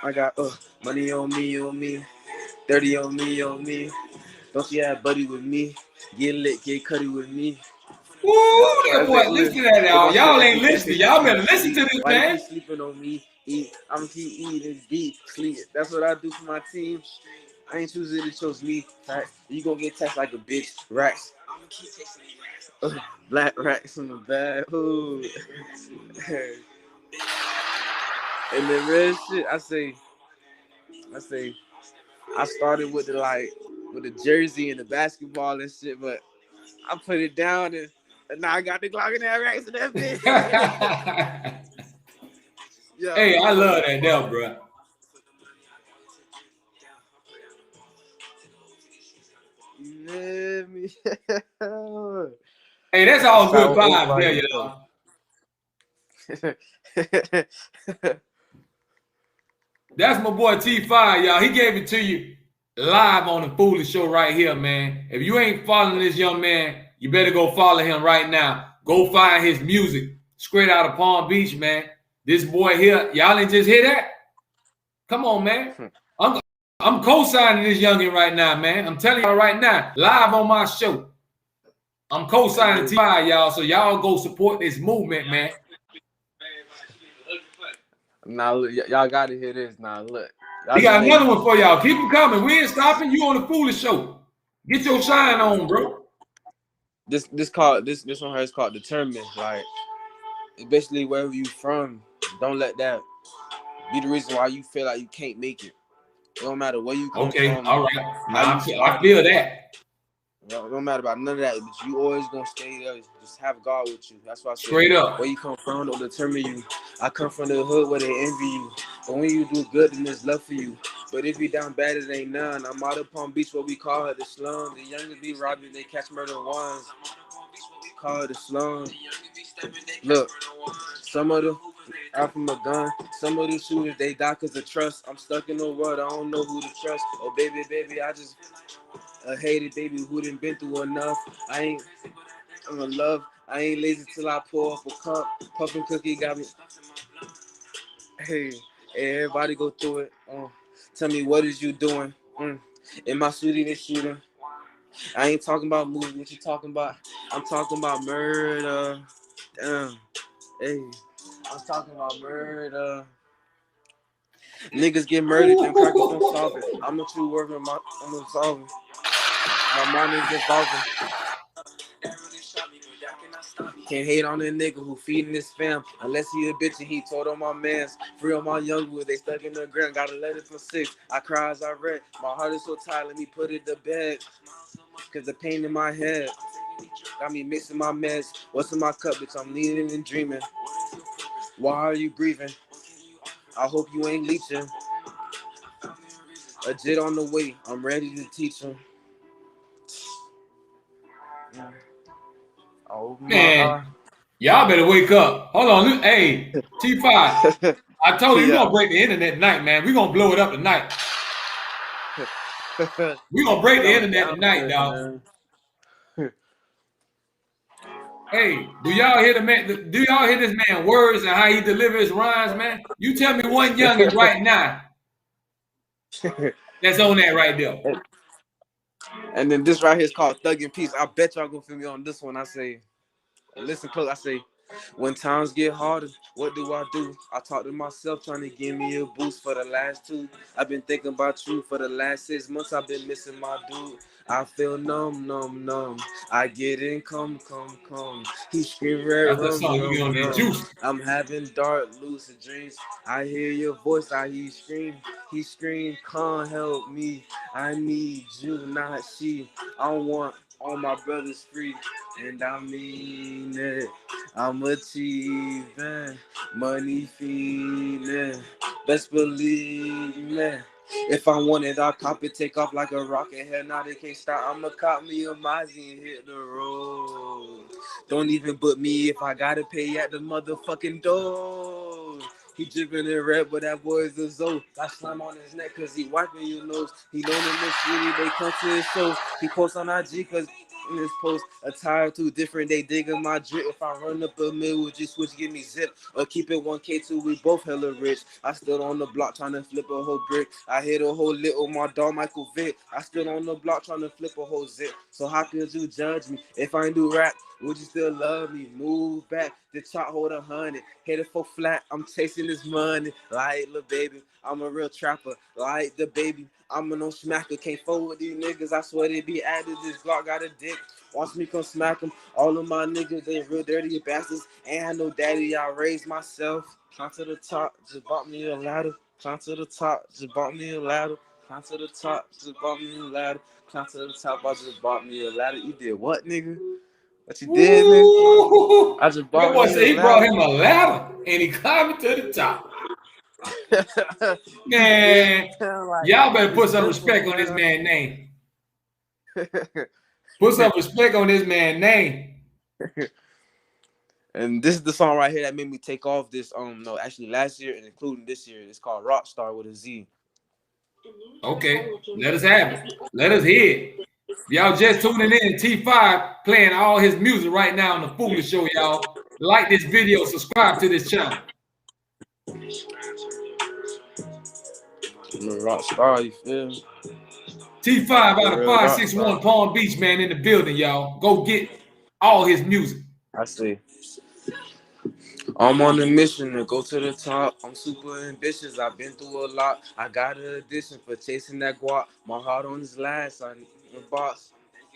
I got money on me. 30 on me. Don't you have buddy with me? Get lit, get cutty with me. Ooh, that boy, listen to that, y'all. Y'all ain't listening. Y'all better listen to this, Why man. you sleeping on me? I'm gonna keep eating deep sleep. That's what I do for my team. I ain't choosing to chose me. Right? You gonna get taxed like a bitch. Racks. Black racks in the bag. Ooh. And the real shit, I say, I started with the jersey and the basketball and shit, but I put it down and now I got the Glock and that racks and that bitch. Yeah, hey, I love that there, bro. Hey, that's all good vibes there, y'all. That's my boy T5, y'all. He gave it to you live on the Foolish Show right here, man. If you ain't following this young man, you better go follow him right now. Go find his music straight out of Palm Beach, man. This boy here, y'all ain't just hear that? Come on, man. I'm co-signing this youngin right now, man. I'm telling y'all right now, live on my show. I'm co-signing T5, y'all, so y'all go support this movement, man. Now, look, y'all got to hear this. Now, look. We got another one for y'all. Keep them coming. We ain't stopping. You on the Foolish Show. Get your shine on, bro. This one here is called Determined. Like, it's basically wherever you from, don't let that be the reason why you feel like you can't make it. It don't matter where you come from. All right. Now I feel that. No matter about none of that, but you always gonna stay there. Just have God with you. That's why I said, Straight up. where you come from don't determine you. I come from the hood where they envy you. But when you do good, then there's love for you. But if you down bad, it ain't none. I'm out of Palm Beach, what we call it the slum. The youngest be robbing, they catch murder ones. Call it the slum. Look, some of the out from a gun. Some of the shooters, they die because of trust. I'm stuck in the world, I don't know who to trust. Oh, baby, I just a hated baby who done been through enough. I'm in love. I ain't lazy till I pour off a cup. Puffin' cookie got me. Hey, everybody go through it. Tell me what is you doing? In my city, this shooting. I ain't talking about movies. What you talking about? I'm talking about murder. Damn. Hey, I'm talking about murder. Niggas get murdered, them crackers don't solve it. I'm a true worker, I'm gonna solve it. My mind is evolving. Can't hate on a nigga who feeding his fam unless he a bitch and he told on my mans. Free on my young boy, they stuck in the ground. Got a letter from 6. I cry as I read. My heart is so tired, let me put it to bed. Cause the pain in my head got me mixing my mess. What's in my cup, bitch? I'm leaning and dreaming. Why are you breathing? I hope you ain't leeching. A jit on the way, I'm ready to teach him. Oh my Man, y'all better wake up. Hold on. Hey, T5. I told you we're gonna break the internet tonight, man. We're gonna blow it up tonight. We're gonna break the internet tonight, dog. Hey, do y'all hear the man? Do y'all hear this man words and how he delivers his rhymes, man? You tell me one youngin right now that's on that right there. And then this right here is called Thug in Peace. I bet y'all gonna feel me on this one. I say, listen close. I say, when times get harder, what do? I talk to myself trying to give me a boost for the last 2. I've been thinking about you for the last 6 months. I've been missing my dude. I feel numb. I get in, come. He scream red That's the song you get on that rum. juice. I'm having dark, lucid dreams. I hear your voice, I hear you scream. He scream, can't help me. I need you, not she. I want all my brothers free, and I mean it. I'm achieving, money feeling. Best believe me. If I want it, I'll cop it, take off like a rocket. Hell, now they can't stop. I'ma cop me a Mozzie and hit the road. Don't even book me if I gotta pay at the motherfucking door. He dripping in red, but that boy is a Zoe. I slam on his neck cause he wiping your nose. He known in the city, they come to his shows. He posts on IG cause in his post, attire too different, they digging my drip. If I run up a mill, would you switch, give me zip? Or keep it 1K too, we both hella rich. I stood on the block trying to flip a whole brick. I hit a whole little, my dog Michael Vick. I stood on the block trying to flip a whole zip. So how could you judge me? If I ain't do rap, would you still love me? Move back, the chart hold 100. Hit it for flat, I'm chasing this money. Like, little baby, I'm a real trapper. Like the baby, I'm a no smacker. Can't fool with these niggas, I swear they be added. This Glock got a dick. Watch me come smack them. All of my niggas, they real dirty bastards. Ain't had no daddy, I raised myself. Climb to the top, just bought me a ladder. Climb to the top, just bought me a ladder. Climb to the top, just bought me a ladder. Climb to the top, I just bought me a ladder. You did what, nigga? What you did, nigga? Ooh, I just that bought boy me said a he brought ladder. him a ladder and he climbed to the top. Man, Like, y'all better put it's some simple, respect on this man. man's name. Put some respect on this man's name. And this is the song right here that made me take off this no, actually last year and including this year. It's called Rockstar with a Z. Okay, let us have it. Let us hear it. Y'all just tuning in, T5 playing all his music right now on the Foolish Show, y'all. Like this video, subscribe to this channel. Rockstar, you feel me? T5 The out of real 561 Rockstar. Palm Beach, man, in the building, y'all. Go get all his music. I see. I'm on a mission to go to the top. I'm super ambitious. I've been through a lot. I got an addition for chasing that guap. My heart on his last. I'm a boss.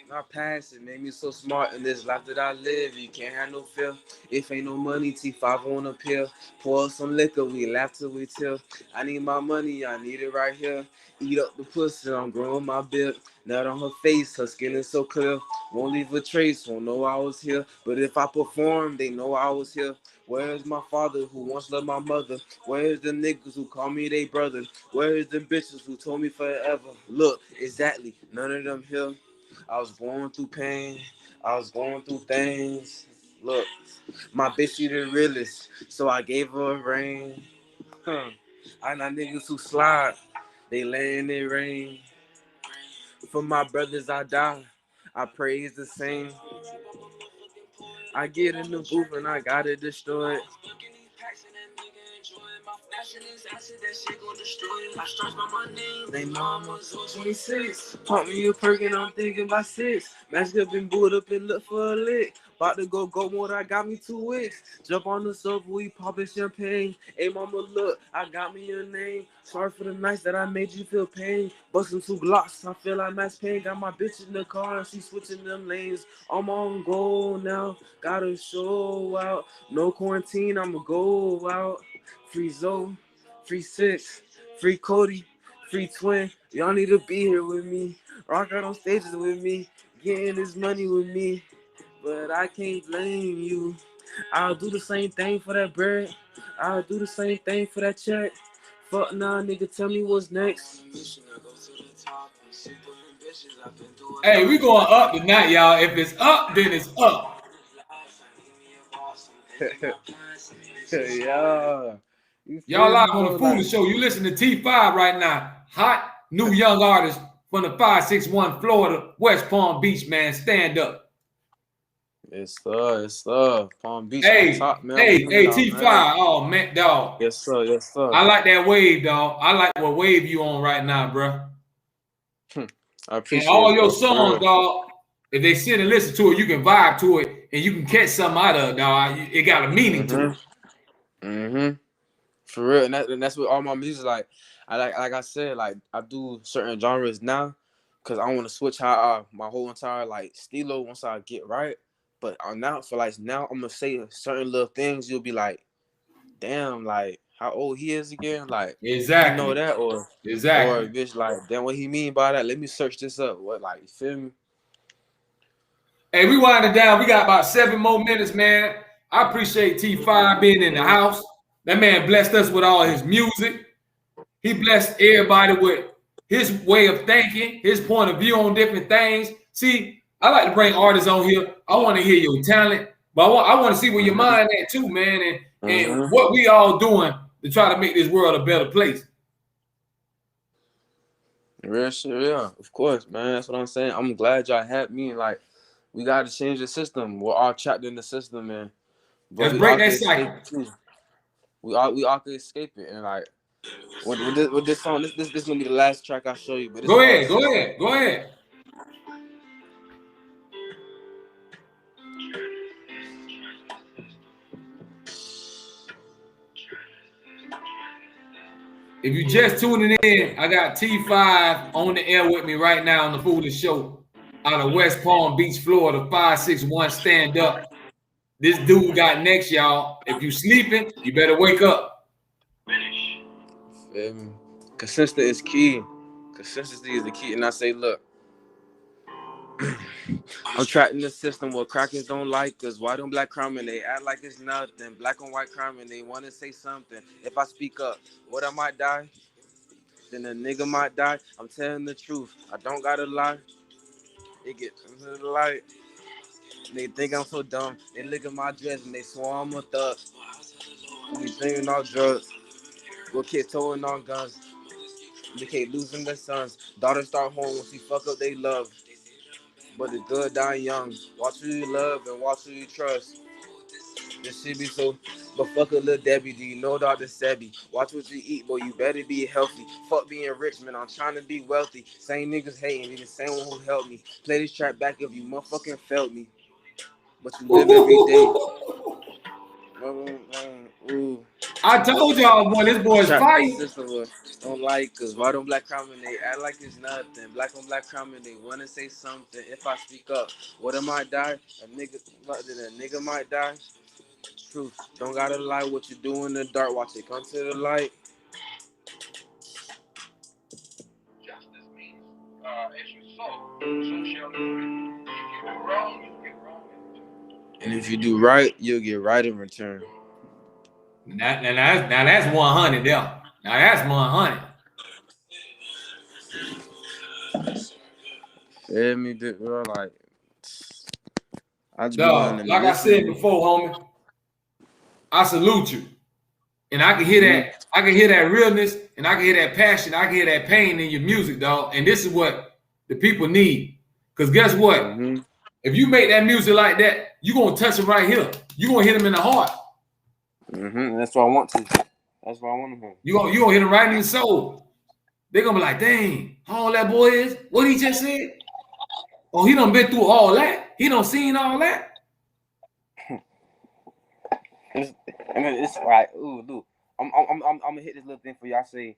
My past, it made me so smart in this life that I live. You can't have no fear. If ain't no money, T5 on a pill. Pour some liquor, we laugh till we chill. I need my money, I need it right here. Eat up the pussy, I'm growing my bill. Nut on her face, her skin is so clear. Won't leave a trace, won't know I was here. But if I perform, they know I was here. Where's my father who once loved my mother? Where's the niggas who call me they brother? Where's the bitches who told me forever? Look, exactly, none of them here. I was going through pain, I was going through things. Look, my bitch, she the realest, so I gave her a ring. I know niggas who slide, they lay in their rain. For my brothers, I die. I praise the same. I get in the booth and I gotta destroy it. They mama 26. Pump me a perk and I'm thinking about 6. Mask up and boot up and look for a lick. About to go more, I got me 2 weeks. Jump on the sofa, we poppin' champagne. Hey mama, look, I got me a name. Sorry for the nights that I made you feel pain. Bustin' 2 Glocks, I feel like Max Payne. Got my bitch in the car and she switching them lanes. I'm on goal now, gotta show out. No quarantine, I'ma go out. Free Zoe, free 6, free Cody, free Twin. Y'all need to be here with me. Rock out on stages with me. Getting this money with me. But I can't blame you. I'll do the same thing for that bread. I'll do the same thing for that check. Fuck nah, nigga, tell me what's next. Hey, we going up tonight, y'all. If it's up, then it's up. Yeah. You Y'all feel live me on the though? Like, Foolish Show. You listen to T5 right now. Hot, new young artist from the 561 Florida, West Palm Beach, man. Stand up. yes, sir, yes, sir. Palm Beach on Hey, top, man. I'm hey, coming hey, out, man. T5. Oh, man, dog. Yes, sir, yes, sir. I like that wave, dog. I like what wave you on right now, bro. I And appreciate all it, your bro. For songs, real. dog, if they sit and listen to it, you can vibe to it and you can catch something out of it, dog. It got a meaning to it. For real, and that's what all my music like. Like I said, like I do certain genres now, cause I want to switch how my whole entire like stilo once I get right. But now for like now, I'm gonna say certain little things. You'll be like, damn, like how old he is again? Like he know Exactly. that, or Exactly. bitch, like damn, what he mean by that? Let me search this up. What, like, you feel me? Hey, we winding down. We got about 7 more minutes, man. I appreciate T5 being in the house. That man blessed us with all his music. He blessed everybody with his way of thinking, his point of view on different things. See, I like to bring artists on here. I want to hear your talent, but I want to see where your mind at too, man, and what we all doing to try to make this world a better place. Real shit, yeah, of course, man. That's what I'm saying. I'm glad y'all had me. Like, we got to change the system. We're all trapped in the system, man. But Let's we break all that can escape cycle. it too. We all can escape it. And like with this song, this gonna be the last track I show you. But it's Go called ahead, go System. ahead, go ahead. If you just tuning in, I got T5 on the air with me right now on the Foolish Show out of West Palm Beach, Florida, 561 stand up. This dude got next, y'all. If you sleeping, you better wake up. Consistency is key. Consistency is the key. And I say, look, I'm trapped in the system where crackers don't like us. White and black crime and they act like it's nothing. Black and white crime and they want to say something. If I speak up, what I might die? Then a nigga might die. I'm telling the truth. I don't gotta lie. They get into the light. They think I'm so dumb. They look at my dress and they swear I'm a thug. We thinking all drugs. Little kids towing on guns. They can't losing their sons. Daughters start home when she fuck up they love. But the good die young. Watch who you love and watch who you trust. This shit be so. But fuck a little Debbie, do you know Dr. Sebi? Watch what you eat, boy. You better be healthy. Fuck being rich, man. I'm trying to be wealthy. Same niggas hating, the same one who helped me. Play this track back if you motherfucking felt me. But you live every day. Ooh. I told y'all, boy, this boy is Trap fire. the system don't like us. White on black crime and they act like it's nothing. Black on black crime and they wanna say something. If I speak up, what am I die? A nigga might die. Truth. Don't gotta lie what you do in the dark. Watch it come to the light. And if you do right, you'll get right in return. Now that's 100 there. Now that's 100. Feel me, bro? Like, I just be Dog, wanting to like I listen to said you. before, homie, I salute you. And I can hear Mm-hmm. that. I can hear that realness, and I can hear that passion. I can hear that pain in your music, dog. And this is what the people need. Because guess what? Mm-hmm. If you make that music like that, you're going to touch them right here. You're going to hit them in the heart. Mm-hmm. That's what I want to. That's what I want to hear. You're going to hit them right in the soul. They're going to be like, dang, how old that boy is? What he just said? Oh, he done been through all that. He done seen all that. It's right. Ooh, look. I'm gonna hit this little thing for you. I say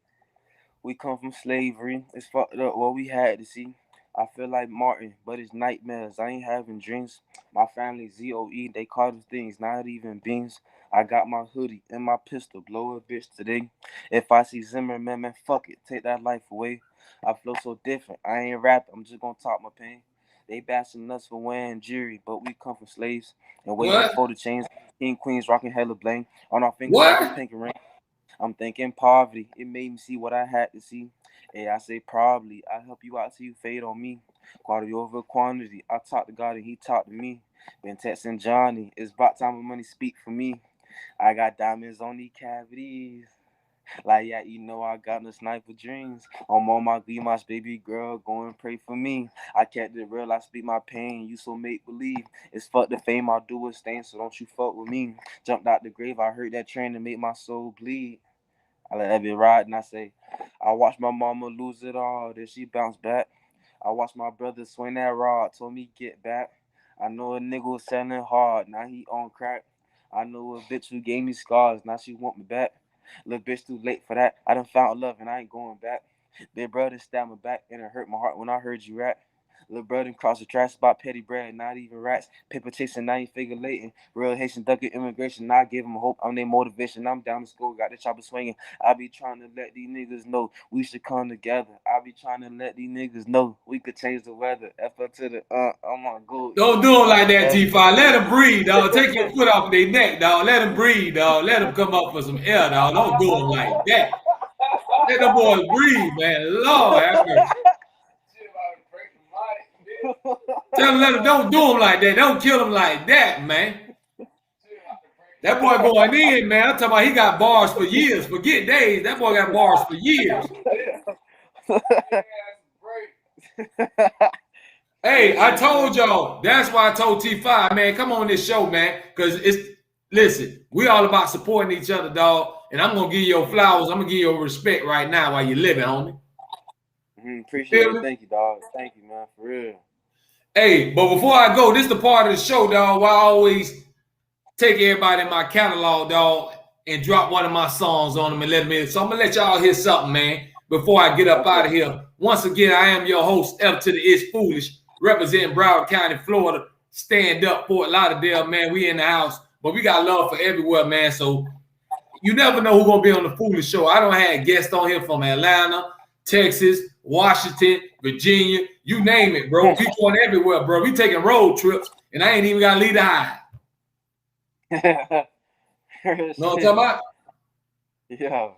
we come from slavery. It's fucked up what we had to see. I feel like Martin, but it's nightmares. I ain't having dreams. My family ZOE, they call them things, not even beans. I got my hoodie and my pistol, blow a bitch today. If I see Zimmerman, man, fuck it, take that life away. I feel so different. I ain't rapping, I'm just gonna talk my pain. They bashing us for wearing jewelry, but we come from slaves and waiting What? for the chains. King Queens rocking hella bling on our fingers like a What? pink ring. I'm thinking poverty. It made me see what I had to see. Hey, I say probably. I help you out till you fade on me. Quality over quantity. I talk to God and he talked to me. Been texting Johnny. It's about time the money speak for me. I got diamonds on these cavities. Like, yeah, you know I got no sniper dreams. I'm on my Gleemosh, baby girl, go and pray for me. I kept it real, I speak my pain, you so make believe. It's fuck the fame, I'll do a stain, so don't you fuck with me. Jumped out the grave, I heard that train and made my soul bleed. I let that be ride and I say, I watched my mama lose it all, then she bounced back. I watched my brother swing that rod, told me get back. I know a nigga was selling hard, now he on crack. I know a bitch who gave me scars, now she want me back. Little bitch too late for that. I done found love and I ain't going back. Big brother stabbed my back and it hurt my heart when I heard you rap. Little brother crossed the trash spot, petty bread, not even rats. Paper chasing, now you figure lating. Real Haitian ducking immigration, I give them hope. I'm their motivation. I'm down to school, got the chopper swinging. I be trying to let these niggas know we should come together. I be trying to let these niggas know we could change the weather. F up to the I'm on go. Don't do them like that, T5. Let them breathe, dog. Take your foot off their neck, dog. Let them breathe, dog. Let them come up for some air, dog. Don't do them like that. Let them boys breathe, man. Lord have mercy. Tell them, let them, don't do them like that. Don't kill them like that, man. That boy going in, man. I'm talking about he got bars for years. Forget days. That boy got bars for years. Hey, I told y'all. That's why I told T5, man, come on this show, man. Because listen, we all about supporting each other, dog. And I'm going to give you your flowers. I'm going to give you your respect right now while you're living, homie. Appreciate it. Thank you, dog. Thank you, man. For real. Hey, but before I go, this is the part of the show, dog, where I always take everybody in my catalog, dog, and drop one of my songs on them and let them in. So I'm going to let y'all hear something, man, before I get up out of here. Once again, I am your host, F to the It's Foolish, representing Broward County, Florida. Stand up, Fort Lauderdale, man. We in the house, but we got love for everywhere, man. So you never know who's going to be on the Foolish Show. I don't have guests on here from Atlanta, Texas, Washington, Virginia, you name it, bro. We going everywhere, bro. We taking road trips, and I ain't even got to leave the high. Know what I'm talking about? Yeah.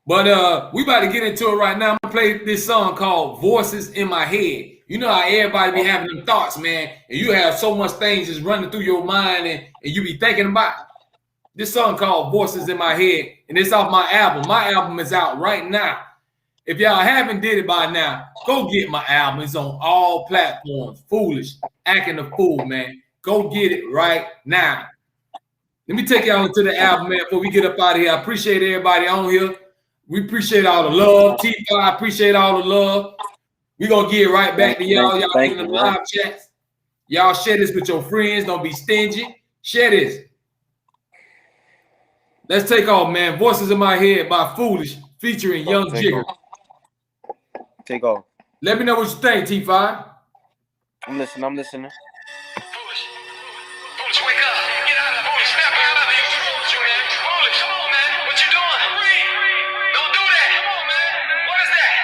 But we about to get into it right now. I'm gonna play this song called Voices in My Head. You know how everybody be having them thoughts, man, and you have so much things just running through your mind and you be thinking about it. This song called Voices in My Head, and it's off my album. My album is out right now. If y'all haven't did it by now, go get my album. It's on all platforms. Foolish, acting a fool, man. Go get it right now. Let me take y'all into the album, man, before we get up out of here. I appreciate everybody on here. We appreciate all the love. T5, I appreciate all the love. We're going to get right back to y'all. Y'all in the live chats. Y'all share this with your friends. Don't be stingy. Share this. Let's take off, man. Voices in My Head by Foolish, featuring Young Jigger. Take off. Let me know what you think, T5. I'm listening. Foolish, wake up. Get out of Foolish. Snap out of it. What's wrong with you, man? Foolish, come on, man. What you doing? Don't do that. Come on, man. What is that?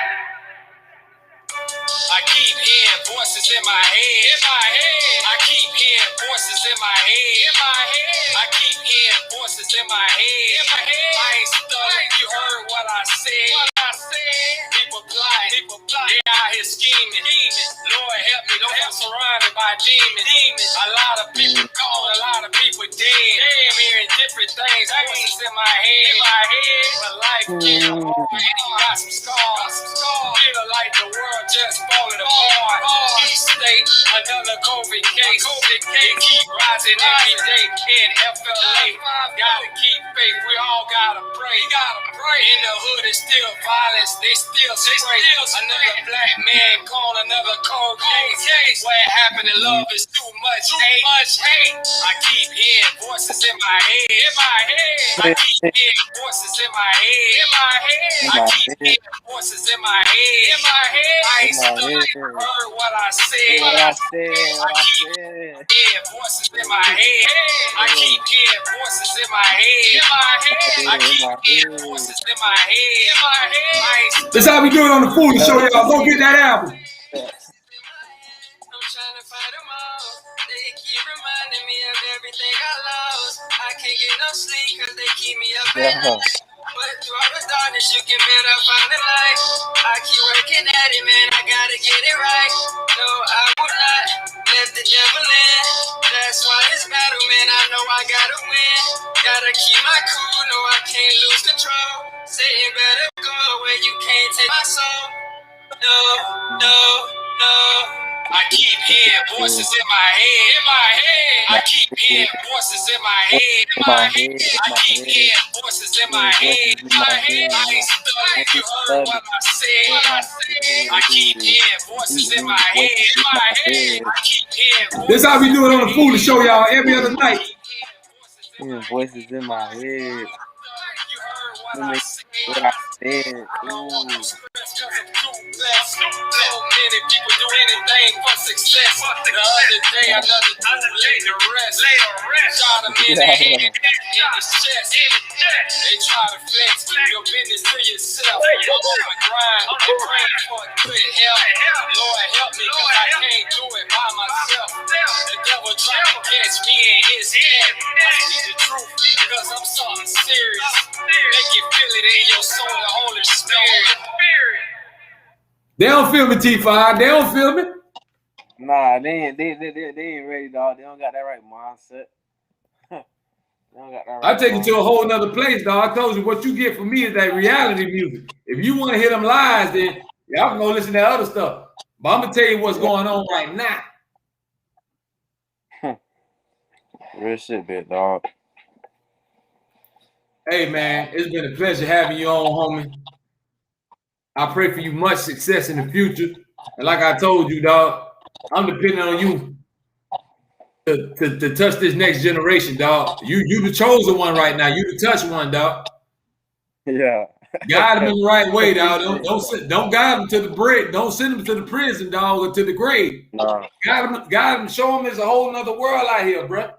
I keep hearing voices my head. In my head. I keep hearing voices in my head. In my head. I keep hearing voices in my head. In my head. I ain't stuttering. You heard what I said. What I said. People plotting. People plotting. They out here scheming. Lord help me. Don't have surrounded by demons. A lot of people gone. A lot of people dead. I'm hearing different things. Voices in my head. In my head. But life get hard. Got some scars. Feel like the world just falling apart. Each state, another COVID case. It keep rising every day in FLA. Gotta keep faith. We all gotta pray. In the hood, it's still violence. They still spray. Another black man call another cold case. What happened to love is too much hate. I keep hearing voices in my head. In my head. I keep hearing voices in my head. In my head. I keep hearing voices in my head. In my head. I ain't studying. Heard what I said. I keep hearing voices in my head. I keep hearing voices in my head. In my head. I keep hearing voices in my head. In my head. I ain't That's how we do it on the Foolish Show, y'all. Go get that album. I'm trying to find them all. They keep reminding me of everything I lost. I can't get no sleep because they keep me up at night. But through all the darkness, you can better find the light. I keep working at it, man. I gotta get it right. No, I will not let the devil in. That's why this battle, man. I know I gotta win. Gotta keep my cool. No, I can't lose control. Satan better go where you can't take my soul. No. I keep hearing voices in my head. In my head. I keep hearing voices in my head. In my head. I keep hearing voices in my head. In my head. I ain't studying. You heard what I said. I keep hearing voices in my head. In my head. I keep hearing voices. This how we do it on the Foolish Show, y'all, every other night. Voices in my head. You heard what I said. What I said. Ooh. So many people do anything for success. The other day, another dude laid to rest. Shot him in the head, in his chest. They try to flex, keep your business to yourself. I'm on the grind, praying for good help. Lord help me, cause I can't do it by myself. The devil trying to catch me in his head. I speak the truth, because I'm something serious. Make you feel it in your soul, the Holy Spirit. They don't feel me, T5. They don't feel me. Nah, they ain't ready, dog. They don't got that right mindset. They don't got that right I take it to a whole nother place, dog. I told you what you get from me is that reality music. If you want to hear them lies, then y'all can go listen to that other stuff. But I'm gonna tell you what's going on right now. Real shit, big dog. Hey man, it's been a pleasure having you on, homie. I pray for you much success in the future. And like I told you, dog, I'm depending on you to touch this next generation, dog. You the chosen one right now. You the touch one, dog. Yeah. Guide them in the right way, dog. Don't guide them to the bread. Don't send them to the prison, dog, or to the grave. Nah. Guide them. Show them there's a whole nother world out here, bro.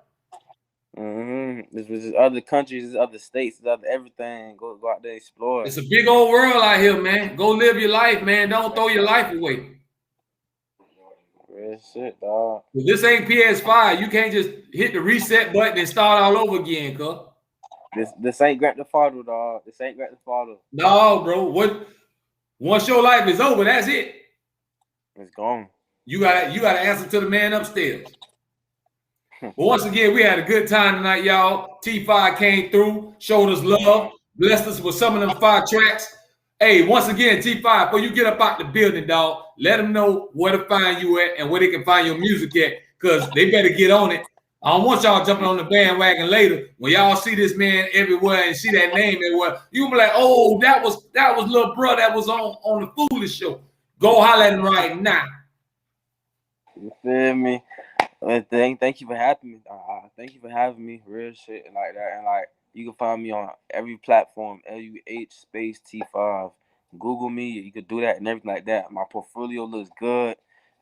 There's other countries, there's other states, there's other everything. Go out there, explore. It's a big old world out here, man. Go live your life, man. Don't throw your life away. Real shit, dog. This ain't PS5. You can't just hit the reset button and start all over again, cuz. This ain't Grand Theft Auto, dog. This ain't Grand Theft Auto. No, bro. Once your life is over, that's it. It's gone. You gotta answer to the man upstairs. But once again, we had a good time tonight, y'all. T5 came through, showed us love, blessed us with some of them 5 tracks. Hey, once again, T5, before you get up out the building, dog, let them know where to find you at and where they can find your music at, because they better get on it. I don't want y'all jumping on the bandwagon later. When y'all see this man everywhere and see that name everywhere, you'll be like, oh, that was little bro that was on the Foolish Show. Go holler at him right now. You feel me? Thank you for having me. Thank you for having me. Real shit and like that. And like you can find me on every platform. LUH_T5. Google me. You could do that and everything like that. My portfolio looks good.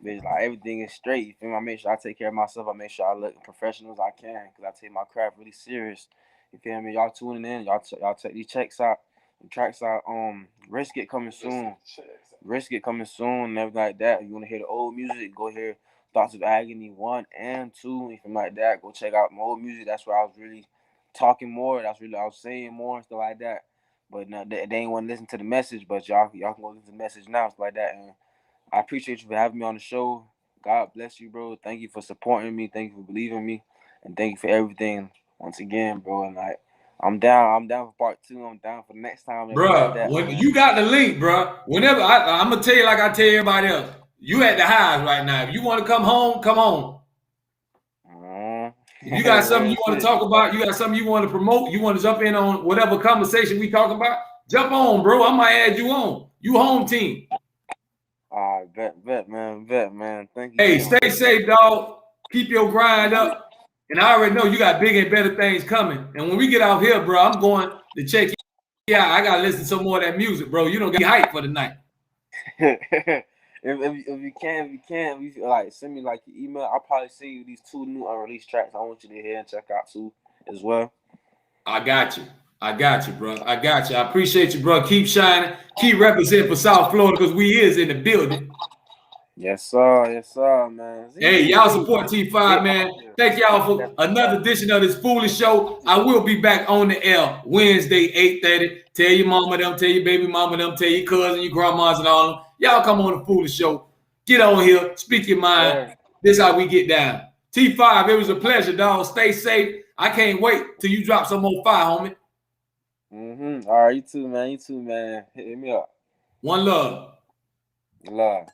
Bitch, like everything is straight. You feel me? I make sure I take care of myself. I make sure I look professional as I can because I take my craft really serious. You feel me? Y'all tuning in. Y'all check these checks out. The tracks out. Risk It coming soon. Risk It coming soon and everything like that. You want to hear the old music? Go hear Thoughts of Agony 1 and 2, anything like that. Go check out my old music. That's where I was really talking more. I was saying more and stuff like that. But no, they ain't want to listen to the message. But y'all can go listen to the message now, stuff like that. And I appreciate you for having me on the show. God bless you, bro. Thank you for supporting me. Thank you for believing me, and thank you for everything once again, bro. And like, I'm down for part 2. I'm down for the next time. Bruh, when you got the link, bruh. Whenever I'm gonna tell you like I tell everybody else, you at the highs right now. If you want to come home, come on. If you got something you want to talk about, you got something you want to promote, you want to jump in on whatever conversation we talk about, jump on, bro. I might add you on. You home team. Bet, man. Thank you. Hey, stay safe, dog. Keep your grind up. And I already know you got bigger and better things coming. And when we get out here, bro, I'm going to check you out. I gotta listen to some more of that music, bro. You don't get hyped for the night. if you can, like send me like your email. I'll probably send you these 2 new unreleased tracks. I want you to hear and check out too as well. I got you, bro. I got you. I appreciate you, bro. Keep shining. Keep representing for South Florida because we is in the building. Yes, sir, man. Hey, y'all support T5, man. Thank y'all for another edition of this foolish show. I will be back on the air Wednesday, 8:30. Tell your mama them, tell your baby mama them, tell your cousin, your grandmas, and all them. Y'all come on the foolish show. Get on here, speak your mind. Yeah. This is how we get down. T5, it was a pleasure, dog. Stay safe. I can't wait till you drop some more fire, homie. All right, you too, man. Hit me up. One love. Love.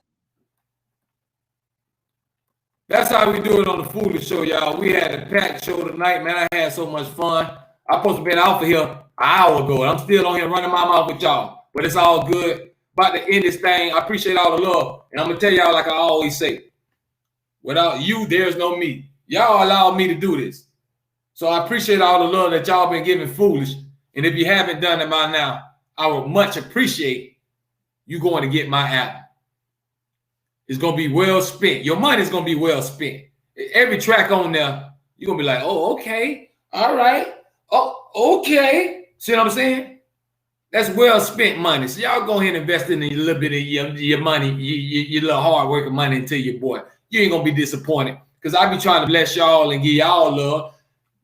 That's how we do it on the Foolish Show, y'all. We had a packed show tonight, man. I had so much fun. I'm supposed to be out for here an hour ago, and I'm still on here running my mouth with y'all. But it's all good. About to end this thing. I appreciate all the love. And I'm going to tell y'all like I always say, without you, there's no me. Y'all allowed me to do this. So I appreciate all the love that y'all been giving Foolish. And if you haven't done it by now, I would much appreciate you going to get my app. It's going to be well spent. Your money's going to be well spent. Every track on there, you're going to be like, oh, okay. All right. Oh, okay. See what I'm saying? That's well spent money. So y'all go ahead and invest in a little bit of your money, your little hard working money into your boy. You ain't going to be disappointed because I be trying to bless y'all and give y'all love.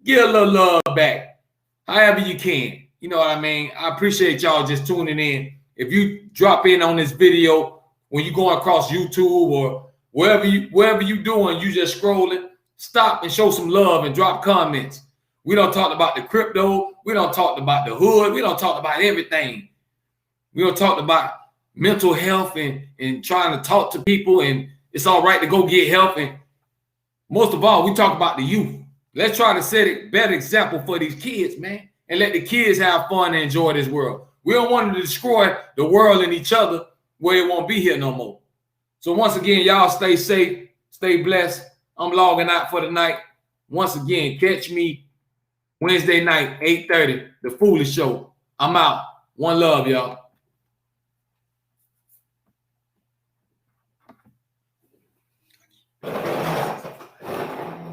Give a little love back however you can. You know what I mean? I appreciate y'all just tuning in. If you drop in on this video, when you going across YouTube or wherever you doing, you just scrolling, stop and show some love and drop comments. We don't talk about the crypto. We don't talk about the hood. We don't talk about everything. We don't talk about mental health and trying to talk to people, and it's all right to go get help. And most of all, we talk about the youth. Let's try to set a better example for these kids, man, and let the kids have fun and enjoy this world. We don't want to destroy the world and each other where it won't be here no more. So once again, y'all stay safe, stay blessed. I'm logging out for the night. Once again, catch me Wednesday night, 8:30, The Foolish Show. I'm out. One love, y'all.